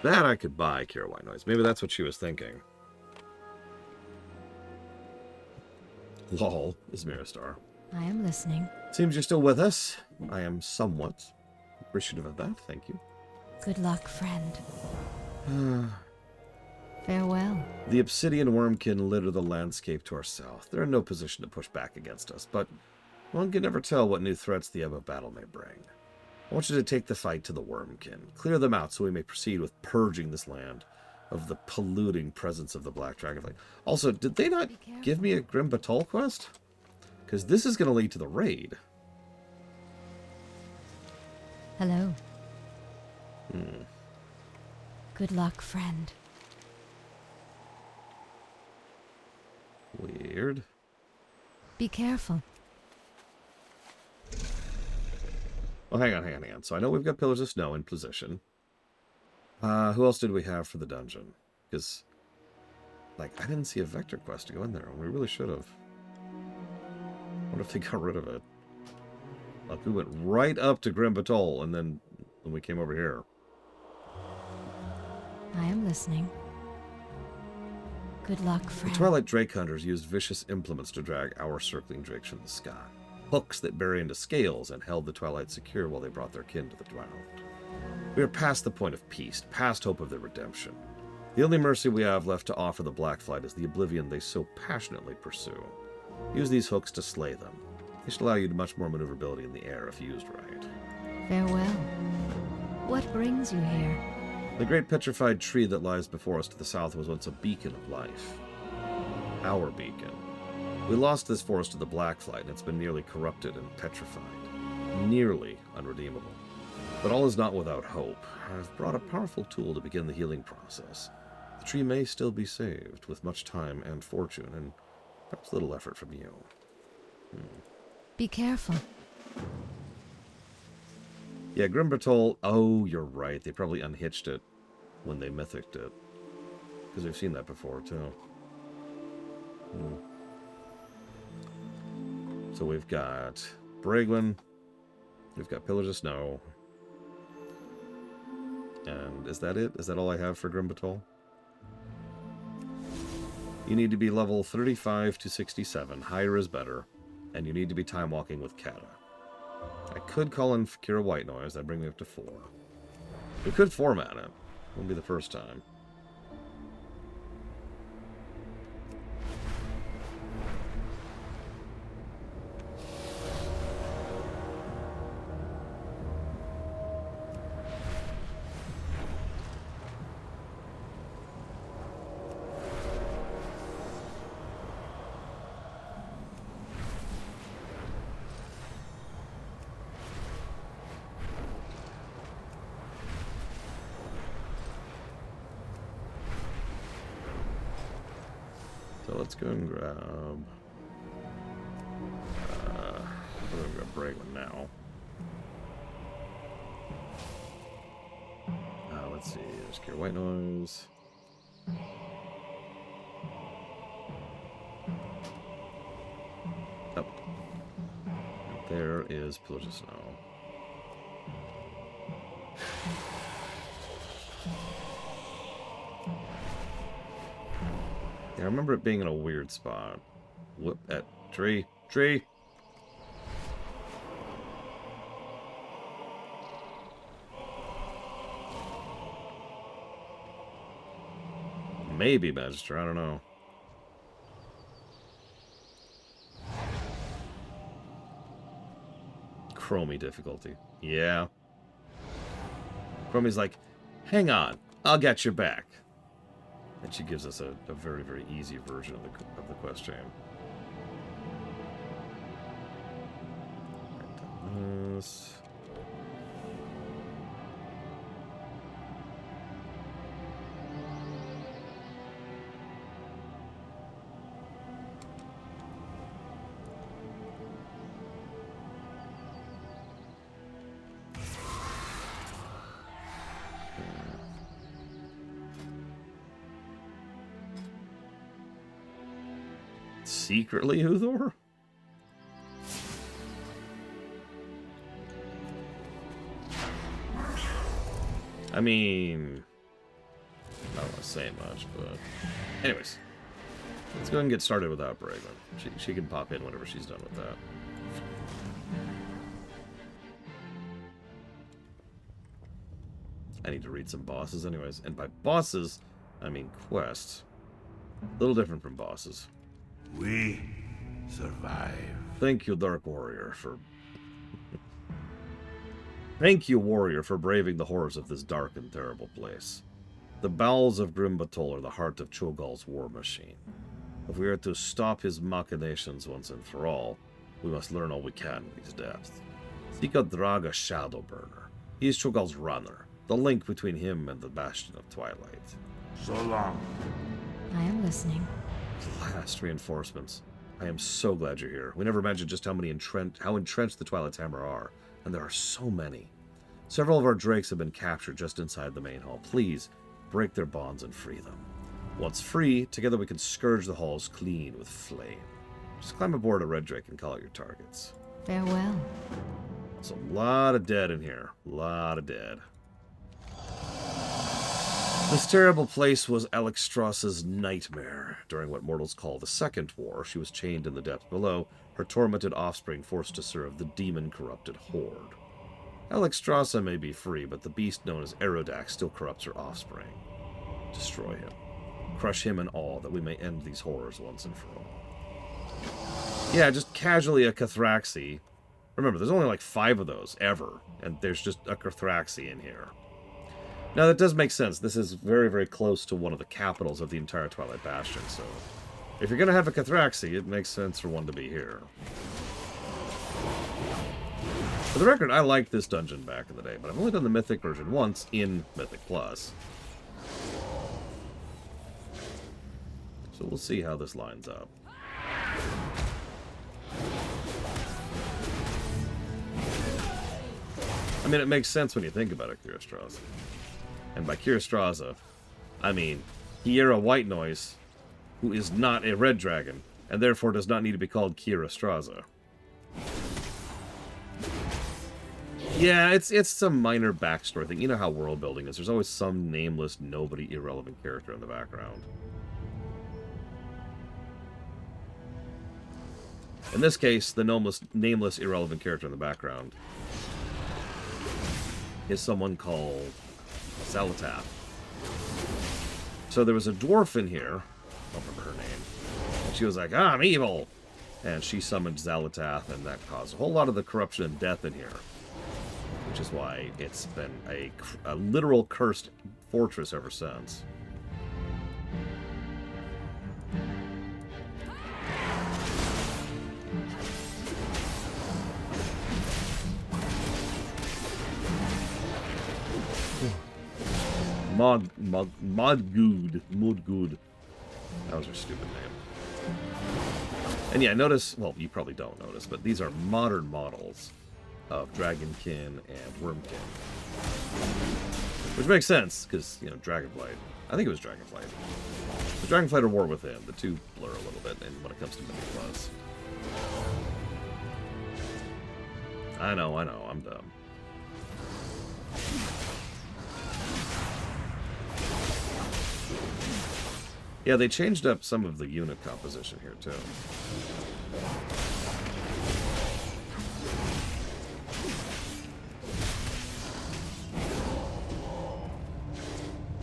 A: That I could buy, Kira White Noise. Maybe that's what she was thinking. Lol, is Miristar.
I: I am listening.
A: Seems you're still with us. I am somewhat appreciative of that, thank you.
I: Good luck, friend. Farewell.
A: The Obsidian Wormkin litter the landscape to our south. They're in no position to push back against us, but one can never tell what new threats the ebb of battle may bring. I want you to take the fight to the Wormkin. Clear them out so we may proceed with purging this land of the polluting presence of the Black Dragonflight. Also, did they not give me a Grim Batol quest? Because this is going to lead to the raid.
I: Hello. Good luck, friend.
A: Weird.
I: Be careful.
A: Oh, hang on. So I know we've got Pillars of Snow in position. Who else did we have for the dungeon? Because, like, I didn't see a Vector quest to go in there. We really should have. What if they got rid of it? Like, we went right up to Grim Batol, and then when we came over here.
I: I am listening. Good luck, friend.
A: The Twilight Drake Hunters used vicious implements to drag our circling drakes from the sky. Hooks that bury into scales and held the Twilight secure while they brought their kin to the ground. We are past the point of peace, past hope of their redemption. The only mercy we have left to offer the Blackflight is the oblivion they so passionately pursue. Use these hooks to slay them. They should allow you much more maneuverability in the air if used right.
I: Farewell. What brings you here?
A: The great petrified tree that lies before us to the south was once a beacon of life. Our beacon. We lost this forest to the Blackflight, and it's been nearly corrupted and petrified. Nearly unredeemable. But all is not without hope. I've brought a powerful tool to begin the healing process. The tree may still be saved, with much time and fortune, and perhaps little effort from you.
I: Be careful.
A: Yeah, Grimbertoll... Oh, you're right. They probably unhitched it when they mythiced it. Because we've seen that before, too. So we've got Bragwin. We've got Pillars of Snow. And is that it? Is that all I have for Grimbertoll? You need to be level 35 to 67. Higher is better. And you need to be time walking with Kata. I could call in Kira White Noise. That'd bring me up to 4. We could format it. Wouldn't be the first time. Let's go and grab... I'm going to grab Bragwin now. Let's see. There's Cure White Noise. Oh. There is Pillars of Snow. I remember it being in a weird spot. Whoop, at tree. Tree! Maybe Magister, I don't know. Chromie difficulty. Yeah. Chromie's like, hang on, I'll get your back. And she gives us a very, very easy version of the quest chain. This. Secretly, Uthor? I mean, I don't want to say much, but anyways, let's go ahead and get started without Bragwin. She can pop in whenever she's done with that. I need to read some bosses anyways, and by bosses, I mean quests. A little different from bosses.
B: We survive.
A: Thank you, Dark Warrior, for... Thank you, Warrior, for braving the horrors of this dark and terrible place. The bowels of Grimbertoll are the heart of Cho'Gall's war machine. If we are to stop his machinations once and for all, we must learn all we can in these depths. Seek out Draga Shadowburner. He is Cho'Gall's runner, the link between him and the Bastion of Twilight.
B: So long.
I: I am listening.
A: Last reinforcements. I am so glad you're here. We never imagined just how entrenched the Twilight's Hammer are, and there are so many. Several of our drakes have been captured just inside the main hall. Please, break their bonds and free them. Once free, together we can scourge the halls clean with flame. Just climb aboard a red drake and call out your targets.
I: Farewell.
A: There's a lot of dead in here. A lot of dead. This terrible place was Alexstrasza's nightmare. During what mortals call the Second War, she was chained in the depths below, her tormented offspring forced to serve the demon-corrupted Horde. Alexstrasza may be free, but the beast known as Aerodax still corrupts her offspring. Destroy him. Crush him and all, that we may end these horrors once and for all. Yeah, just casually a Cathraxi. Remember, there's only like 5 of those, ever, and there's just a Cathraxi in here. Now, that does make sense. This is very, very close to one of the capitals of the entire Twilight Bastion, so... if you're going to have a Cathraxi, it makes sense for one to be here. For the record, I liked this dungeon back in the day, but I've only done the Mythic version once in Mythic Plus. So we'll see how this lines up. I mean, it makes sense when you think about it, Kirastraza. And by Kirastraza, I mean Kiera White Noise, who is not a red dragon, and therefore does not need to be called Kirastraza. Yeah, it's some minor backstory thing. You know how world building is. There's always some nameless, nobody, irrelevant character in the background. In this case, the nameless, irrelevant character in the background is someone called Zalatath. So there was a dwarf in here. I don't remember her name. And she was like, I'm evil! And she summoned Zalatath, and that caused a whole lot of the corruption and death in here. Which is why it's been a literal cursed fortress ever since. Modgood. That was her stupid name. And yeah, notice, well, you probably don't notice, but these are modern models of Dragonkin and Wormkin. Which makes sense, because, you know, Dragonflight. I think it was Dragonflight. The Dragonflight or War Within. The two blur a little bit when it comes to Mini Plus. I know, I'm dumb. Yeah, they changed up some of the unit composition here, too.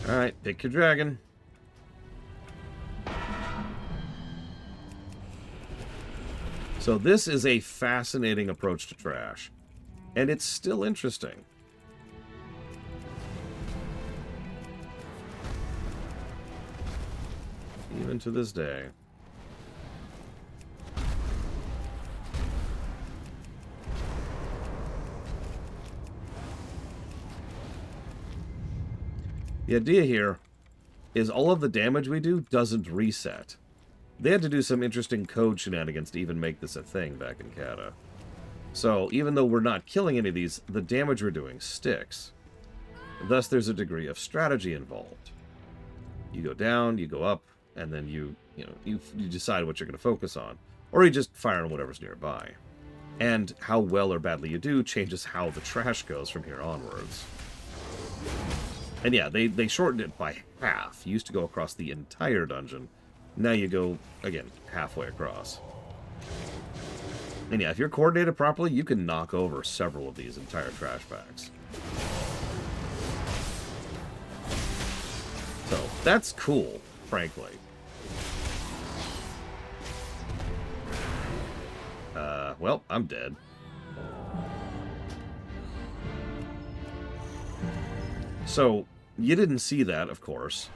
A: Alright, pick your dragon. So this is a fascinating approach to trash. And it's still interesting. Even to this day. The idea here is all of the damage we do doesn't reset. They had to do some interesting code shenanigans to even make this a thing back in Kata. So even though we're not killing any of these, the damage we're doing sticks. Thus there's a degree of strategy involved. You go down, you go up, and then you decide what you're going to focus on. Or you just fire on whatever's nearby. And how well or badly you do changes how the trash goes from here onwards. And yeah, they shortened it by half. You used to go across the entire dungeon. Now you go, again, halfway across. And yeah, if you're coordinated properly, you can knock over several of these entire trash packs. So, that's cool, frankly. Well, I'm dead. So, you didn't see that, of course.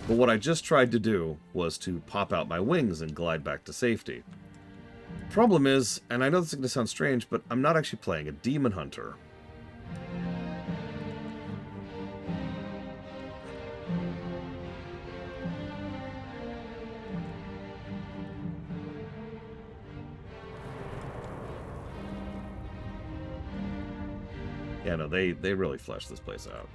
A: But what I just tried to do was to pop out my wings and glide back to safety. Problem is, and I know this is going to sound strange, but I'm not actually playing a demon hunter. Yeah, no, they really fleshed this place out.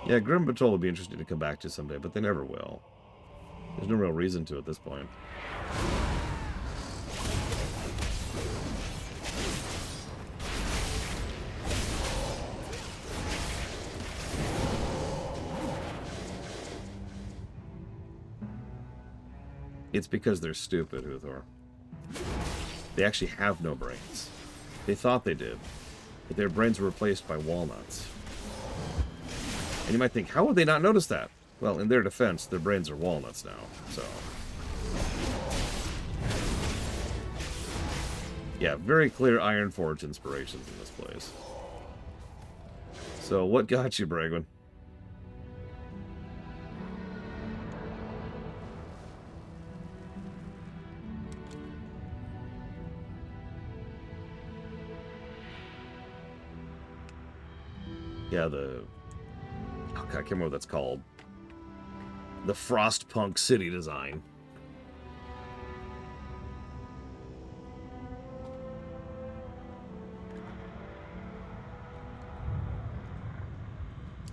A: Yeah, Grim Patrol would be interesting to come back to someday, but they never will. There's no real reason to at this point. It's because they're stupid, Uthor. They actually have no brains. They thought they did, but their brains were replaced by walnuts. And you might think, how would they not notice that? Well, in their defense, their brains are walnuts now, so... Yeah, very clear Ironforge inspirations in this place. So, what got you, Bragwin? Yeah, the... Oh, God, I can't remember what that's called. The Frostpunk city design.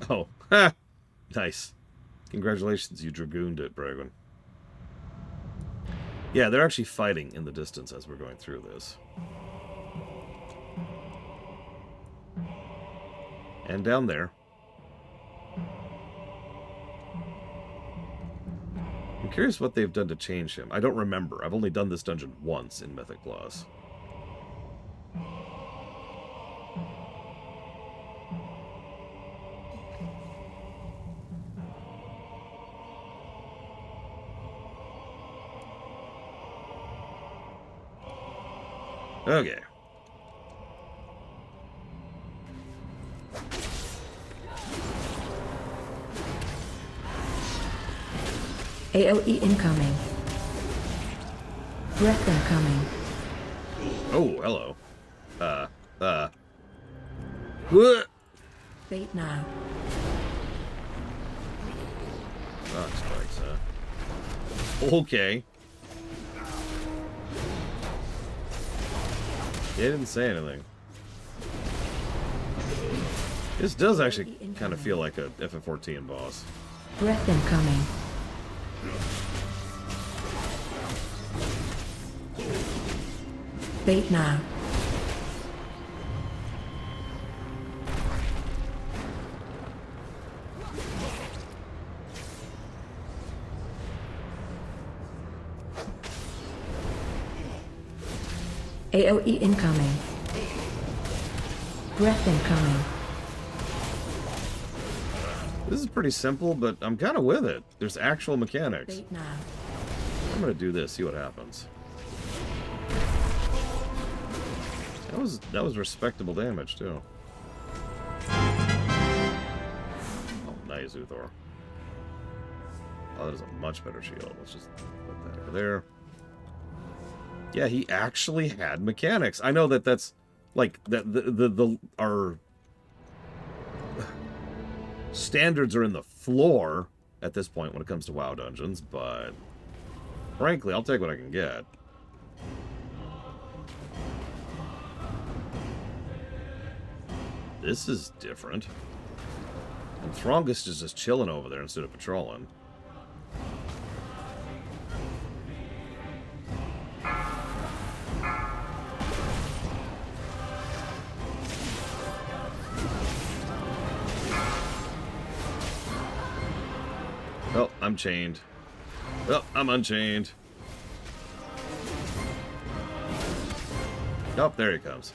A: Oh, ha! Nice. Congratulations, you dragooned it, Bragwin. Yeah, they're actually fighting in the distance as we're going through this. And down there. I'm curious what they've done to change him. I don't remember. I've only done this dungeon once in Mythic Plus. Okay.
M: AOE incoming. Breath incoming.
A: Oh, hello. What?
M: Fate now.
A: Rock spikes, huh? Okay. They didn't say anything. This does actually kind of feel like a FF14 boss.
M: Breath incoming. Fate now. AOE incoming. Breath incoming.
A: This is pretty simple, but I'm kind of with it. There's actual mechanics.
M: Fate now.
A: I'm gonna do this, see what happens. That was respectable damage too. Oh, nice, Uthor. Oh, that is a much better shield. Let's just put that over there. Yeah, he actually had mechanics. I know that that's like our standards are in the floor at this point when it comes to WoW dungeons, but frankly, I'll take what I can get. This is different. And Throngust is just chilling over there instead of patrolling. Oh, I'm chained. Oh, I'm unchained. Oh, there he comes.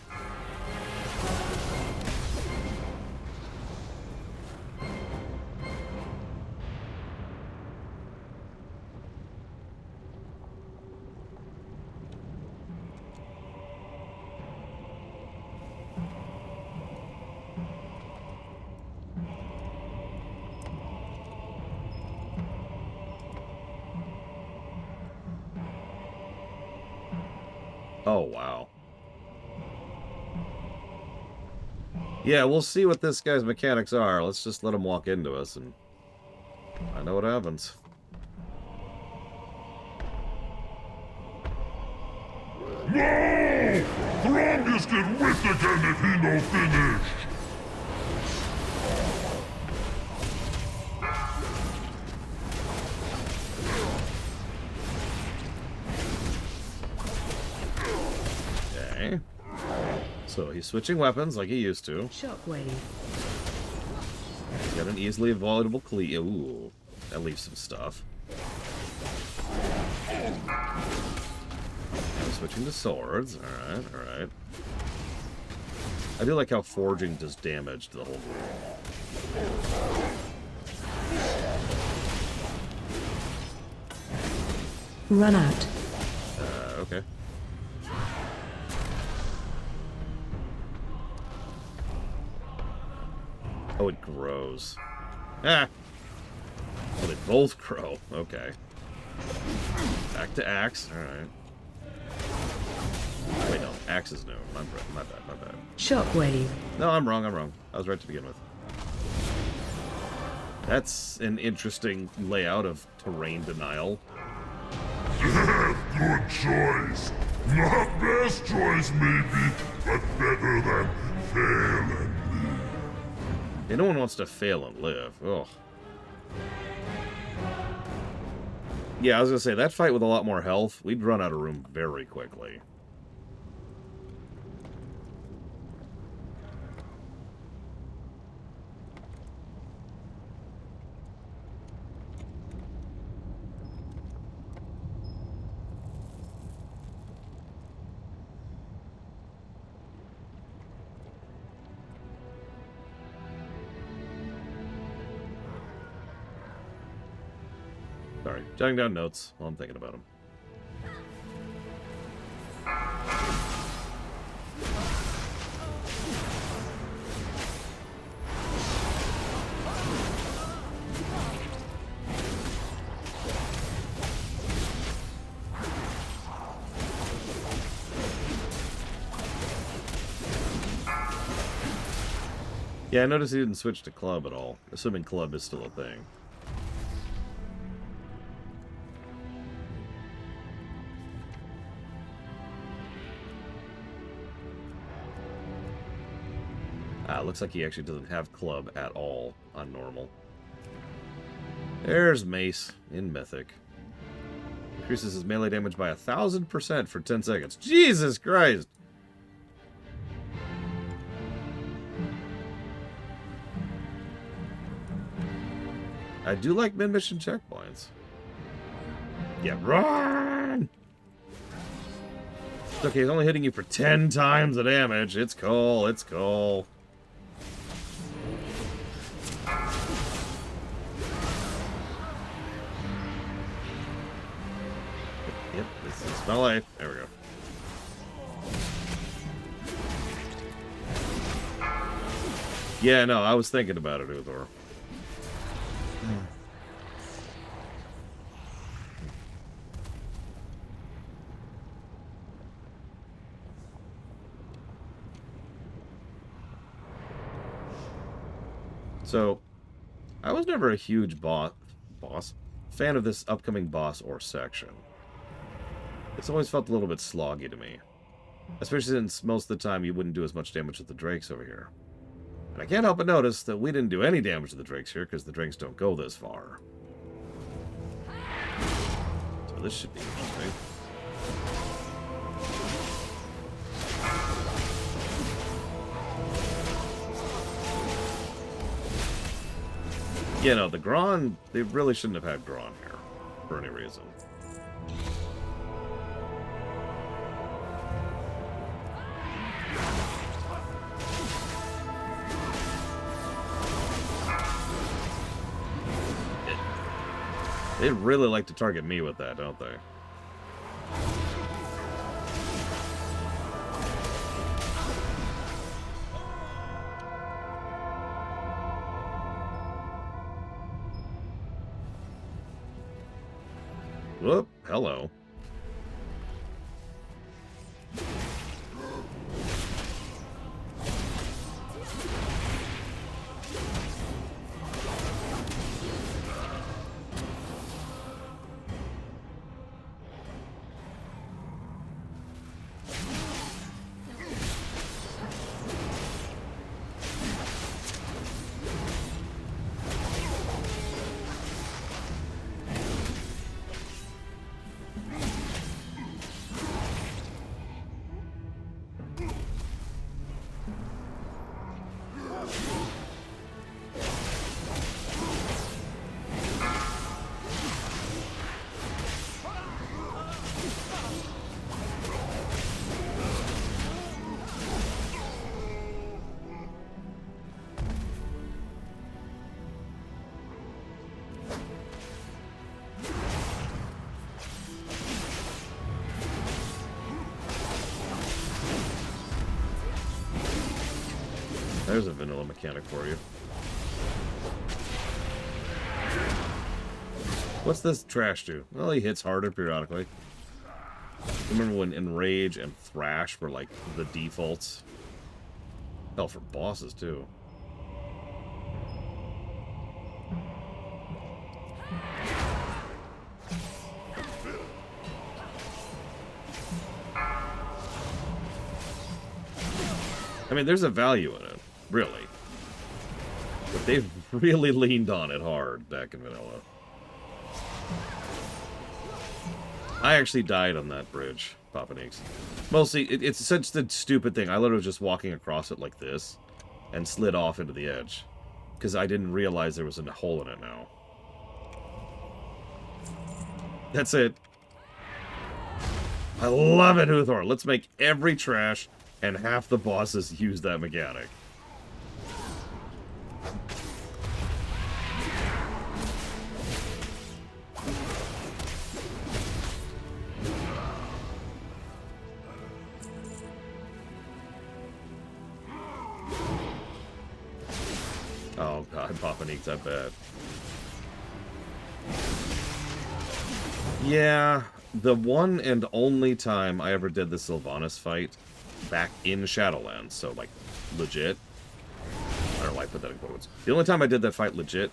A: Oh, wow. Yeah, we'll see what this guy's mechanics are. Let's just let him walk into us and I know what happens.
D: No! Throngust get whipped again if he no finished!
A: Okay. So he's switching weapons like he used to.
M: Shockwave.
A: He's got an easily avoidable cleave. Ooh, that leaves some stuff. switching to swords. Alright, alright. I do like how forging does damage to the whole group.
M: Run out.
A: Okay. Oh, it grows. Ah! Oh, they both grow. Okay. Back to axe. Alright. Wait, no. Axe is new. My bad.
M: Shockwave.
A: No, I'm wrong. I was right to begin with. That's an interesting layout of terrain denial.
D: Good choice. Not best choice, maybe, but better than fail and live.
A: Yeah, no one wants to fail and live. Ugh. Yeah, I was gonna say, that fight with a lot more health, we'd run out of room very quickly. Sorry, jotting down notes while I'm thinking about them. Yeah, I noticed he didn't switch to club at all, assuming club is still a thing. Looks like he actually doesn't have club at all on normal. There's Mace in Mythic. Increases his melee damage by 1,000% for 10 seconds. Jesus Christ! I do like mid-mission checkpoints. Yeah, run! It's okay, he's only hitting you for 10 times the damage. It's cool, it's cool. Yep, this is my life. There we go. Yeah, no, I was thinking about it, Uthor. So, I was never a huge fan of this upcoming boss or section. It's always felt a little bit sloggy to me. Especially since most of the time you wouldn't do as much damage with the drakes over here. And I can't help but notice that we didn't do any damage to the drakes here because the drakes don't go this far. So this should be interesting. Yeah, no, the Gron, they really shouldn't have had Gron here for any reason. They really like to target me with that, don't they? Whoop, hello. There's a vanilla mechanic for you. What's this trash do? Well, he hits harder periodically. Remember when Enrage and Thrash were like the defaults? Hell, for bosses too. I mean, there's a value in it, really. But they've really leaned on it hard back in vanilla. I actually died on that bridge, Papa Neeks. Mostly, it's such a stupid thing. I literally was just walking across it like this and slid off into the edge. Because I didn't realize there was a hole in it now. That's it. I love it, Uthor. Let's make every trash and half the bosses use that mechanic. Oh god, Papa Neeks that bad. Yeah, the one and only time I ever did the Sylvanas fight back in Shadowlands, so like legit. I don't know why I put that in quotes. The only time I did that fight legit,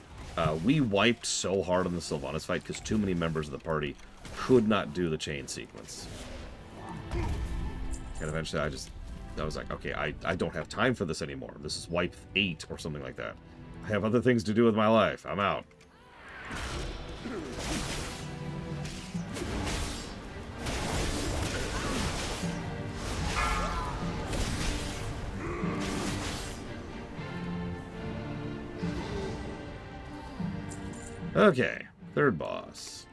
A: we wiped so hard on the Sylvanas fight because too many members of the party could not do the chain sequence. And eventually I was like, okay, I don't have time for this anymore. This is wipe 8 or something like that. I have other things to do with my life. I'm out. Okay, third boss.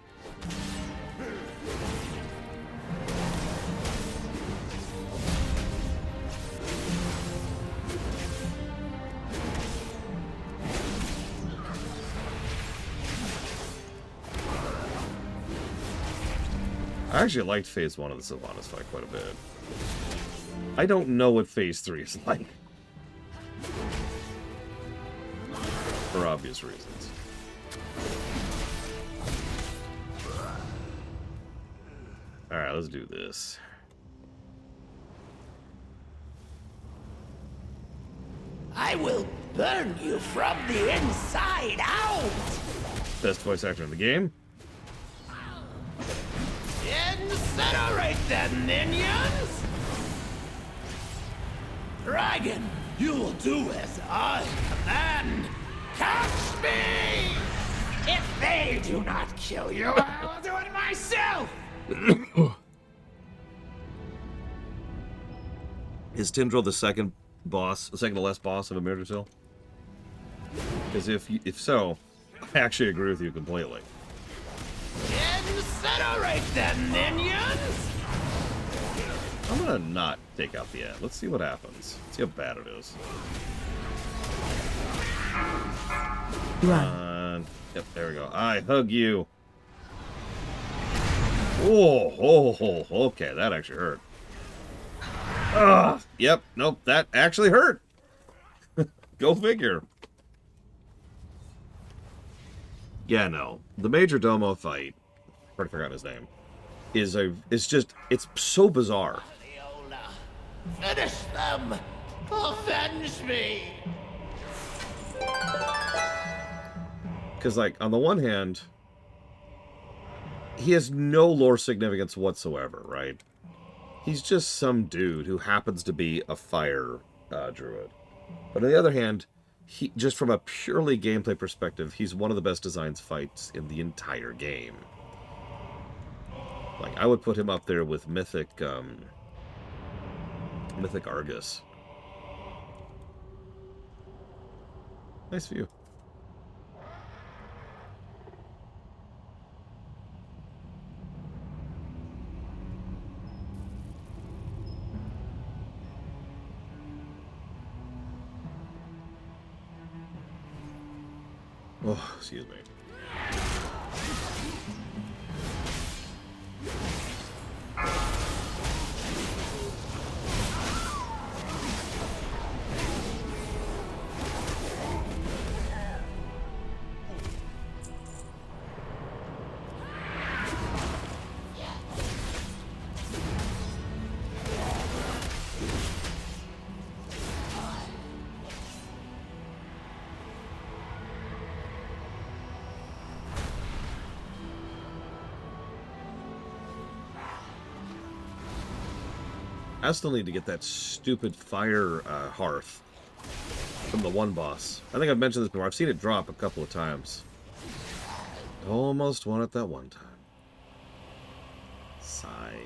A: I actually liked Phase 1 of the Sylvanas fight quite a bit. I don't know what Phase 3 is like. For obvious reasons. Alright, let's do this.
F: I will burn you from the inside out!
A: Best voice actor in the game.
F: Incinerate them, minions! Dragon, you will do as I command! Catch me! If they do not kill you, I will do it myself!
A: Is Tindril the second boss, the second to last boss of Amir Till? Because if so, I actually agree with you completely.
F: Incinerate them, minions!
A: I'm gonna not take out the end. Let's see what happens. Let's see how bad it is.
M: Run.
A: Yep, there we go. I hug you. Oh, okay, that actually hurt. Yep, nope, that actually hurt. Go figure. Yeah, no. The Major Domo fight, I already forgot his name, it's so bizarre.
F: Finish them! Avenge me!
A: Because, like, on the one hand, he has no lore significance whatsoever, right? He's just some dude who happens to be a fire druid. But on the other hand, he, just from a purely gameplay perspective, he's one of the best designed fights in the entire game. Like, I would put him up there with Mythic Argus. Nice view. Oh, excuse me. I still need to get that stupid fire hearth from the one boss. I think I've mentioned this before. I've seen it drop a couple of times. Almost won it that one time. Sigh.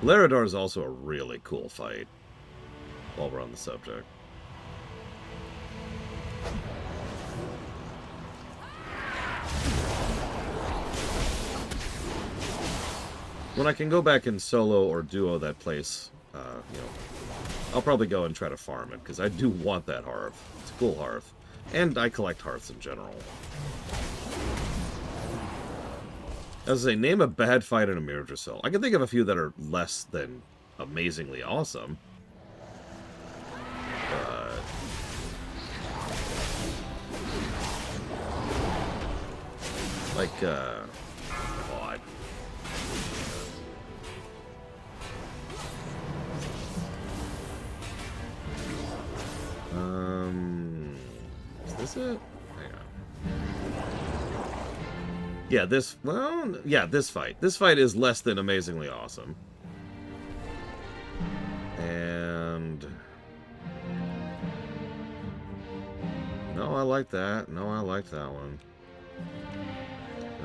A: Laradar is also a really cool fight, while we're on the subject. When I can go back and solo or duo that place, you know, I'll probably go and try to farm it, because I do want that hearth. It's a cool hearth. And I collect hearths in general. As I say, name a bad fight in a Mirror Cell. I can think of a few that are less than amazingly awesome. Like, God. Is this it? Hang on. Yeah, this, well, yeah, this fight. This fight is less than amazingly awesome. And... no, I like that. No, I like that one.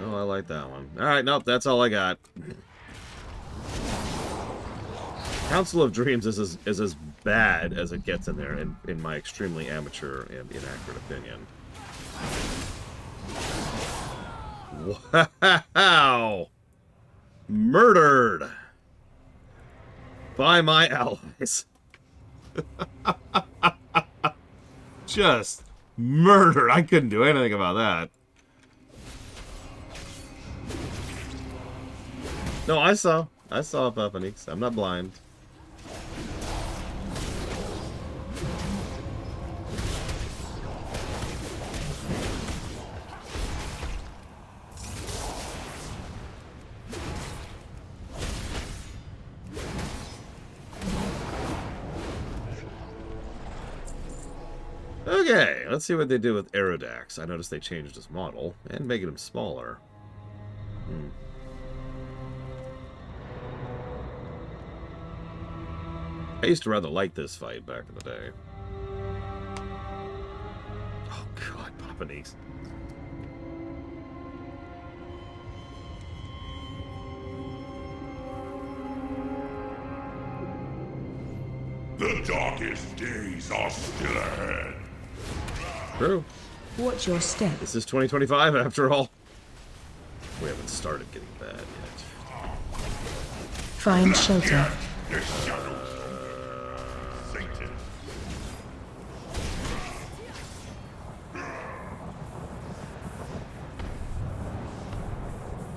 A: No, I like that one. Alright, nope, that's all I got. Council of Dreams is as bad as it gets in there, in my extremely amateur and inaccurate opinion. Wow! Murdered! By my allies. Just murdered. I couldn't do anything about that. No, I saw Papa Nix. I'm not blind. Okay, let's see what they do with Aerodax. I noticed they changed his model and making him smaller. I used to rather like this fight back in the day. Oh god, Papa Nix.
D: The darkest days are still ahead.
A: True.
M: Watch your step.
A: This is 2025 after all. We haven't started getting bad yet.
M: Find shelter.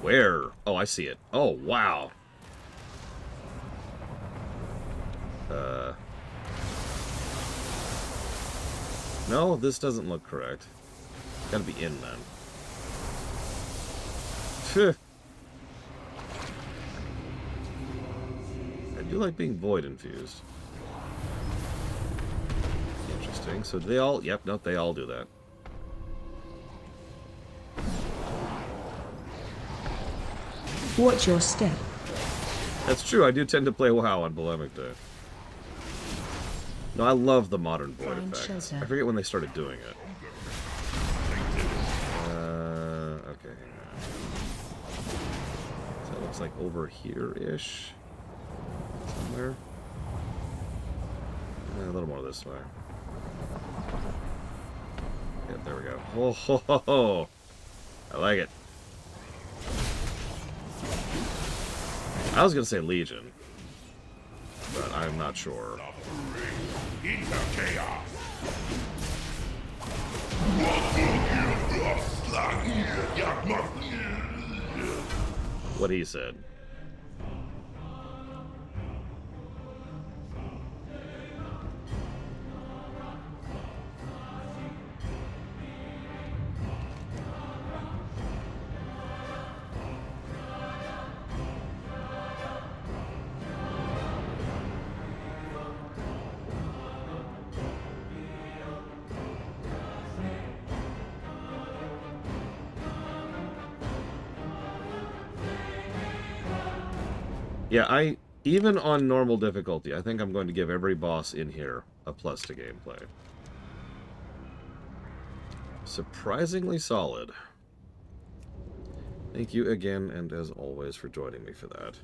A: Where? Oh, I see it. Oh, wow. No, this doesn't look correct. Gotta be in then. Phew. I do like being void infused. Interesting. So do they all... Yep, nope, they all do that.
M: Watch your step.
A: That's true, I do tend to play WoW on Polemic Day. No, I love the modern void effects. I forget when they started doing it. Okay. So it looks like over here-ish. Somewhere. A little more this way. Yep, there we go. Oh, ho, ho, ho. I like it. I was gonna say Legion, but I'm not sure. What he said. Yeah, even on normal difficulty, I think I'm going to give every boss in here a plus to gameplay. Surprisingly solid. Thank you again, and as always, for joining me for that.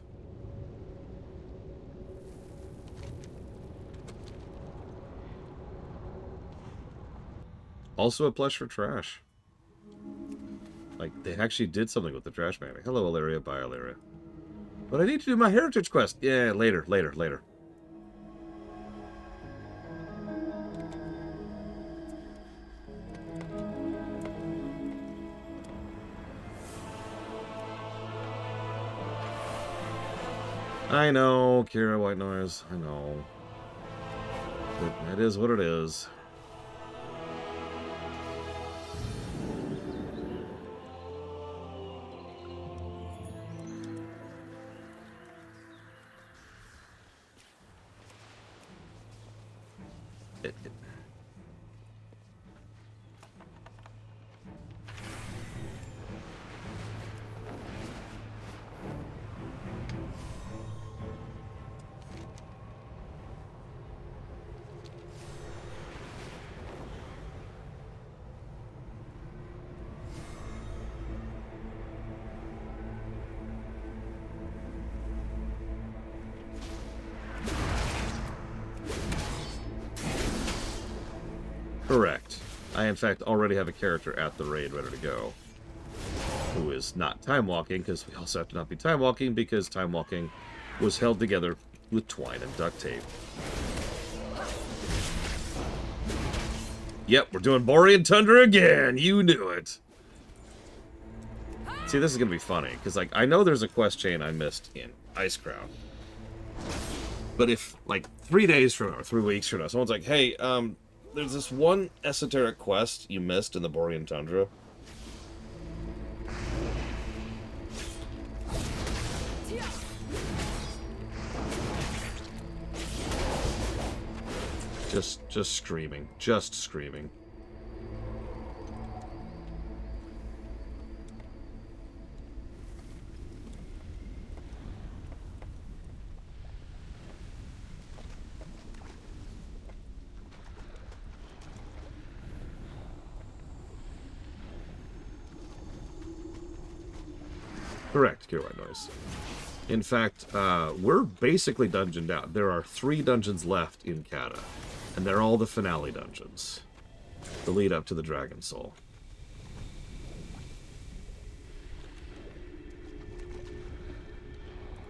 A: Also a plush for trash. Like, they actually did something with the trash mechanic. Hello, Ilaria. Bye, Ilaria. But I need to do my heritage quest. Yeah, later. I know, Kira White Noise. I know. But it is what it is. Correct. I, in fact, already have a character at the raid ready to go. Who is not time-walking, because we also have to not be time-walking, because time-walking was held together with twine and duct tape. Yep, we're doing Borean Tundra again! You knew it! See, this is gonna be funny, because, like, I know there's a quest chain I missed in Icecrown. But if, like, 3 days from now, or 3 weeks from now, someone's like, hey, there's this one esoteric quest you missed in the Borean Tundra. Just screaming. Just screaming. Correct, Kira White Noise. In fact, we're basically dungeoned out. There are 3 dungeons left in Kata, and they're all the finale dungeons. The lead up to the Dragon Soul.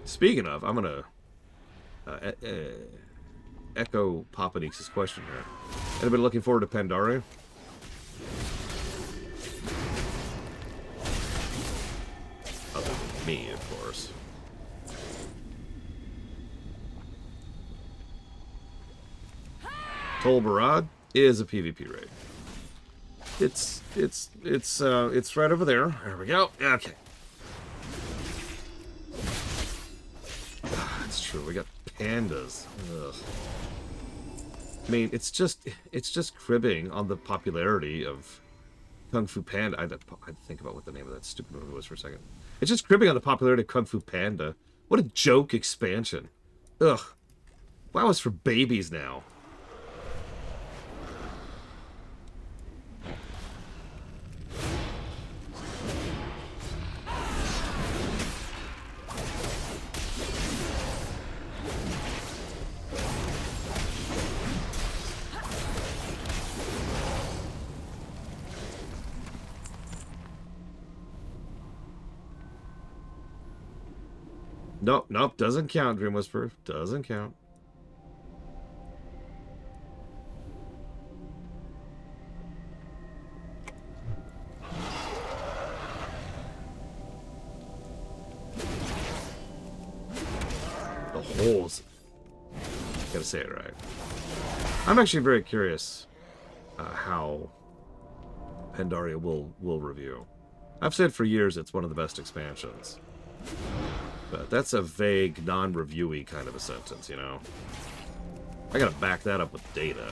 A: Speaking of, I'm gonna echo Papa Neeks' question here. Anybody looking forward to Pandaria? Other than me, of course. Tol Barad is a PvP raid. It's right over there. There we go. Okay. That's true. We got pandas. Ugh. I mean, it's just cribbing on the popularity of Kung Fu Panda. I had to think about what the name of that stupid movie was for a second. It's just cribbing on the popularity of Kung Fu Panda. What a joke expansion. Ugh. WoW is for babies now. Nope, doesn't count, Dream Whisperer. Doesn't count. The holes. Gotta say it right. I'm actually very curious how Pandaria will review. I've said for years it's one of the best expansions. But that's a vague, non-reviewy kind of a sentence, you know? I gotta back that up with data.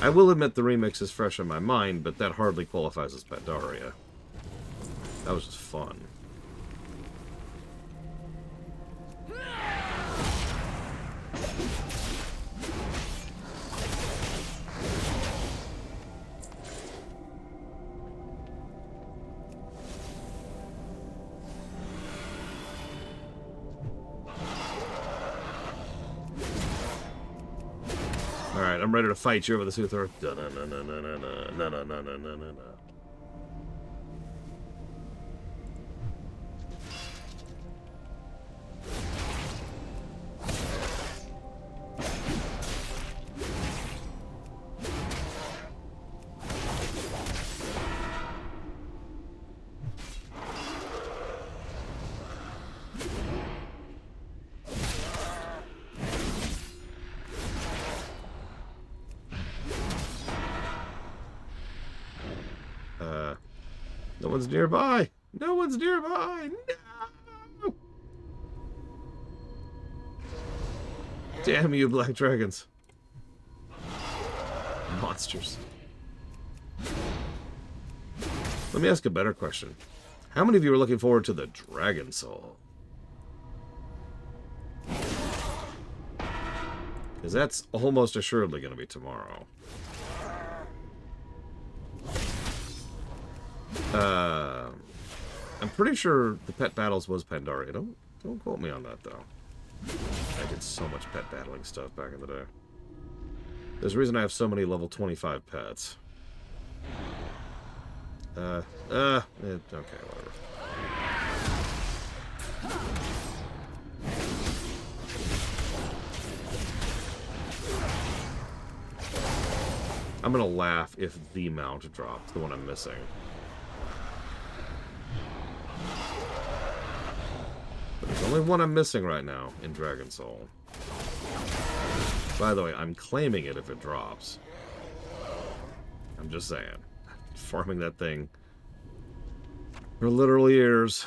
A: I will admit the remix is fresh in my mind, but that hardly qualifies as Pandaria. That was just fun. Alright, I'm ready to fight you over the Suthor. No one's nearby. No one's nearby. No. Damn you, black dragons. Monsters. Let me ask a better question. How many of you are looking forward to the Dragon Soul? Because that's almost assuredly going to be tomorrow. I'm pretty sure the pet battles was Pandaria. Don't quote me on that, though. I did so much pet battling stuff back in the day. There's a reason I have so many level 25 pets. Okay, whatever. I'm gonna laugh if the mount drops, the one I'm missing. But there's only one I'm missing right now in Dragon Soul. By the way, I'm claiming it if it drops. I'm just saying. Farming that thing for literal years.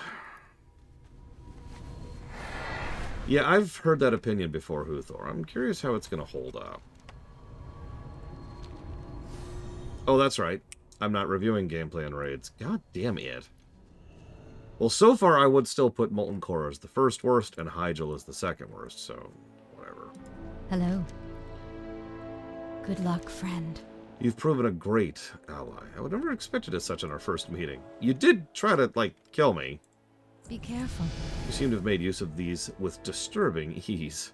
A: Yeah, I've heard that opinion before, Huthor. I'm curious how it's going to hold up. Oh, that's right. I'm not reviewing gameplay and raids. God damn it. Well, so far I would still put Molten Core as the first worst and Hyjal as the second worst, so whatever.
I: Hello. Good luck, friend.
A: You've proven a great ally. I would never expected as such in our first meeting. You did try to, like, kill me.
I: Be careful.
A: You seem to have made use of these with disturbing ease.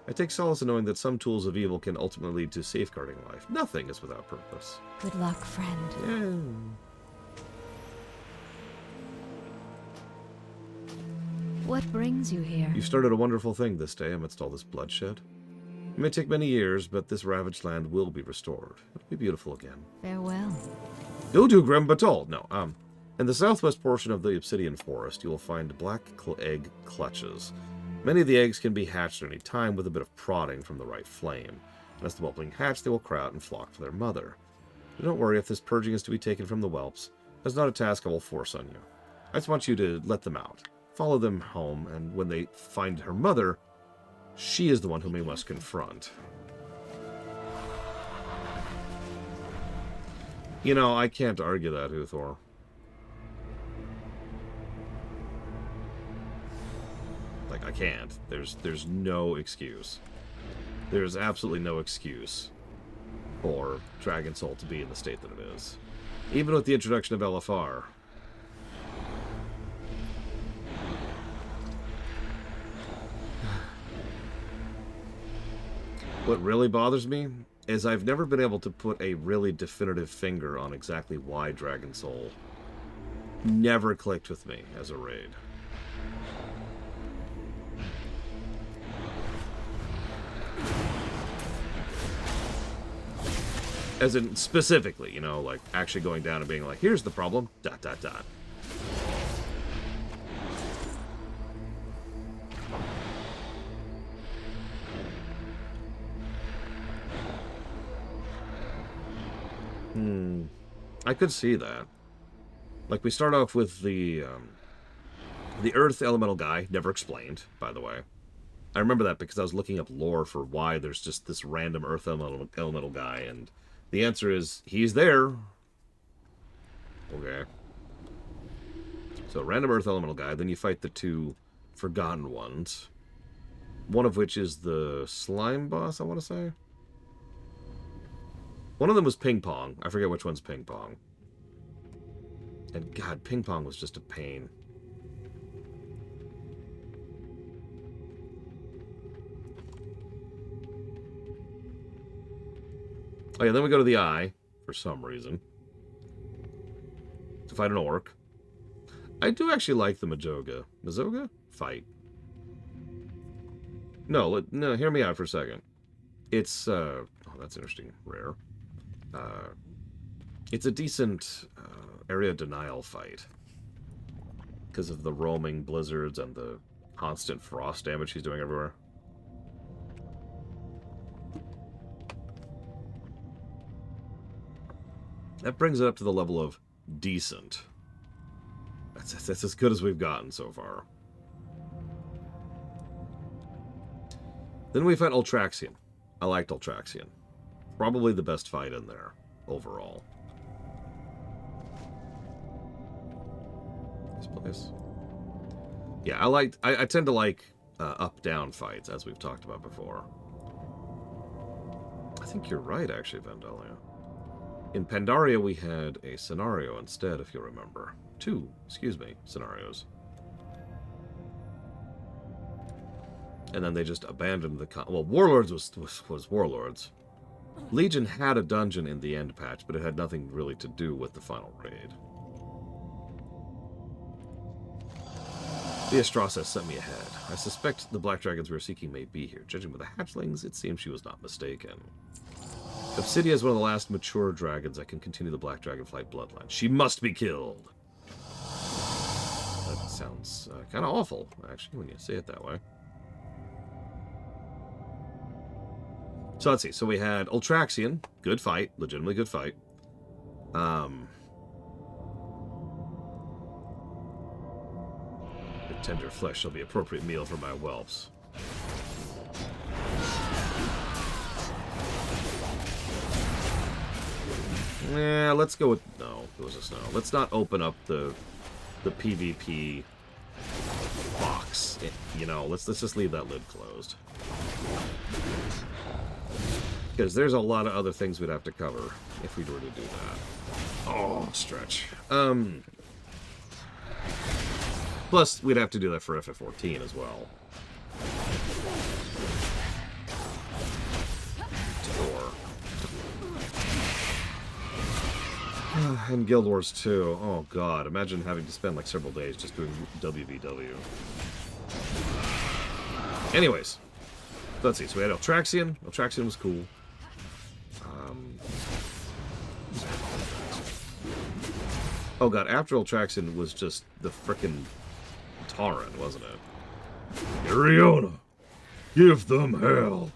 A: I take solace in knowing that some tools of evil can ultimately lead to safeguarding life. Nothing is without purpose.
I: Good luck, friend.
A: Yeah.
I: What brings you here?
A: You started a wonderful thing this day amidst all this bloodshed. It may take many years, but this ravaged land will be restored. It'll be beautiful again.
I: Farewell.
A: You'll do, Grim Batol. No, in the southwest portion of the Obsidian Forest, you will find black egg clutches. Many of the eggs can be hatched at any time with a bit of prodding from the right flame. And as the whelpling hatch, they will cry out and flock for their mother. But don't worry if this purging is to be taken from the whelps. That's not a task I will force on you. I just want you to let them out. Follow them home, and when they find her mother, she is the one whom we must confront. You know, I can't argue that, Huthor. Like, I can't. There's no excuse. There's absolutely no excuse for Dragon Soul to be in the state that it is. Even with the introduction of LFR. What really bothers me is I've never been able to put a really definitive finger on exactly why Dragon Soul never clicked with me as a raid. As in, specifically, you know, like, actually going down and being like, here's the problem, ... I could see that. Like, we start off with the Earth Elemental guy, never explained, by the way. I remember that because I was looking up lore for why there's just this random Earth Elemental guy, and The answer is, he's there. Okay. So, random Earth Elemental guy. Then you fight the two forgotten ones. One of which is the slime boss, I want to say. One of them was Ping Pong. I forget which one's Ping Pong. And God, Ping Pong was just a pain. Oh yeah, then we go to the Eye, for some reason. To fight an orc. I do actually like the Mazoga fight. No, hear me out for a second. It's, oh, that's interesting. Rare. It's a decent area denial fight. Because of the roaming blizzards and the constant frost damage he's doing everywhere. That brings it up to the level of decent. That's as good as we've gotten so far. Then we fight Ultraxian. I liked Ultraxian. Probably the best fight in there, overall. This place. Yeah, I tend to like up-down fights, as we've talked about before. I think you're right, actually, Vandalia. In Pandaria, we had a scenario instead, if you remember. 2, excuse me, scenarios. And then they just abandoned the... Well, Warlords was Warlords. Legion had a dungeon in the end patch, but it had nothing really to do with the final raid. The Astrasa sent me ahead. I suspect the black dragons we are seeking may be here. Judging by the hatchlings, it seems she was not mistaken. Obsidia is one of the last mature dragons that can continue the black dragonflight bloodline. She must be killed! That sounds kind of awful, actually, when you say it that way. So let's see. So we had Ultraxian. Good fight. Legitimately good fight. The tender flesh shall be appropriate meal for my whelps. Yeah, let's go with... No, it was a snow. Let's not open up the PvP box. You know, let's just leave that lid closed. Because there's a lot of other things we'd have to cover if we were to do that. Oh, stretch. Plus, we'd have to do that for FF14 as well. And Guild Wars 2. Oh god, imagine having to spend like several days just doing WVW. Anyways, let's see. So we had Ultraxian. Ultraxian was cool. Oh god, after Ultraxian was just the frickin' Tauren, wasn't it? Iriona, give them hell.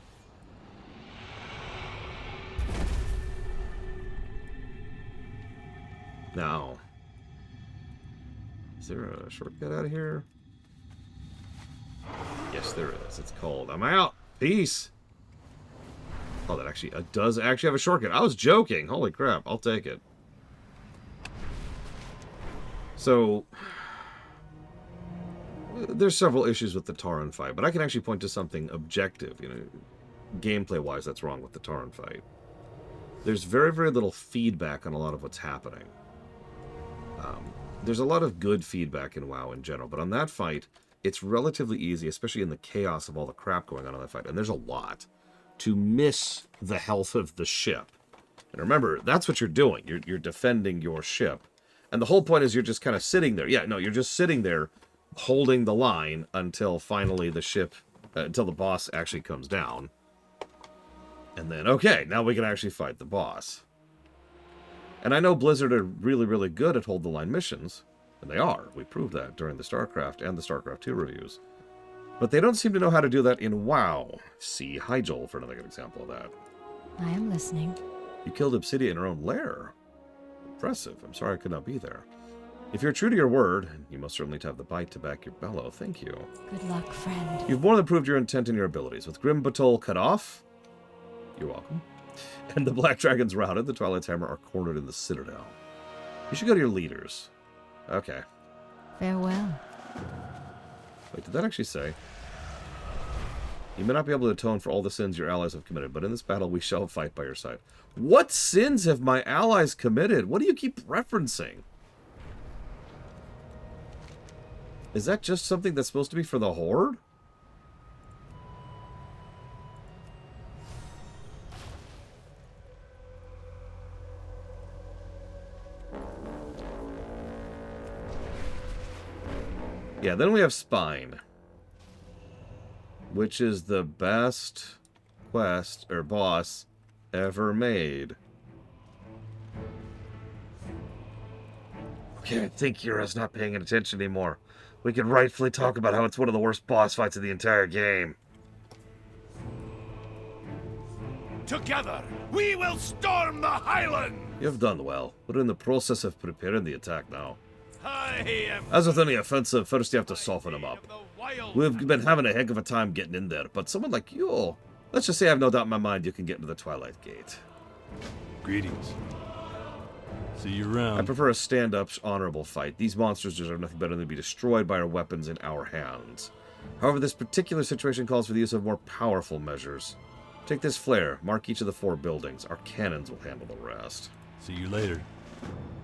A: Now, is there a shortcut out of here? Yes, there is. It's called I'm out. Peace. Oh, that actually does actually have a shortcut. I was joking. Holy crap. I'll take it. So, there's several issues with the Tauren fight, but I can actually point to something objective, you know, gameplay-wise that's wrong with the Tauren fight. There's very, very little feedback on a lot of what's happening. There's a lot of good feedback in WoW in general, but on that fight, it's relatively easy, especially in the chaos of all the crap going on in that fight, and there's a lot, to miss the health of the ship. And remember, that's what you're doing. You're defending your ship. And the whole point is you're just kind of sitting there. Yeah, no, you're just sitting there holding the line until finally the ship, until the boss actually comes down. And then, okay, now we can actually fight the boss. And I know Blizzard are really, really good at hold the line missions. And they are. We proved that during the StarCraft and the StarCraft 2 reviews. But they don't seem to know how to do that in WoW. See Hyjal for another good example of that.
I: I am listening.
A: You killed Obsidia in her own lair. Impressive. I'm sorry I could not be there. If you're true to your word, you most certainly have the bite to back your bellow. Thank you.
I: Good luck, friend.
A: You've more than proved your intent and your abilities. With Grim Batol cut off, you're welcome. And the Black Dragons routed. The Twilight's Hammer are cornered in the Citadel. You should go to your leaders. Okay.
I: Farewell.
A: Wait, did that actually say? You may not be able to atone for all the sins your allies have committed, but in this battle we shall fight by your side. What sins have my allies committed? What do you keep referencing? Is that just something that's supposed to be for the Horde? Yeah, then we have Spine, which is the best quest or boss ever made. Okay, I think Kira's not paying attention anymore. We can rightfully talk about how it's one of the worst boss fights of the entire game.
B: Together, we will storm the Highlands!
A: You have done well. We're in the process of preparing the attack now.
B: I am...
A: As with any offensive, first you have to soften them up. We've been having a heck of a time getting in there, but someone like you... Let's just say I have no doubt in my mind you can get into the Twilight Gate.
K: Greetings. See you around.
A: I prefer a stand-up, honorable fight. These monsters deserve nothing better than to be destroyed by our weapons in our hands. However, this particular situation calls for the use of more powerful measures. Take this flare, mark each of the 4 buildings. Our cannons will handle the rest.
K: See you later.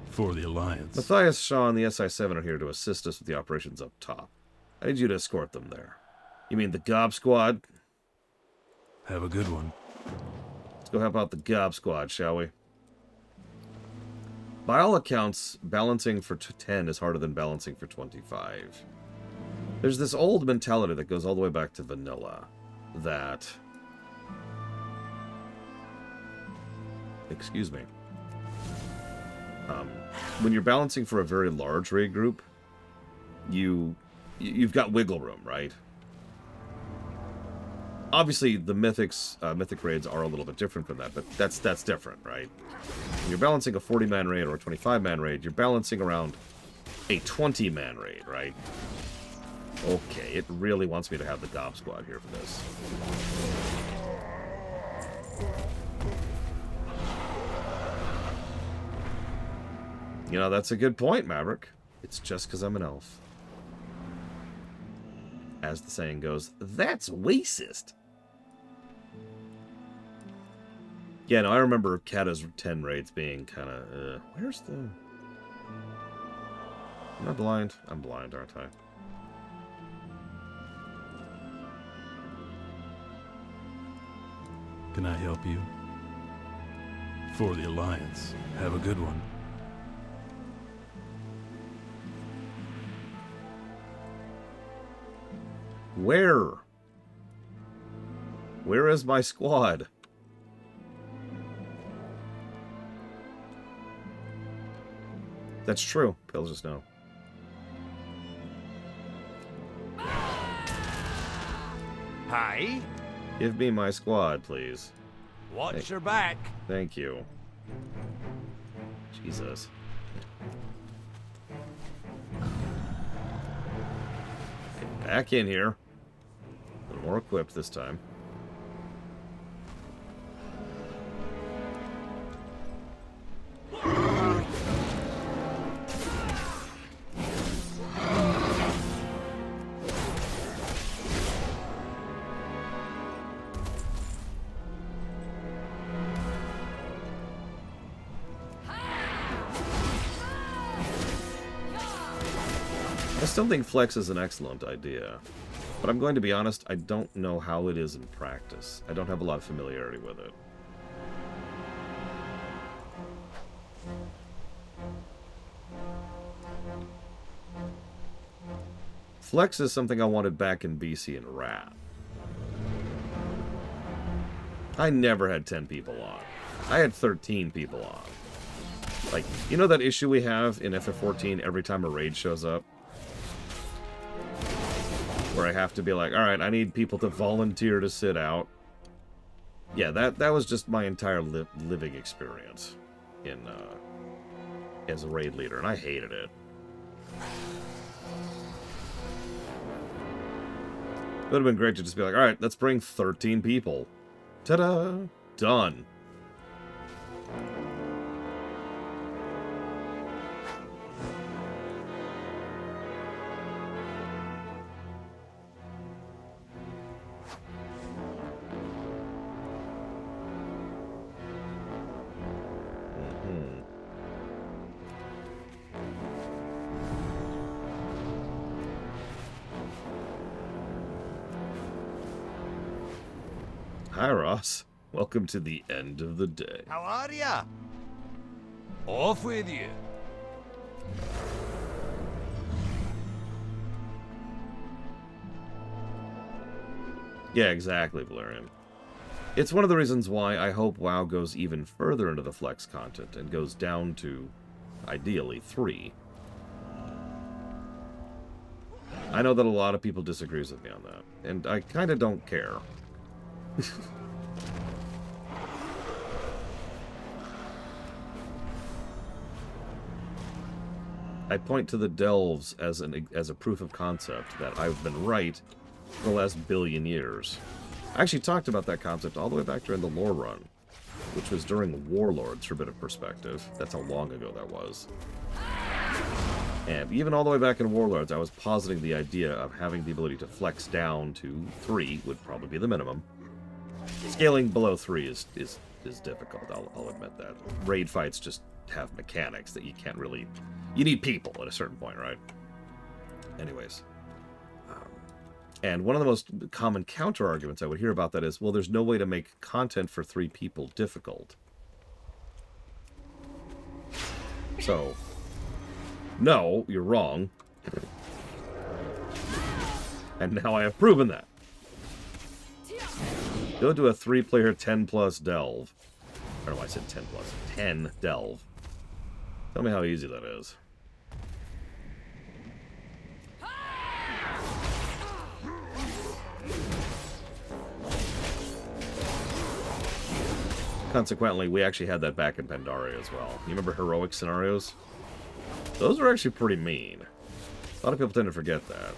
K: For the Alliance.
A: Matthias, Shaw, and the SI-7 are here to assist us with the operations up top. I need you to escort them there. You mean the Gob Squad?
K: Have a good one.
A: Let's go help out the Gob Squad, shall we? By all accounts, balancing for 10 is harder than balancing for 25. There's this old mentality that goes all the way back to vanilla. That... Excuse me. When you're balancing for a very large raid group, you've got wiggle room, right? Obviously, the mythic raids are a little bit different from that, but that's different, right? When you're balancing a 40-man raid or a 25-man raid, you're balancing around a 20-man raid, right? Okay, it really wants me to have the Gob Squad here for this. You know, that's a good point, Maverick. It's just because I'm an elf. As the saying goes, that's racist. Yeah, no, I remember Kata's 10 raids being kind of, where's the... Am I blind? I'm blind, aren't I?
K: Can I help you? For the Alliance. Have a good one.
A: Where? Where is my squad? That's true. Pills just know.
B: Hi.
A: Give me my squad, please.
B: Watch your back.
A: Thank you. Jesus. Get back in here. A little more equipped this time. I still think Flex is an excellent idea, but I'm going to be honest, I don't know how it is in practice. I don't have a lot of familiarity with it. Flex is something I wanted back in BC and Rat. I never had 10 people on. I had 13 people on. Like, you know that issue we have in FF14 every time a raid shows up? Where I have to be like, alright, I need people to volunteer to sit out. Yeah, that was just my entire living experience in as a raid leader, and I hated it. It would have been great to just be like, alright, let's bring 13 people. Ta-da! Done. Hi, Ross. Welcome to the end of the day.
B: How are ya? Off with you.
A: Yeah, exactly, Valerian. It's one of the reasons why I hope WoW goes even further into the flex content and goes down to, ideally, 3. I know that a lot of people disagree with me on that, and I kind of don't care. I point to the delves as a proof of concept that I've been right for the last billion years. I actually talked about that concept all the way back during the lore run, which was during Warlords, for a bit of perspective. That's how long ago that was. And even all the way back in Warlords, I was positing the idea of having the ability to flex down to 3 would probably be the minimum. Scaling below 3 is difficult, I'll admit that. Raid fights just have mechanics that you can't really... You need people at a certain point, right? Anyways. And one of the most common counter-arguments I would hear about that is, well, there's no way to make content for 3 people difficult. So, no, you're wrong. And now I have proven that. Go to a 3-player 10+ delve. I don't know why I said 10+. 10 delve. Tell me how easy that is. Consequently, we actually had that back in Pandaria as well. You remember heroic scenarios? Those are actually pretty mean. A lot of people tend to forget that.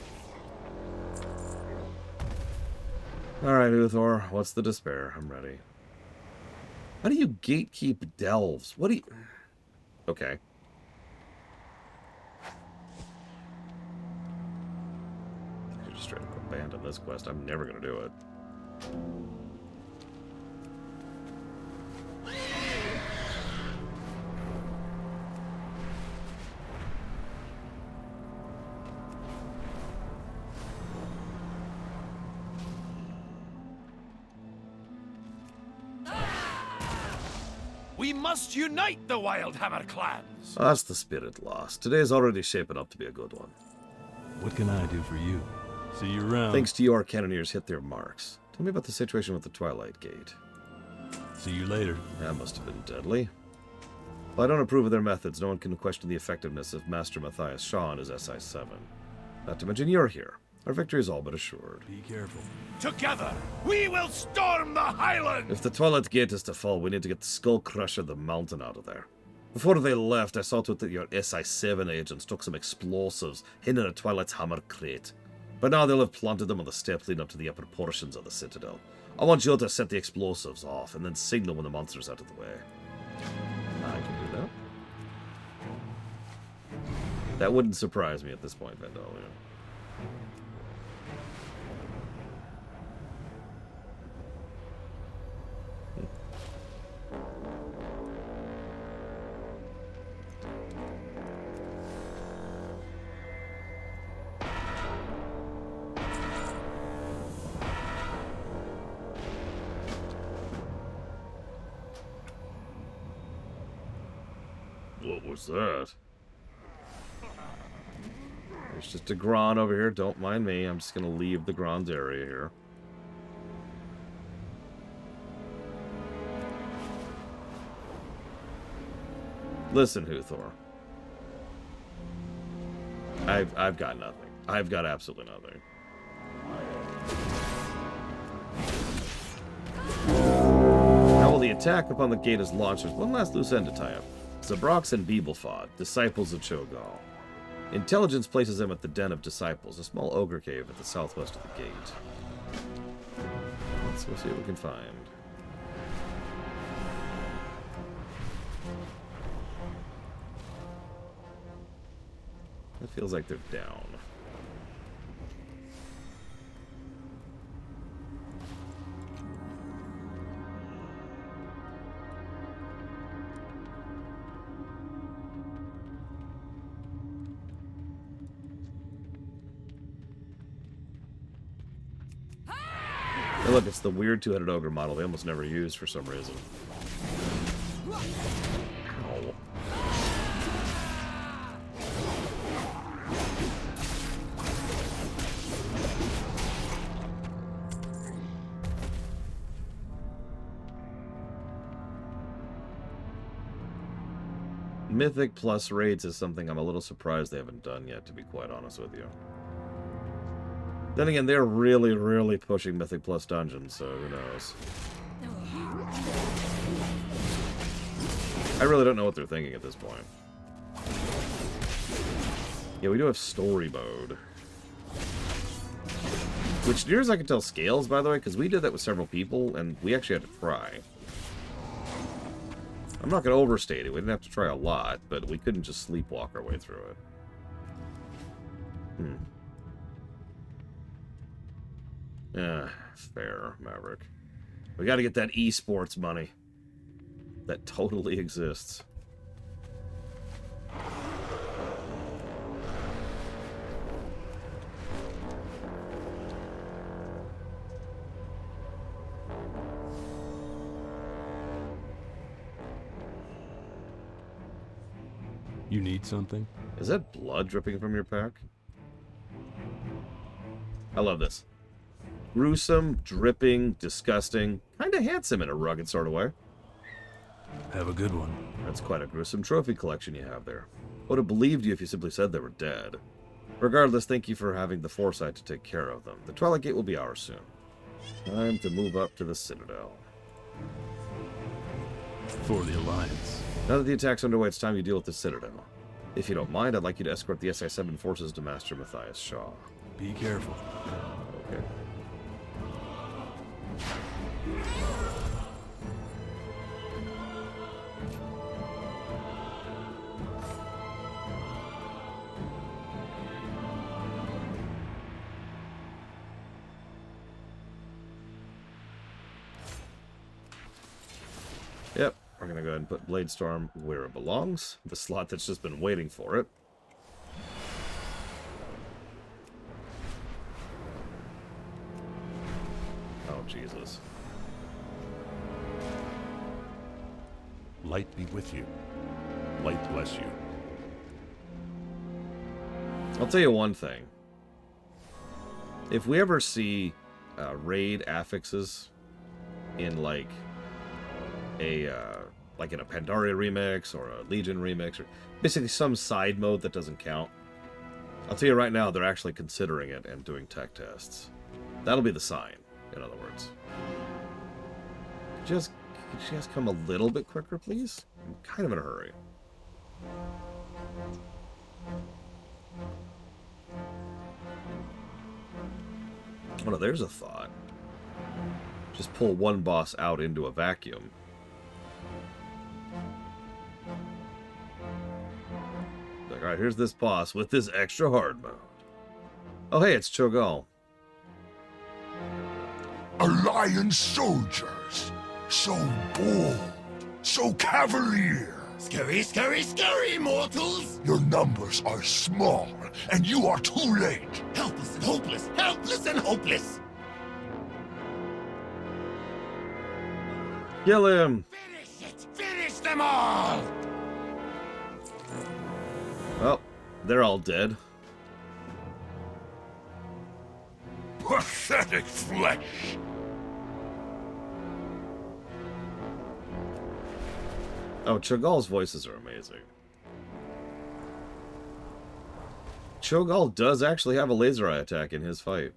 A: Alright, Uthor, what's the despair? I'm ready. How do you gatekeep delves? What do you... Okay. I just straight up abandon this quest. I'm never gonna do it.
B: We must unite the Wildhammer clans!
A: That's the spirit lost. Today's already shaping up to be a good one.
K: What can I do for you? See you around.
A: Thanks to you, our cannoneers hit their marks. Tell me about the situation with the Twilight Gate.
K: See you later.
A: That must have been deadly. While I don't approve of their methods, no one can question the effectiveness of Master Matthias Shaw and his SI-7. Not to mention you're here. Our victory is all but assured.
K: Be careful.
B: Together, we will storm the Highlands!
A: If the Twilight Gate is to fall, we need to get the Skull Crusher the mountain out of there. Before they left, I saw to it that your SI-7 agents took some explosives hidden in a Twilight's hammer crate. But now they'll have planted them on the steps leading up to the upper portions of the Citadel. I want you to set the explosives off, and then signal when the monster's out of the way. I can do that. That wouldn't surprise me at this point, Vandalia. What was that? There's just a Grond over here. Don't mind me. I'm just going to leave the Grond area here. Listen, Huthor. I've got nothing. I've got absolutely nothing. Now, while the attack upon the gate is launched, there's one last loose end to tie up. Zabrox and Beeblefod, disciples of Cho'Gall. Intelligence places them at the Den of Disciples, a small ogre cave at the southwest of the gate. Let's go see what we can find. It feels like they're down. look, it's the weird two-headed ogre model they almost never use for some reason. Ow. Mythic plus raids is something I'm a little surprised they haven't done yet, to be quite honest with you. Then again, they're really, really pushing Mythic plus dungeons, so who knows. I really don't know what they're thinking at this point. Yeah, we do have story mode. Which, near as I can tell, scales, by the way, because we did that with several people, and we actually had to try. I'm not going to overstate it. We didn't have to try a lot, but we couldn't just sleepwalk our way through it. Yeah, fair, Maverick. We got to get that esports money. That totally exists.
K: You need something?
A: Is that blood dripping from your pack? I love this. Gruesome, dripping, disgusting, kind of handsome in a rugged sort of way.
K: Have a good one.
A: That's quite a gruesome trophy collection you have there. Would have believed you if you simply said they were dead. Regardless, thank you for having the foresight to take care of them. The Twilight Gate will be ours soon. Time to move up to the Citadel.
K: For the Alliance.
A: Now that the attack's underway, it's time you deal with the Citadel. If you don't mind, I'd like you to escort the SI-7 forces to Master Matthias Shaw.
K: Be careful.
A: Okay. Yep, we're going to go ahead and put Bladestorm where it belongs. The slot that's just been waiting for it. Oh, Jesus.
D: Light be with you. Light bless you.
A: I'll tell you one thing. If we ever see raid affixes in like in a Pandaria remix or a Legion remix, or basically some side mode that doesn't count, I'll tell you right now, they're actually considering it and doing tech tests. That'll be the sign, in other words. Could you guys come a little bit quicker, please? I'm kind of in a hurry. Oh no, there's a thought. Just pull one boss out into a vacuum. Like, alright, here's this boss with this extra hard mode. Oh hey, it's Cho'Gall.
D: Alliance soldiers. So bold. So cavalier.
F: Scurry, scurry, scurry, mortals!
D: Your numbers are small, and you are too late.
F: Helpless and hopeless! Helpless and hopeless!
A: Kill him!
F: Finish it! Finish them all!
A: Oh, they're all dead.
D: Pathetic flesh!
A: Oh, Cho'Gall's voices are amazing. Cho'Gall does actually have a laser eye attack in his fight.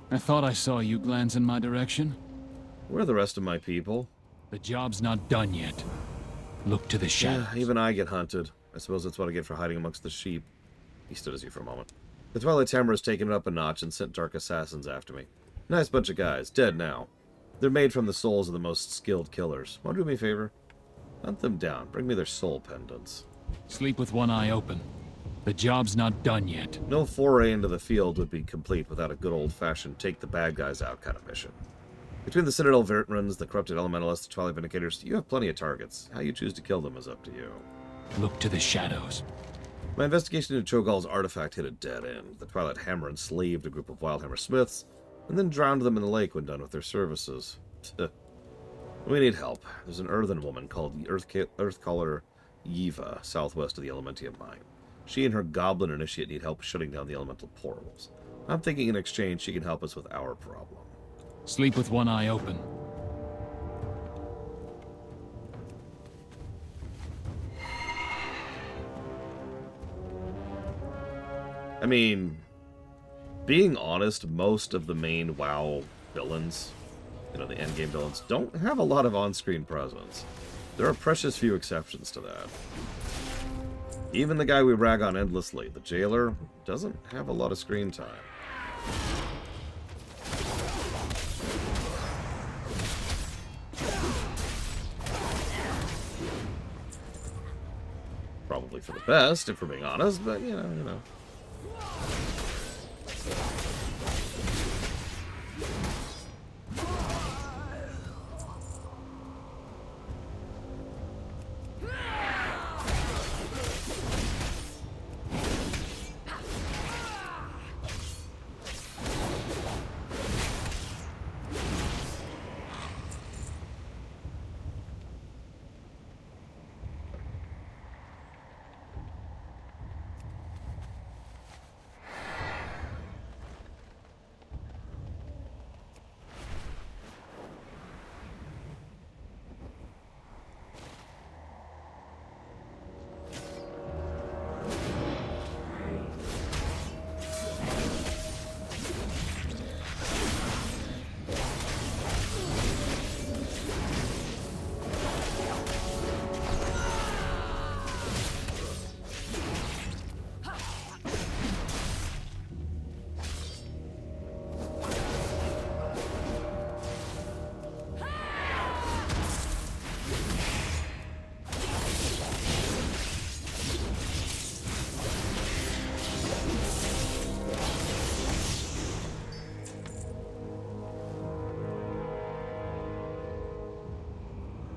J: I thought I saw you glance in my direction.
A: Where are the rest of my people?
J: The job's not done yet. Look to the shadows.
A: Yeah, even I get hunted. I suppose that's what I get for hiding amongst the sheep. He stood as you for a moment. The Twilight Hammer has taken it up a notch and sent dark assassins after me. Nice bunch of guys, dead now. They're made from the souls of the most skilled killers. Want to do me a favor? Hunt them down. Bring me their soul pendants.
J: Sleep with one eye open. The job's not done yet.
A: No foray into the field would be complete without a good old-fashioned take the bad guys out kind of mission. Between the Citadel Veterans, the Corrupted Elementalists, the Twilight Vindicators, you have plenty of targets. How you choose to kill them is up to you.
J: Look to the shadows.
A: My investigation into Cho'Gall's artifact hit a dead end. The Twilight Hammer enslaved a group of Wildhammer Smiths, and then drowned them in the lake when done with their services. We need help. There's an earthen woman called Earthcaller Yiva, southwest of the Elementium mine. She and her goblin initiate need help shutting down the elemental portals. I'm thinking in exchange she can help us with our problem.
J: Sleep with one eye open.
A: I mean, being honest, most of the main WoW villains, you know, the endgame villains, don't have a lot of on-screen presence. There are precious few exceptions to that. Even the guy we rag on endlessly, the jailer, doesn't have a lot of screen time. Probably for the best, if we're being honest, but, you know.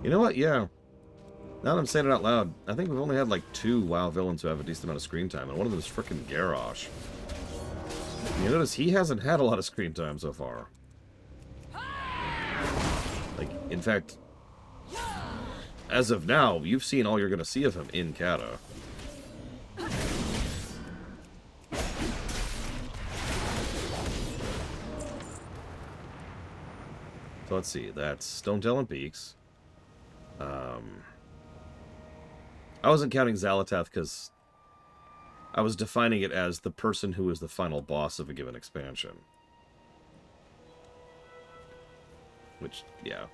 A: You know what? Yeah. Now that I'm saying it out loud, I think we've only had like 2 WoW villains who have a decent amount of screen time, and one of them is frickin' Garrosh. You notice he hasn't had a lot of screen time so far. Like, in fact, as of now, you've seen all you're going to see of him in Kata. So let's see, that's Stonetail and Peaks. I wasn't counting Xalatath because I was defining it as the person who is the final boss of a given expansion. Which, yeah.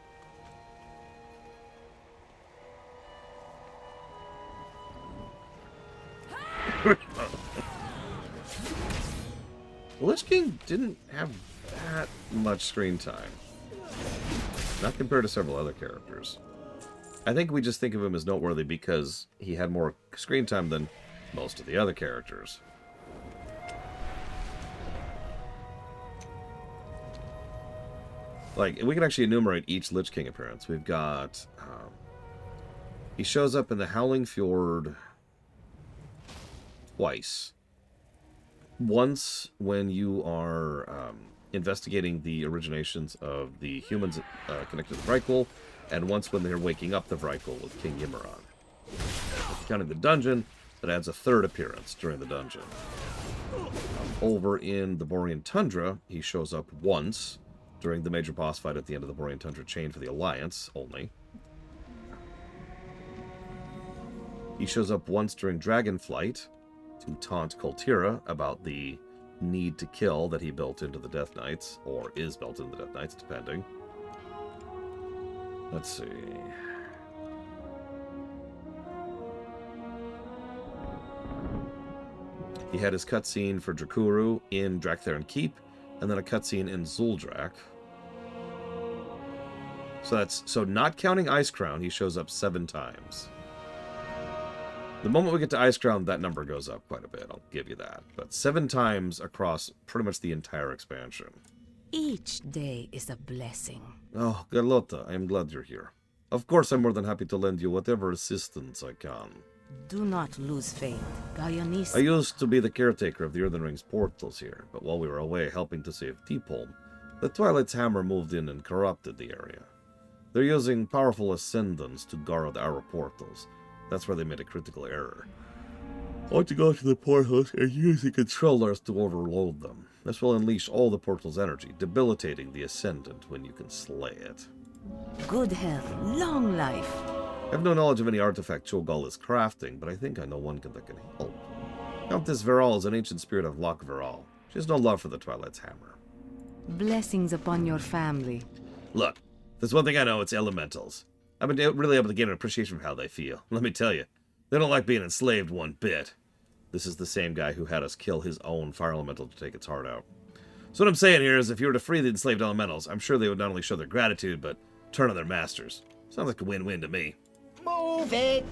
A: The Lich King didn't have that much screen time. Not compared to several other characters. I think we just think of him as noteworthy because he had more screen time than most of the other characters. Like, we can actually enumerate each Lich King appearance. We've got... he shows up in the Howling Fjord twice. Once when you are investigating the originations of the humans connected to the Vrykul, and once when they're waking up the Vrykul with King Yimmeron. Counting the dungeon, that adds a 3rd appearance during the dungeon. Over in the Borean Tundra, he shows up once during the major boss fight at the end of the Borean Tundra chain for the Alliance, only. He shows up once during Dragonflight to taunt Koltira about the need to kill that he built into the Death Knights, or is built into the Death Knights, depending. Let's see. He had his cutscene for Drakuru in Draktheron Keep, and then a cutscene in Zuldrak. So not counting Icecrown, he shows up 7 times. The moment we get to Icecrown, that number goes up quite a bit, I'll give you that. But 7 times across pretty much the entire expansion.
N: Each day is a blessing.
A: Oh, Carlotta, I am glad you're here. Of course, I'm more than happy to lend you whatever assistance I can.
N: Do not lose faith. Gaianis...
A: I used to be the caretaker of the Earthen Ring's portals here, but while we were away helping to save Deepholm, the Twilight's hammer moved in and corrupted the area. They're using powerful ascendants to guard our portals. That's where they made a critical error. I want to go to the portals and use the controllers to overload them. This will unleash all the portal's energy, debilitating the Ascendant when you can slay it.
N: Good health, long life.
A: I have no knowledge of any artifact Cho'Gall is crafting, but I think I know one that can help. Countess Viral is an ancient spirit of Loch Viral. She has no love for the Twilight's hammer.
N: Blessings upon your family.
A: Look, there's one thing I know, it's elementals. I've been really able to get an appreciation for how they feel. Let me tell you, they don't like being enslaved one bit. This is the same guy who had us kill his own fire elemental to take its heart out. So what I'm saying here is if you were to free the enslaved elementals, I'm sure they would not only show their gratitude, but turn on their masters. Sounds like a win-win to me.
F: Move it!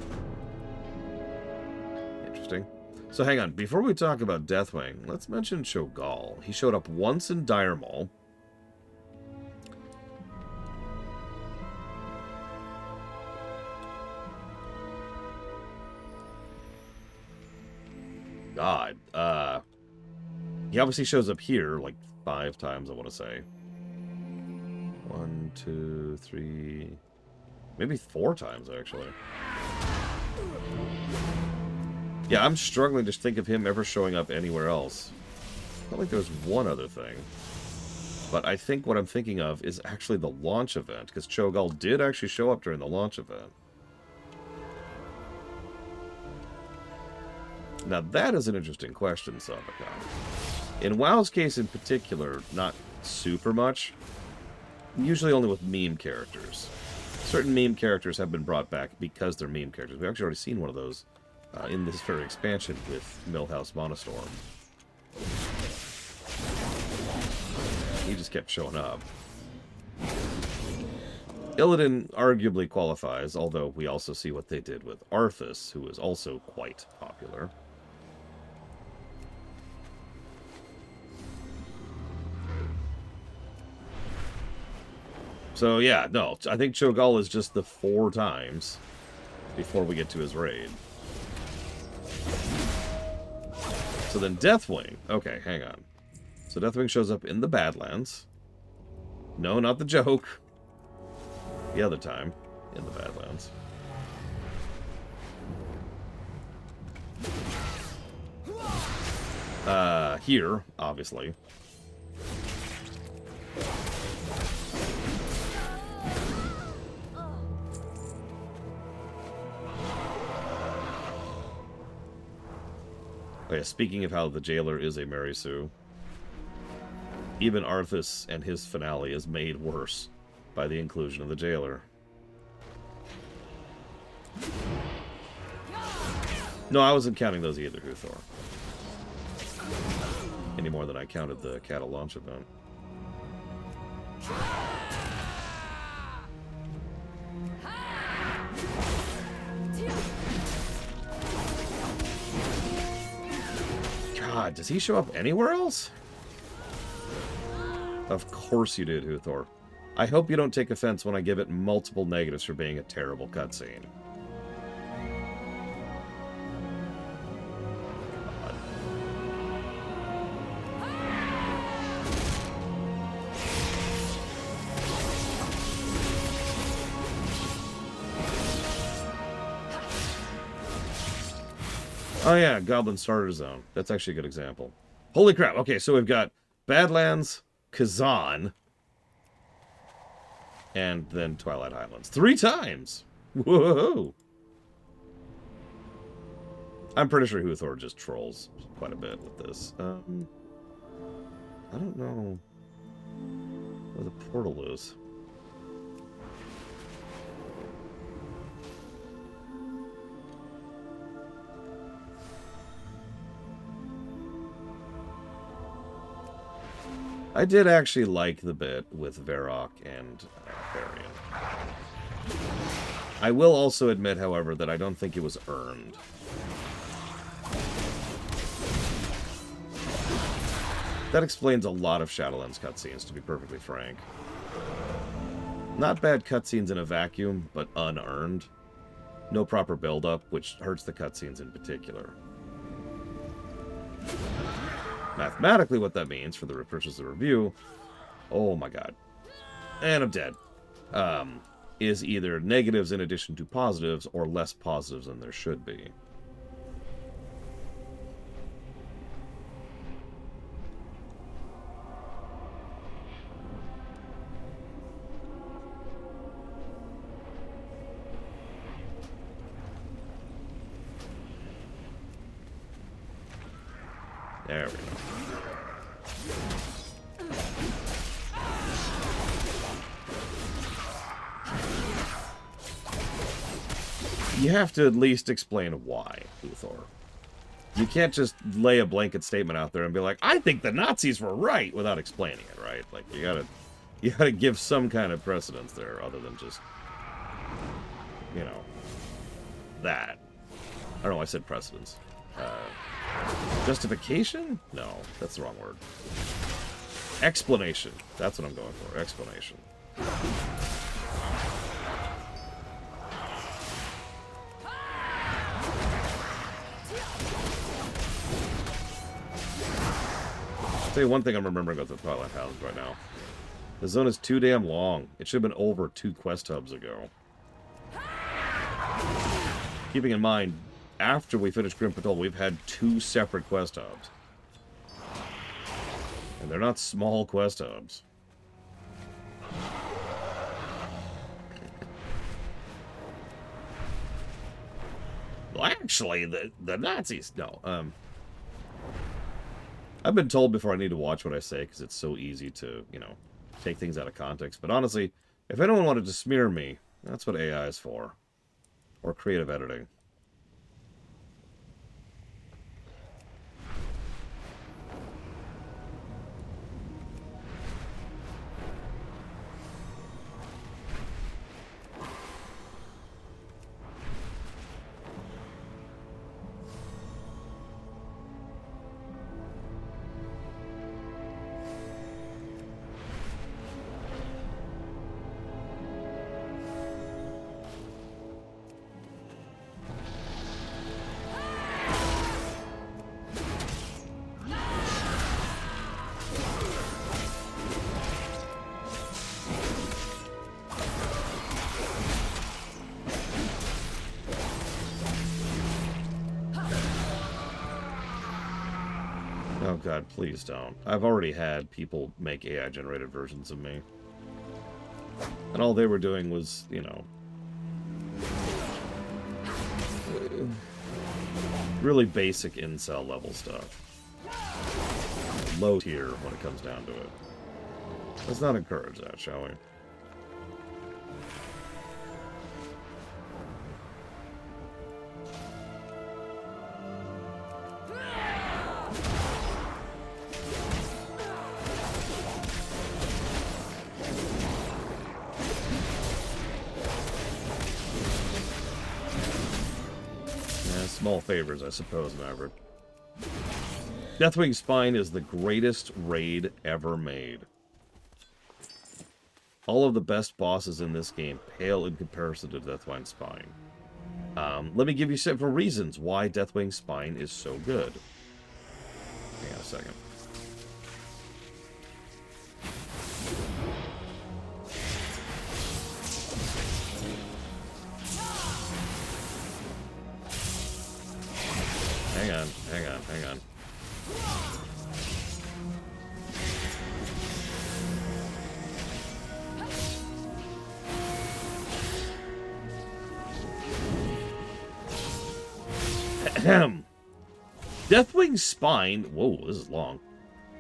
A: Interesting. So hang on, before we talk about Deathwing, let's mention Cho'Gall. He showed up once in Dire Maul. God, he obviously shows up here like 5 times, I want to say. 1, 2, 3, maybe 4 times, actually. Yeah, I'm struggling to think of him ever showing up anywhere else. I felt like there was one other thing. But I think what I'm thinking of is actually the launch event, because Cho'Gall did actually show up during the launch event. Now that is an interesting question, Sabacon. In WoW's case in particular, not super much. Usually only with meme characters. Certain meme characters have been brought back because they're meme characters. We've actually already seen one of those in this very expansion with Millhouse Monostorm. He just kept showing up. Illidan arguably qualifies, although we also see what they did with Arthas, who is also quite popular. So yeah, no, I think Cho'Gall is just the 4 times before we get to his raid. So then Deathwing. Okay, hang on. So Deathwing shows up in the Badlands. No, not the joke. The other time in the Badlands. Here, obviously. Oh yeah, speaking of how the jailer is a Mary Sue, even Arthas and his finale is made worse by the inclusion of the jailer. No, I wasn't counting those either, Huthor. Any more than I counted the cattle launch event. God, does he show up anywhere else? Of course you did, Huthor. I hope you don't take offense when I give it multiple negatives for being a terrible cutscene. Oh yeah, Goblin Starter Zone. That's actually a good example. Holy crap. Okay, so we've got Badlands, Kazan, and then Twilight Highlands. 3 times! Whoa! I'm pretty sure Huthor just trolls quite a bit with this. I don't know where the portal is. I did actually like the bit with Varrock and Varian. I will also admit, however, that I don't think it was earned. That explains a lot of Shadowlands cutscenes, to be perfectly frank. Not bad cutscenes in a vacuum, but unearned. No proper build-up, which hurts the cutscenes in particular. Mathematically, what that means, for the purposes of review, oh my god, and I'm dead, is either negatives in addition to positives or less positives than there should be. There we go. You have to at least explain why, Luthor. You can't just lay a blanket statement out there and be like, I think the Nazis were right, without explaining it, right? Like, you gotta give some kind of precedence there, other than just, you know, that. I don't know, I said precedence. Justification? No, that's the wrong word. Explanation. That's what I'm going for. Explanation. I'll tell you one thing I'm remembering about the Twilight Highlands right now. The zone is too damn long. It should have been over 2 quest hubs ago. Keeping in mind, after we finished Grim Patrol, we've had 2 separate quest hubs. And they're not small quest hubs. Well, actually, the Nazis... No, I've been told before I need to watch what I say, because it's so easy to, you know, take things out of context. But honestly, if anyone wanted to smear me, that's what AI is for. Or creative editing. Oh god, please don't. I've already had people make AI-generated versions of me. And all they were doing was, you know... really basic incel level stuff. Low tier when it comes down to it. Let's not encourage that, shall we? Small favors, I suppose, Maverick. Deathwing Spine is the greatest raid ever made. All of the best bosses in this game pale in comparison to Deathwing Spine. Let me give you several reasons why Deathwing Spine is so good. Hang on a second. Hang on. Ahem. Deathwing's Spine, whoa, this is long,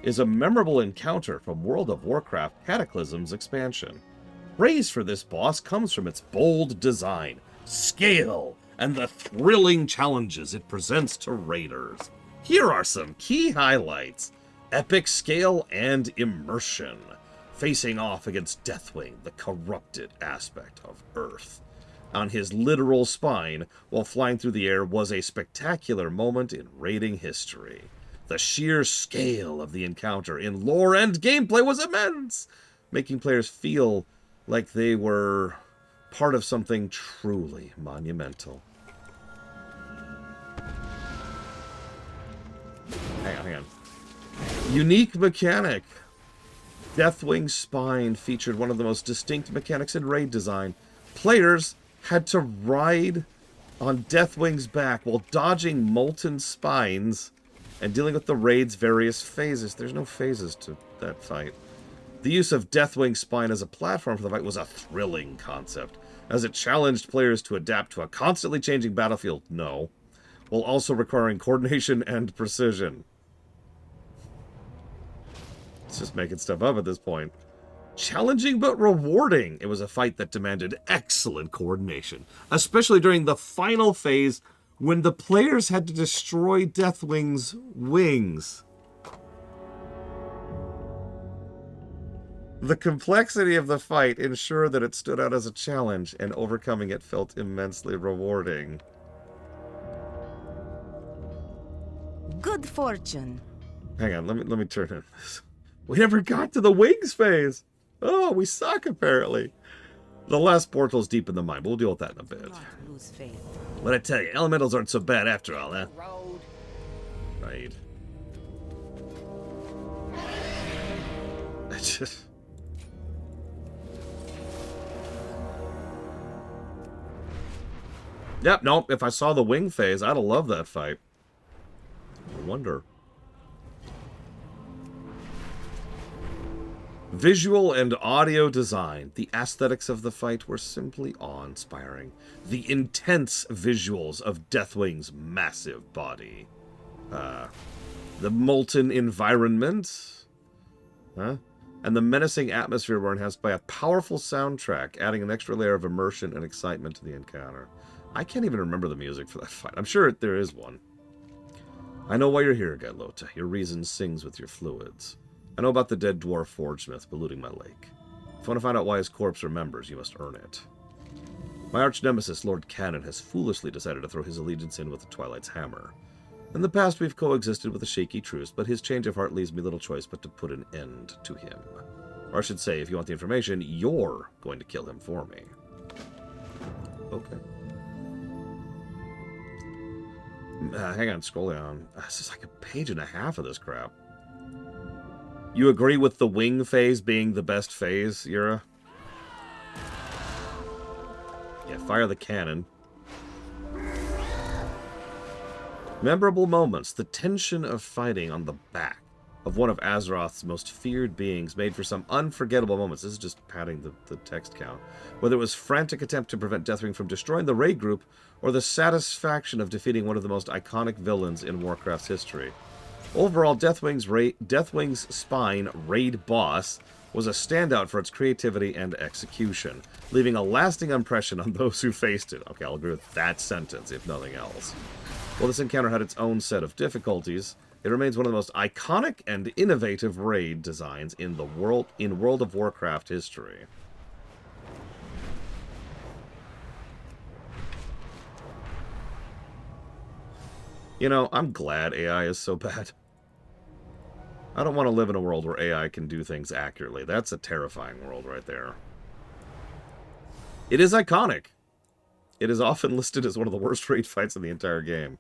A: is a memorable encounter from World of Warcraft Cataclysm's expansion. Praise for this boss comes from its bold design, scale, and the thrilling challenges it presents to raiders. Here are some key highlights. Epic scale and immersion. Facing off against Deathwing, the corrupted aspect of Earth. On his literal spine, while flying through the air, was a spectacular moment in raiding history. The sheer scale of the encounter in lore and gameplay was immense, making players feel like they were part of something truly monumental. Hang on. Unique mechanic. Deathwing's spine featured one of the most distinct mechanics in raid design. Players had to ride on Deathwing's back while dodging molten spines and dealing with the raid's various phases. There's no phases to that fight. The use of Deathwing's spine as a platform for the fight was a thrilling concept, as it challenged players to adapt to a constantly changing battlefield, while also requiring coordination and precision. It's just making stuff up at this point. Challenging but rewarding. It was a fight that demanded excellent coordination, especially during the final phase when the players had to destroy Deathwing's wings. The complexity of the fight ensured that it stood out as a challenge, and overcoming it felt immensely rewarding.
N: Good fortune.
A: Hang on, let me turn in this. We never got to the wings phase. Oh, we suck, apparently. The last portal's deep in the mine, but we'll deal with that in a bit.
N: Lose faith.
A: What I tell you, elementals aren't so bad after all, huh?
N: Road.
A: Right. I just... Yep, nope, if I saw the wing phase, I'd have loved that fight. I wonder. Visual and audio design. The aesthetics of the fight were simply awe-inspiring. The intense visuals of Deathwing's massive body. The molten environment. And the menacing atmosphere were enhanced by a powerful soundtrack, adding an extra layer of immersion and excitement to the encounter. I can't even remember the music for that fight. I'm sure there is one. I know why you're here, Gatlota. Your reason sings with your fluids. I know about the dead dwarf forgesmith polluting my lake. If you want to find out why his corpse remembers, you must earn it. My arch-nemesis, Lord Cannon, has foolishly decided to throw his allegiance in with the Twilight's hammer. In the past, we've coexisted with a shaky truce, but his change of heart leaves me little choice but to put an end to him. Or I should say, if you want the information, you're going to kill him for me. Okay. Hang on, scroll down. This is like a page and a half of this crap. You agree with the wing phase being the best phase, Yura? Yeah, fire the cannon. Memorable moments. The tension of fighting on the back of one of Azeroth's most feared beings made for some unforgettable moments. This is just padding the text count. Whether it was frantic attempt to prevent Deathwing from destroying the raid group, or the satisfaction of defeating one of the most iconic villains in Warcraft's history. Overall, Deathwing's Spine raid boss was a standout for its creativity and execution, leaving a lasting impression on those who faced it. Okay, I'll agree with that sentence, if nothing else. While this encounter had its own set of difficulties, it remains one of the most iconic and innovative raid designs in World of Warcraft history. You know, I'm glad AI is so bad. I don't want to live in a world where AI can do things accurately. That's a terrifying world right there. It is iconic. It is often listed as one of the worst raid fights in the entire game.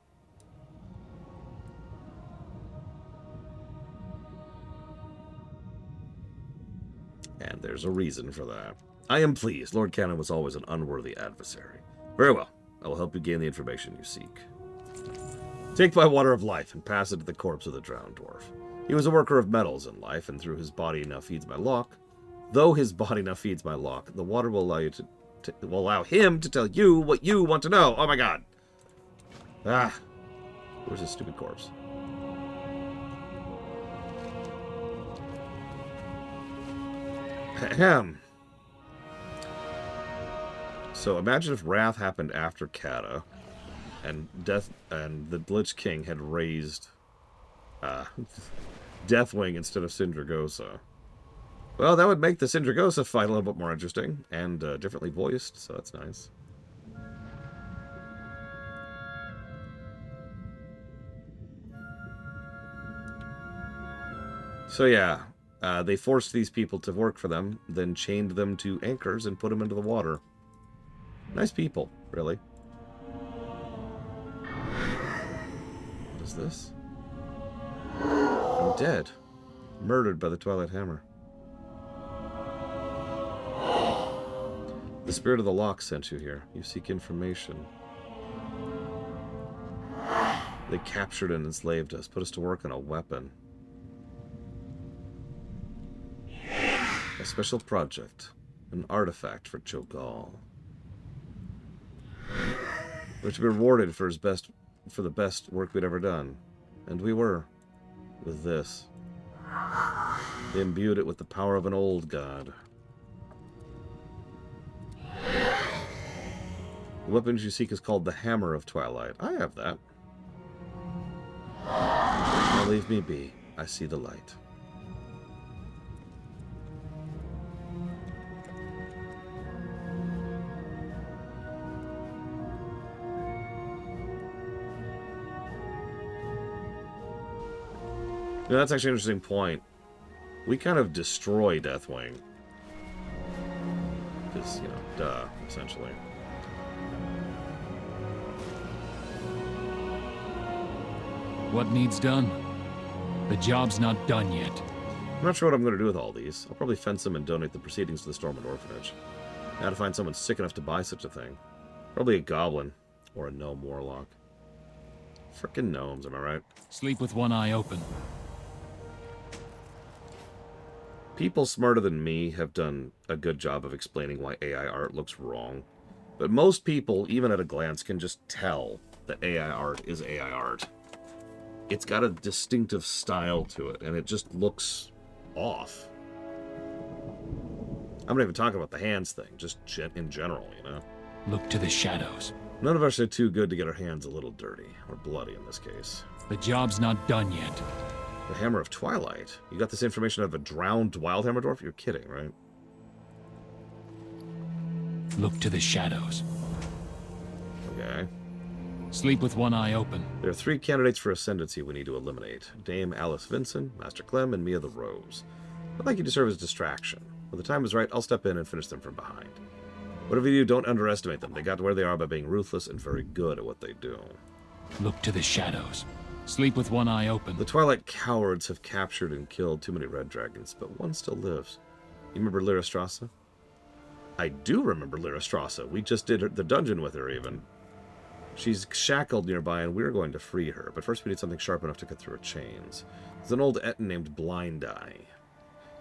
A: And there's a reason for that. I am pleased. Lord Cannon was always an unworthy adversary. Very well. I will help you gain the information you seek. Take my water of life and pass it to the corpse of the drowned dwarf. He was a worker of metals in life, and through his body now feeds my lock. Though his body now feeds my lock, the water will allow you will allow him to tell you what you want to know. Oh my god. Ah. Where's his stupid corpse? Ahem. So imagine if Wrath happened after Kata, and the Lich King had raised Deathwing instead of Sindragosa. Well, that would make the Sindragosa fight a little bit more interesting, and differently voiced, so that's nice. So yeah, they forced these people to work for them, then chained them to anchors and put them into the water. Nice people, really. What is this? I'm dead. Murdered by the Twilight Hammer. spirit of the lock sent you here. You seek information. They captured and enslaved us, put us to work on a weapon. A special project. An artifact for Cho'Gall. We're to be rewarded for the best work we'd ever done. And we were. With this. They imbued it with the power of an old god. The weapon you seek is called the Hammer of Twilight. I have that. Now leave me be. I see the light. You know, that's actually an interesting point. We kind of destroy Deathwing. Because, you know, duh, essentially.
J: What needs done? The job's not done yet.
A: I'm not sure what I'm going to do with all these. I'll probably fence them and donate the proceedings to the Stormwind Orphanage. Now to find someone sick enough to buy such a thing. Probably a goblin. Or a gnome warlock. Frickin' gnomes, am I right?
J: Sleep with one eye open.
A: People smarter than me have done a good job of explaining why AI art looks wrong. But most people, even at a glance, can just tell that AI art is AI art. It's got a distinctive style to it, and it just looks off. I'm not even talking about the hands thing, just in general, you know?
J: Look to the shadows.
A: None of us are too good to get our hands a little dirty, or bloody in this case.
J: The job's not done yet.
A: The Hammer of Twilight? You got this information out of a drowned Wildhammer dwarf? You're kidding, right?
J: Look to the shadows.
A: Okay.
J: Sleep with one eye open.
A: There are 3 candidates for ascendancy we need to eliminate. Dame Alice Vincent, Master Clem, and Mia the Rose. I'd like you to serve as a distraction. When the time is right, I'll step in and finish them from behind. Whatever you do, don't underestimate them. They got to where they are by being ruthless and very good at what they do.
J: Look to the shadows. Sleep with one eye open.
A: The Twilight cowards have captured and killed too many red dragons, but one still lives. You remember Lyrastrasa? I do remember Lyrastrasa. We just did the dungeon with her, even. She's shackled nearby, and we're going to free her. But first we need something sharp enough to cut through her chains. There's an old Etten named Blind Eye.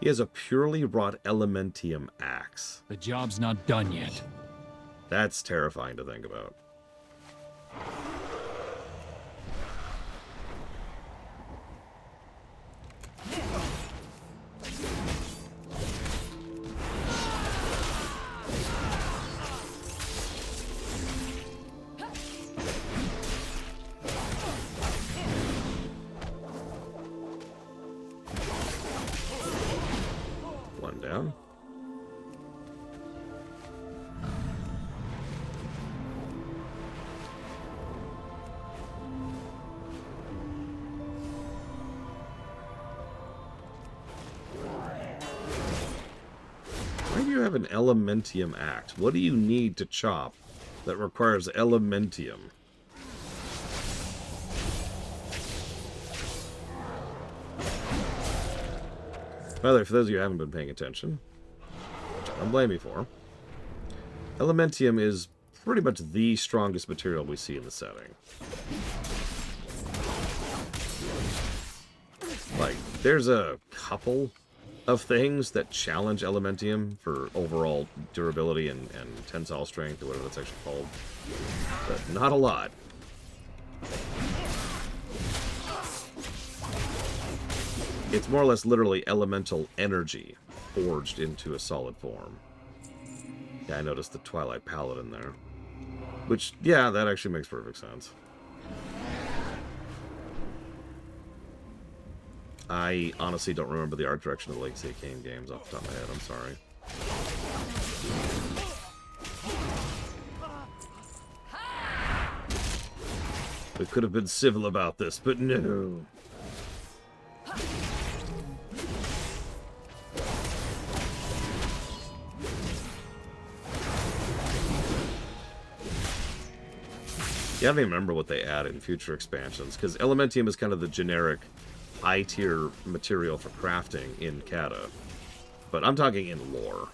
A: He has a purely wrought Elementium axe.
J: The job's not done yet.
A: That's terrifying to think about. One down. Why do you have an Elementium axe? What do you need to chop that requires Elementium? By the way, for those of you who haven't been paying attention, which I don't blame you for, Elementium is pretty much the strongest material we see in the setting. Like, there's a couple of things that challenge Elementium for overall durability and tensile strength, or whatever that's actually called, but not a lot. It's more or less literally elemental energy forged into a solid form. Yeah, I noticed the Twilight Paladin there. Which, yeah, that actually makes perfect sense. I honestly don't remember the art direction of the Legacy of Kain games off the top of my head. I'm sorry. We could have been civil about this, but no. Yeah, I don't even remember what they add in future expansions, because Elementium is kind of the generic high-tier material for crafting in Kata. But I'm talking in lore.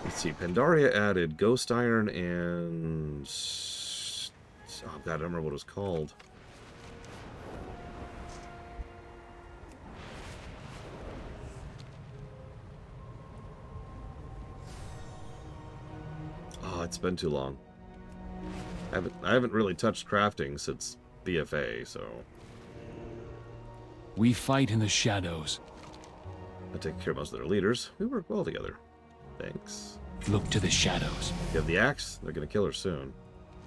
A: Let's see. Pandaria added Ghost Iron and... Oh, God, I don't remember what it was called. Oh, it's been too long. I haven't really touched crafting since BFA, so...
J: We fight in the shadows.
A: I take care of most of their leaders. We work well together. Thanks.
J: Look to the shadows.
A: You have the axe? They're gonna kill her soon.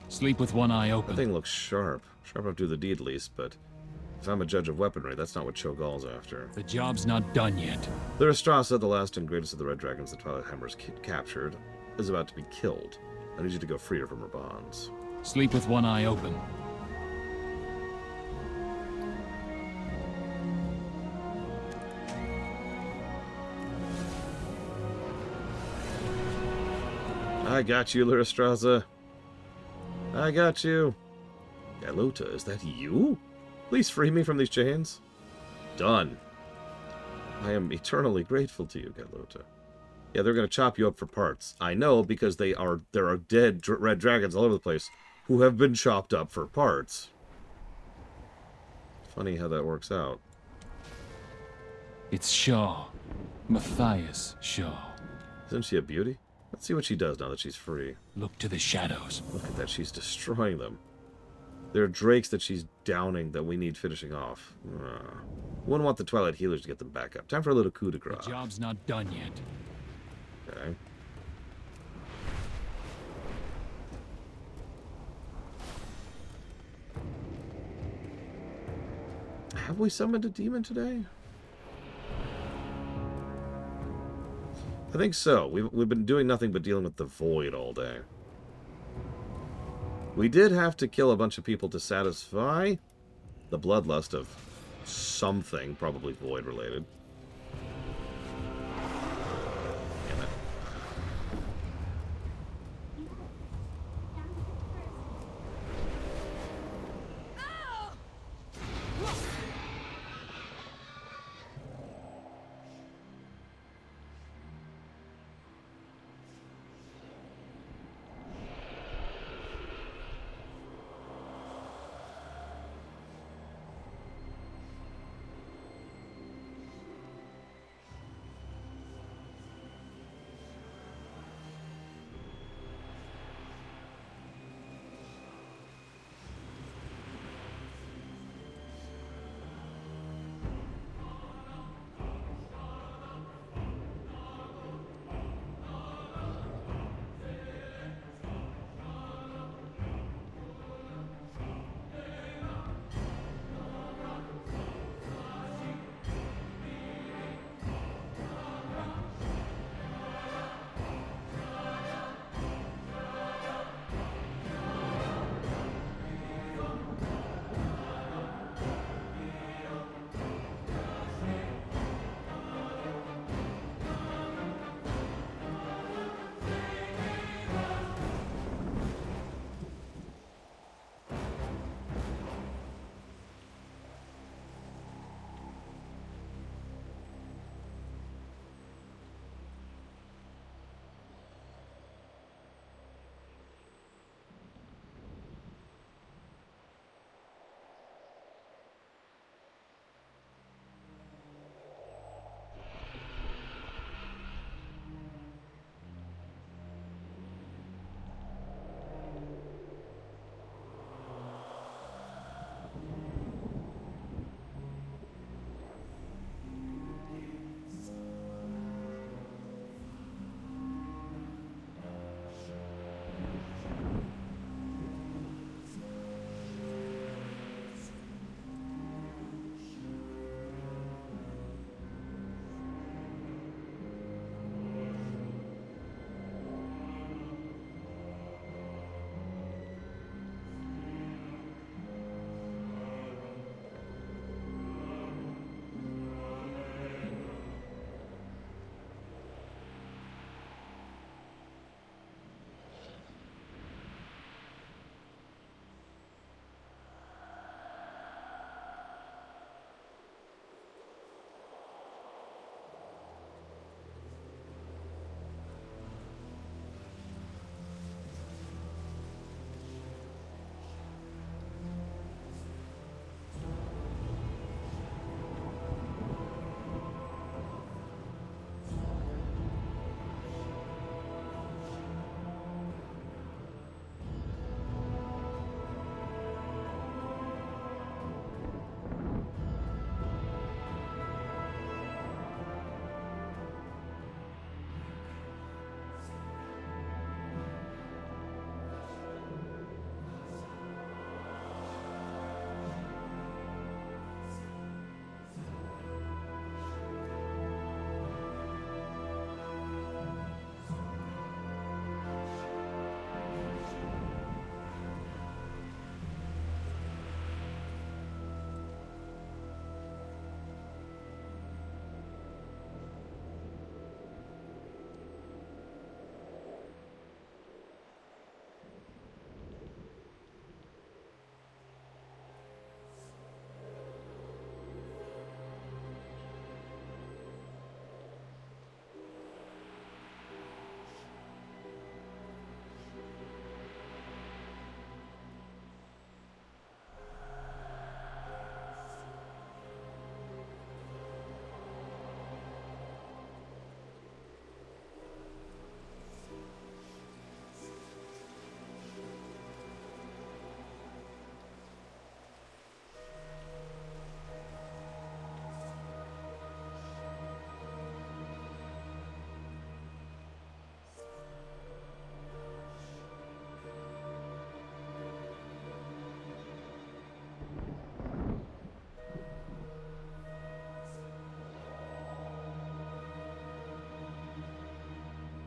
J: Sleep with one eye open.
A: That thing looks sharp. Sharp enough to do the deed, at least, but... If I'm a judge of weaponry, that's not what Cho'Gall's after.
J: The job's not done yet.
A: Lyristrasa, the last and greatest of the Red Dragons the Twilight Hammers captured, is about to be killed. I need you to go free her from her bonds.
J: Sleep with one eye open.
A: I got you, Lyristrasa. I got you. Galota, is that you? Please free me from these chains. Done. I am eternally grateful to you, Galota. Yeah, they're going to chop you up for parts. I know, because there are dead red dragons all over the place who have been chopped up for parts. Funny how that works out.
J: It's Shaw. Matthias Shaw.
A: Isn't she a beauty? Let's see what she does now that she's free.
J: Look to the shadows.
A: Look at that, she's destroying them. There are drakes that she's downing that we need finishing off. We wouldn't want the Twilight healers to get them back up. Time for a little coup de grace.
J: The job's not done yet.
A: Okay. Have we summoned a demon today? I think so. We've been doing nothing but dealing with the void all day. We did have to kill a bunch of people to satisfy the bloodlust of something, probably void related. Damn it.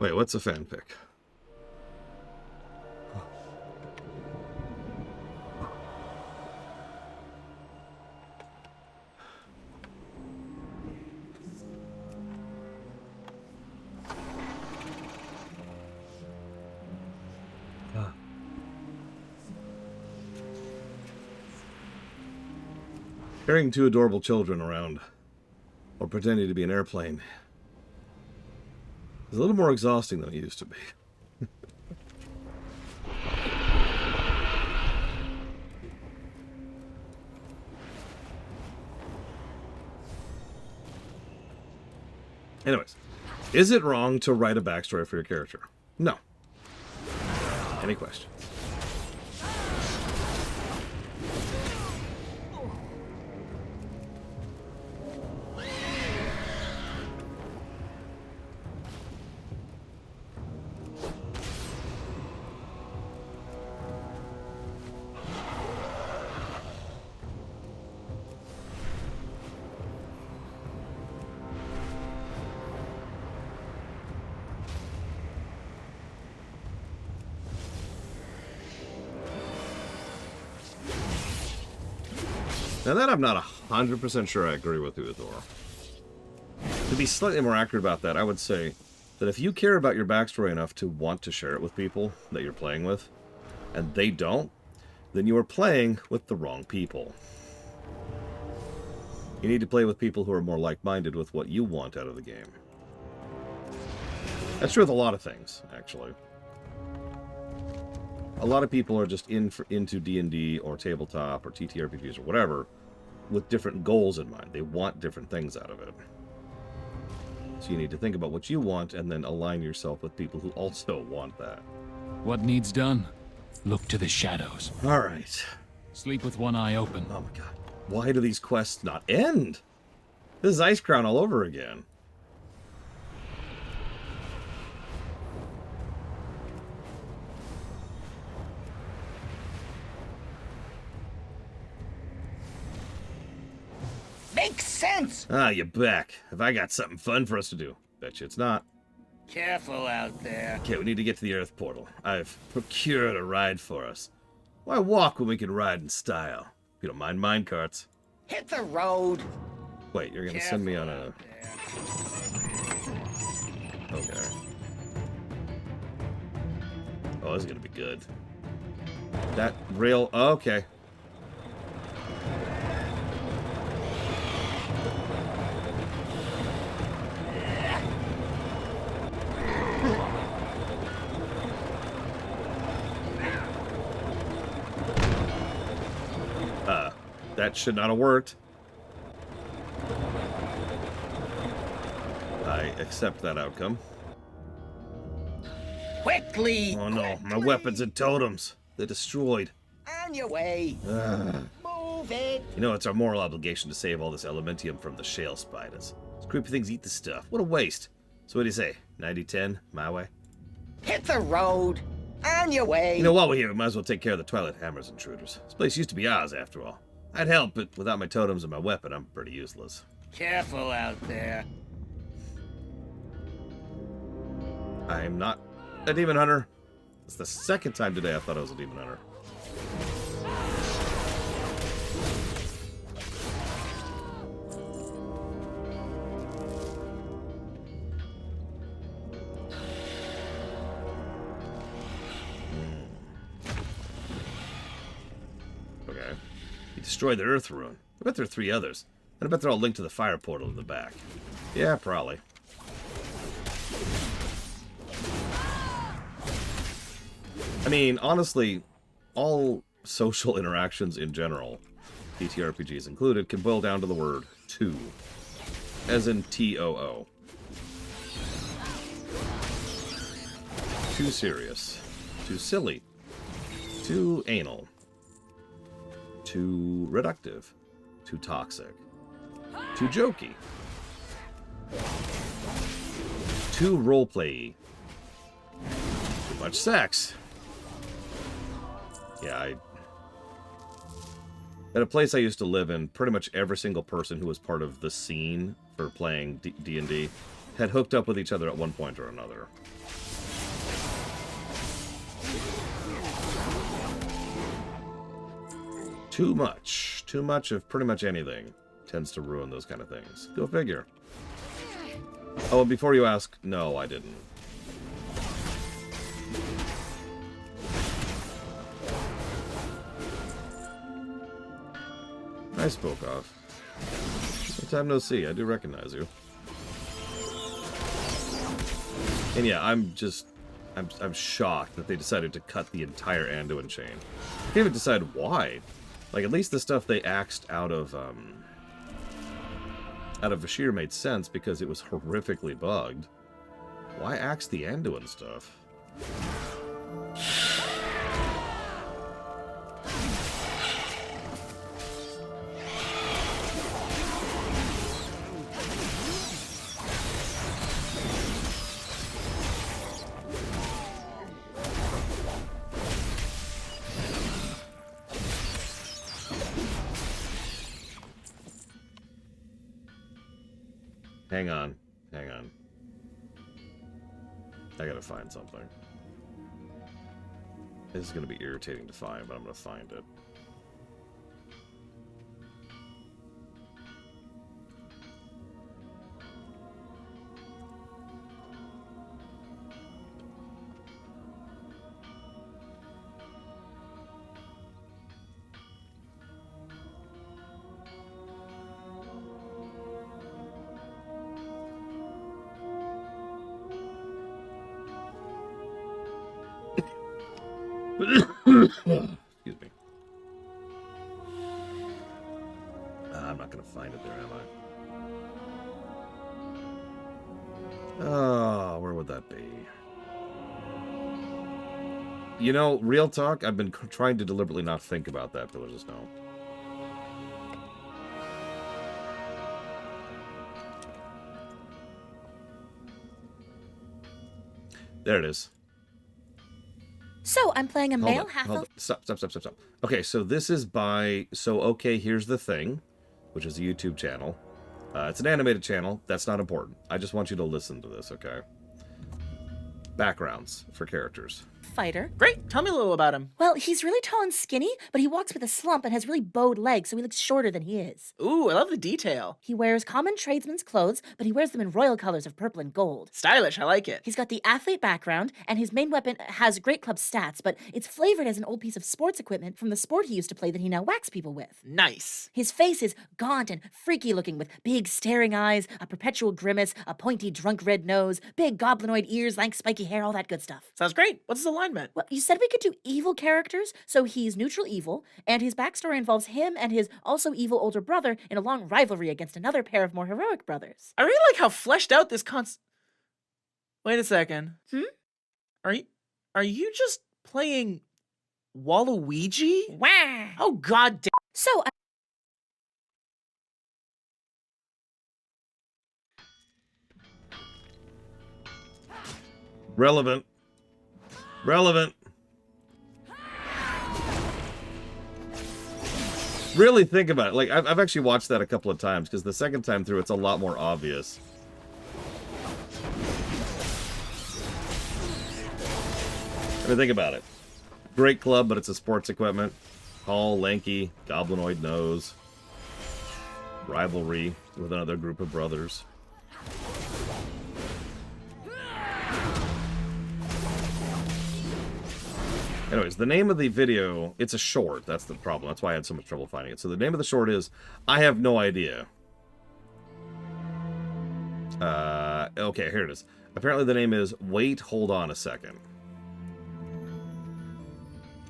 A: Wait, what's a fanfic? Carrying two adorable children around, or pretending to be an airplane, is a little more exhausting than it used to be. Anyways, is it wrong to write a backstory for your character? No. Any questions? Now that I'm not 100% sure I agree with you, Thor. To be slightly more accurate about that, I would say that if you care about your backstory enough to want to share it with people that you're playing with, and they don't, then you are playing with the wrong people. You need to play with people who are more like-minded with what you want out of the game. That's true with a lot of things, actually. A lot of people are just into D&D or tabletop or TTRPGs or whatever with different goals in mind. They want different things out of it. So you need to think about what you want and then align yourself with people who also want that.
J: What needs done? Look to the shadows.
A: All right.
J: Sleep with one eye open.
A: Oh my god. Why do these quests not end? This is Ice Crown all over again.
F: Makes sense!
A: Ah, you're back. Have I got something fun for us to do? Betcha it's not.
F: Careful out there.
A: Okay, we need to get to the Earth Portal. I've procured a ride for us. Why walk when we can ride in style? If you don't mind minecarts.
F: Hit the road.
A: Wait, you're gonna send me on a... Okay. Oh, this is gonna be good. That rail... Okay. That should not have worked. I accept that outcome.
F: Quickly!
A: Oh no, my weapons and totems. They're destroyed.
F: On your way. Move it.
A: You know, it's our moral obligation to save all this elementium from the shale spiders. These creepy things eat the stuff. What a waste. So what do you say? 90-10, my way?
F: Hit the road. On your way.
A: You know, while we're here, we might as well take care of the Twilight Hammers intruders. This place used to be ours, after all. I'd help, but without my totems and my weapon, I'm pretty useless.
F: Careful out there.
A: I'm not a demon hunter. It's the second time today I thought I was a demon hunter. Okay. You destroyed the Earth Rune. I bet there are 3 others. And I bet they're all linked to the fire portal in the back. Yeah, probably. I mean, honestly, all social interactions in general, TTRPGs included, can boil down to the word too. As in T-O-O. Too serious. Too silly. Too anal. Too reductive. Too toxic. Too jokey. Too roleplay-y. Too much sex. Yeah, at a place I used to live in, pretty much every single person who was part of the scene for playing D&D had hooked up with each other at one point or another. Too much of pretty much anything tends to ruin those kind of things. Go figure. Oh, and before you ask, no, I didn't. I spoke off. Long time no see. I do recognize you. And yeah, I'm shocked that they decided to cut the entire Anduin chain. I can't even decide why. Like, at least the stuff they axed out of Vashir made sense because it was horrifically bugged. Why axe the Anduin stuff? Hang on. Hang on. I gotta find something. This is gonna be irritating to find, but I'm gonna find it. Excuse me. I'm not gonna find it there, am I? Oh, where would that be? You know, real talk, I've been trying to deliberately not think about that, but just no. There it is.
O: So, I'm playing a male half-elf.
A: Stop. Okay, so this is by... So, okay, here's the thing, which is a YouTube channel. It's an animated channel. That's not important. I just want you to listen to this, okay? Backgrounds for characters.
O: Fighter.
P: Great. Tell me a little about him.
O: Well, he's really tall and skinny, but he walks with a slump and has really bowed legs, so he looks shorter than he is.
P: Ooh, I love the detail.
O: He wears common tradesman's clothes, but he wears them in royal colors of purple and gold.
P: Stylish, I like it.
O: He's got the athlete background, and his main weapon has great club stats, but it's flavored as an old piece of sports equipment from the sport he used to play that he now whacks people with.
P: Nice.
O: His face is gaunt and freaky looking with big staring eyes, a perpetual grimace, a pointy drunk red nose, big goblinoid ears, lank spiky hair, all that good stuff.
P: Sounds great. What's his alignment?
O: Well, you said we could do evil characters, so he's neutral evil, and his backstory involves him and his also evil older brother in a long rivalry against another pair of more heroic brothers.
P: I really like how fleshed out this Wait a second. Are you just playing Waluigi?
O: Wah!
P: Oh god damn.
O: So
A: Relevant. Really think about it. Like, I've actually watched that a couple of times, because the second time through, it's a lot more obvious. I mean, think about it. Great club, but it's a sports equipment. Tall, lanky, goblinoid nose. Rivalry with another group of brothers. Anyways, the name of the video, it's a short. That's the problem. That's why I had so much trouble finding it. So the name of the short is, I have no idea. Okay, here it is. Apparently the name is, Wait, Hold On a Second.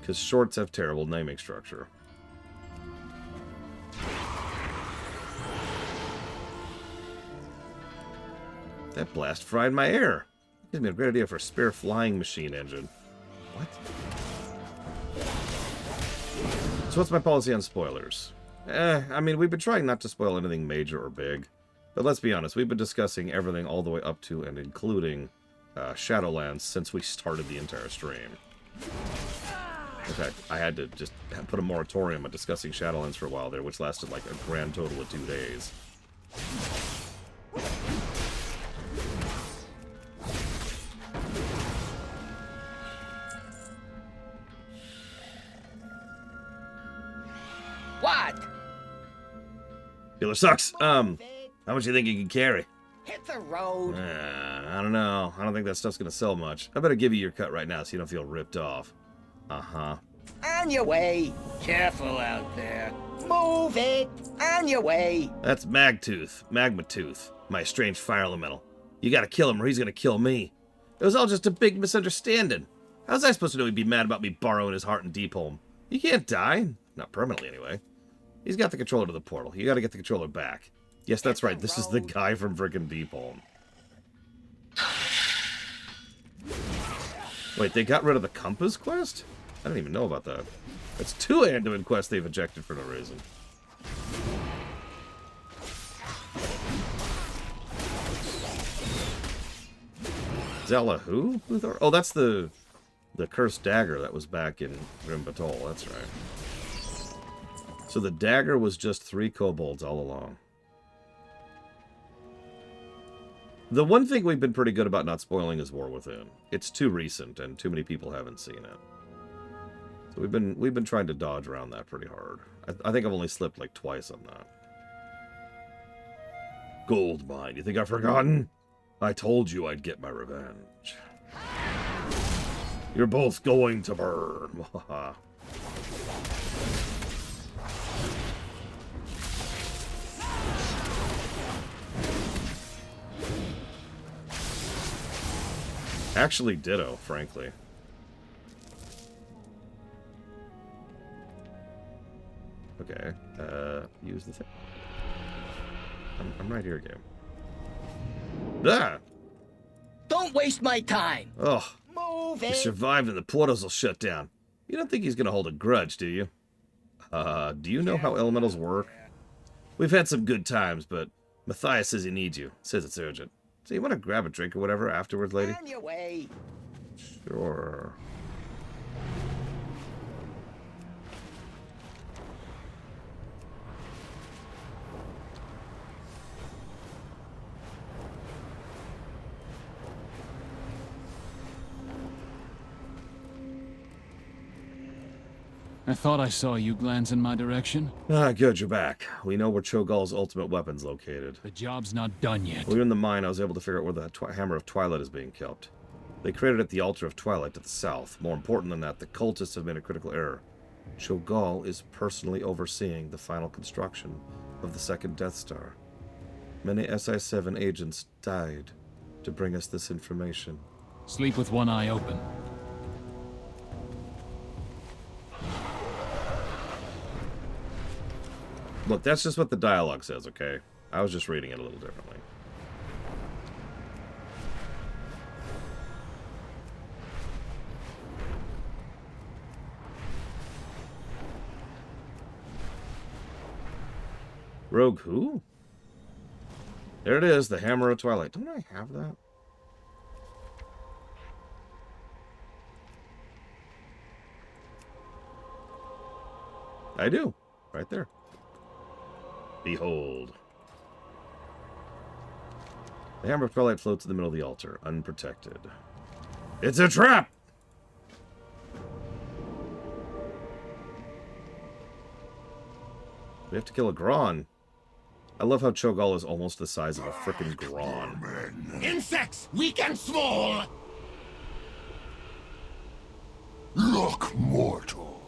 A: Because shorts have terrible naming structure. That blast fried my air. Gives me a great idea for a spare flying machine engine. What? So what's my policy on spoilers? I mean, we've been trying not to spoil anything major or big. But let's be honest, we've been discussing everything all the way up to and including Shadowlands since we started the entire stream. In fact, I had to just put a moratorium on discussing Shadowlands for a while there, which lasted like a grand total of 2 days. Healer sucks. How much do you think you can carry?
F: Hit the road.
A: I don't know. I don't think that stuff's gonna sell much. I better give you your cut right now so you don't feel ripped off. Uh-huh.
F: On your way. Careful out there. Move it. On your way.
A: That's Magma Tooth, my strange fire elemental. You gotta kill him or he's gonna kill me. It was all just a big misunderstanding. How was I supposed to know he'd be mad about me borrowing his heart and deep home? You can't die. Not permanently, anyway. He's got the controller to the portal. You gotta get the controller back. Yes, that's right. This is the guy from frickin' Deep Home. Wait, they got rid of the compass quest? I didn't even know about that. That's 2 Anduin quests they've ejected for no reason. Zella who? Oh, that's the cursed dagger that was back in Grim Batol. That's right. So the dagger was just 3 kobolds all along. The one thing we've been pretty good about not spoiling is War Within. It's too recent, and too many people haven't seen it. So we've been trying to dodge around that pretty hard. I think I've only slipped like twice on that. Gold mine. You think I've forgotten? I told you I'd get my revenge. You're both going to burn. Actually, ditto, frankly. Okay, use the thing. I'm right here, game. Ah!
F: Don't waste my time.
A: Oh,
F: Move
A: you
F: it.
A: survived and the portals will shut down. You don't think he's gonna hold a grudge, do you? Do you know how elementals work? We've had some good times, but Matthias says he needs you. Says it's urgent. So you want to grab a drink or whatever afterwards, lady?
F: On your way.
A: Sure.
J: I thought I saw you glance in my direction.
A: Ah, good, you're back. We know where Cho'Gall's ultimate weapon's located.
J: The job's not done yet.
A: While you're in the mine, I was able to figure out where the Hammer of Twilight is being kept. They created it at the Altar of Twilight to the south. More important than that, the cultists have made a critical error. Cho'Gall is personally overseeing the final construction of the second Death Star. Many SI-7 agents died to bring us this information.
J: Sleep with one eye open.
A: Look, that's just what the dialogue says, okay? I was just reading it a little differently. Rogue who? There it is, the Hammer of Twilight. Don't I have that? I do. Right there. Behold. The Hammer of Twilight floats in the middle of the altar, unprotected. It's a trap! We have to kill a Gron. I love how Cho'Gall is almost the size of a frickin' Gron.
F: Insects, weak and small.
D: Look, mortal,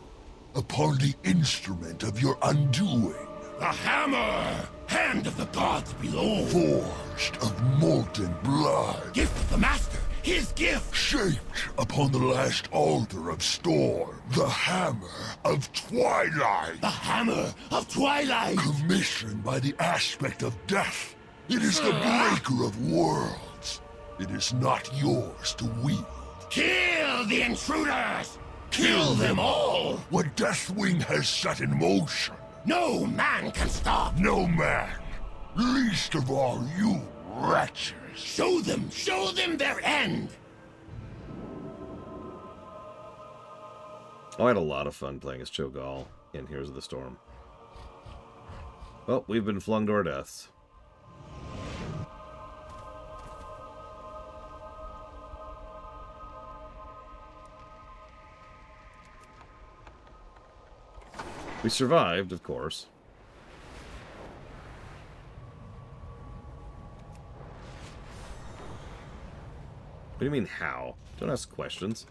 D: upon the instrument of your undoing.
F: The hammer! Hand of the gods below!
D: Forged of molten blood.
F: Gift of the master! His gift!
D: Shaped upon the last altar of storm. The Hammer of Twilight!
F: The Hammer of Twilight!
D: Commissioned by the aspect of death. It is the breaker of worlds. It is not yours to wield.
F: Kill the intruders! Kill them all!
D: What Deathwing has set in motion.
F: No man can stop!
D: No man! Least of all you wretches!
F: Show them their end!
A: Oh, I had a lot of fun playing as Cho'Gall in Heroes of the Storm. Well, we've been flung to our deaths. We survived, of course. do you mean how? Don't ask questions.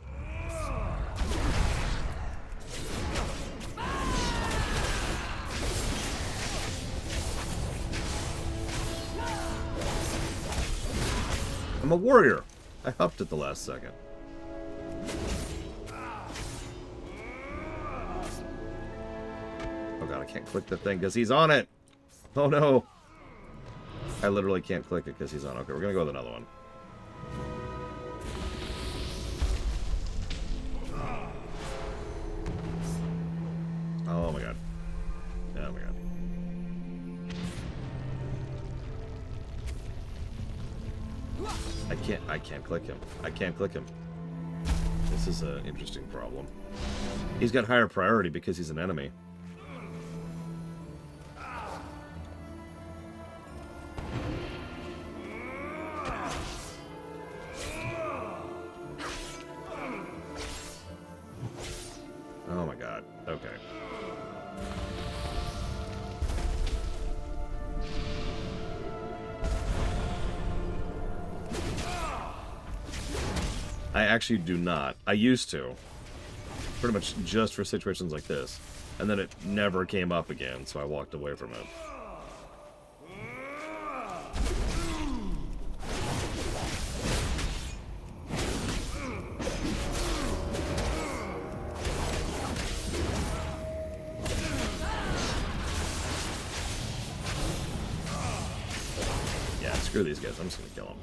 A: I'm a warrior. I huffed at the last second. Oh god, I can't click the thing because he's on it. Oh no. I literally can't click it because he's on. Okay, we're gonna go with another one. Oh my god. Oh my god. I can't click him. I can't click him. This is an interesting problem. He's got higher priority because he's an enemy. Oh my god. Okay. I actually do not. I used to. Pretty much just for situations like this. And then it never came up again, so I walked away from it. Yeah, screw these guys. I'm just gonna kill them.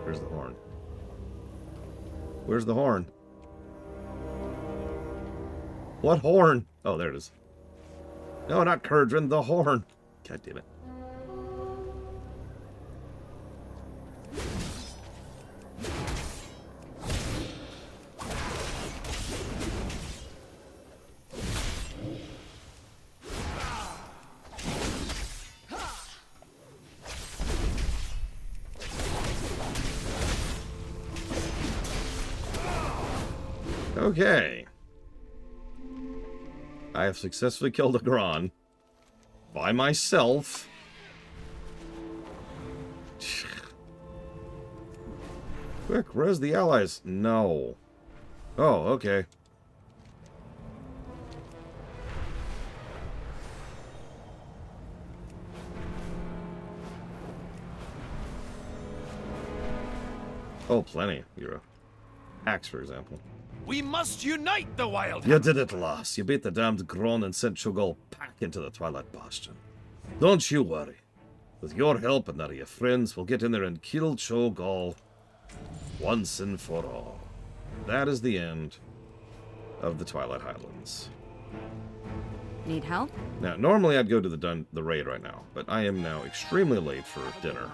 A: Where's the horn? Where's the horn? What horn? Oh, there it is. No, not Kurdrin, the horn. God damn it. Okay. I have successfully killed a Gron. By myself. Quick, where's the allies? No. Oh, okay. Oh, plenty. You're a axe, for example.
B: We must unite the Wild.
A: You did it, lass. You beat the damned Gron and sent Cho'Gall back into the Twilight Bastion. Don't you worry. With your help and that of your friends, we'll get in there and kill Cho'Gall once and for all. That is the end of the Twilight Highlands.
G: Need help?
A: Now, normally I'd go to the raid right now, but I am now extremely late for dinner.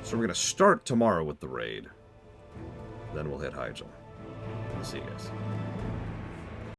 A: So we're going to start tomorrow with the raid. Then we'll hit Hyjal. See you guys.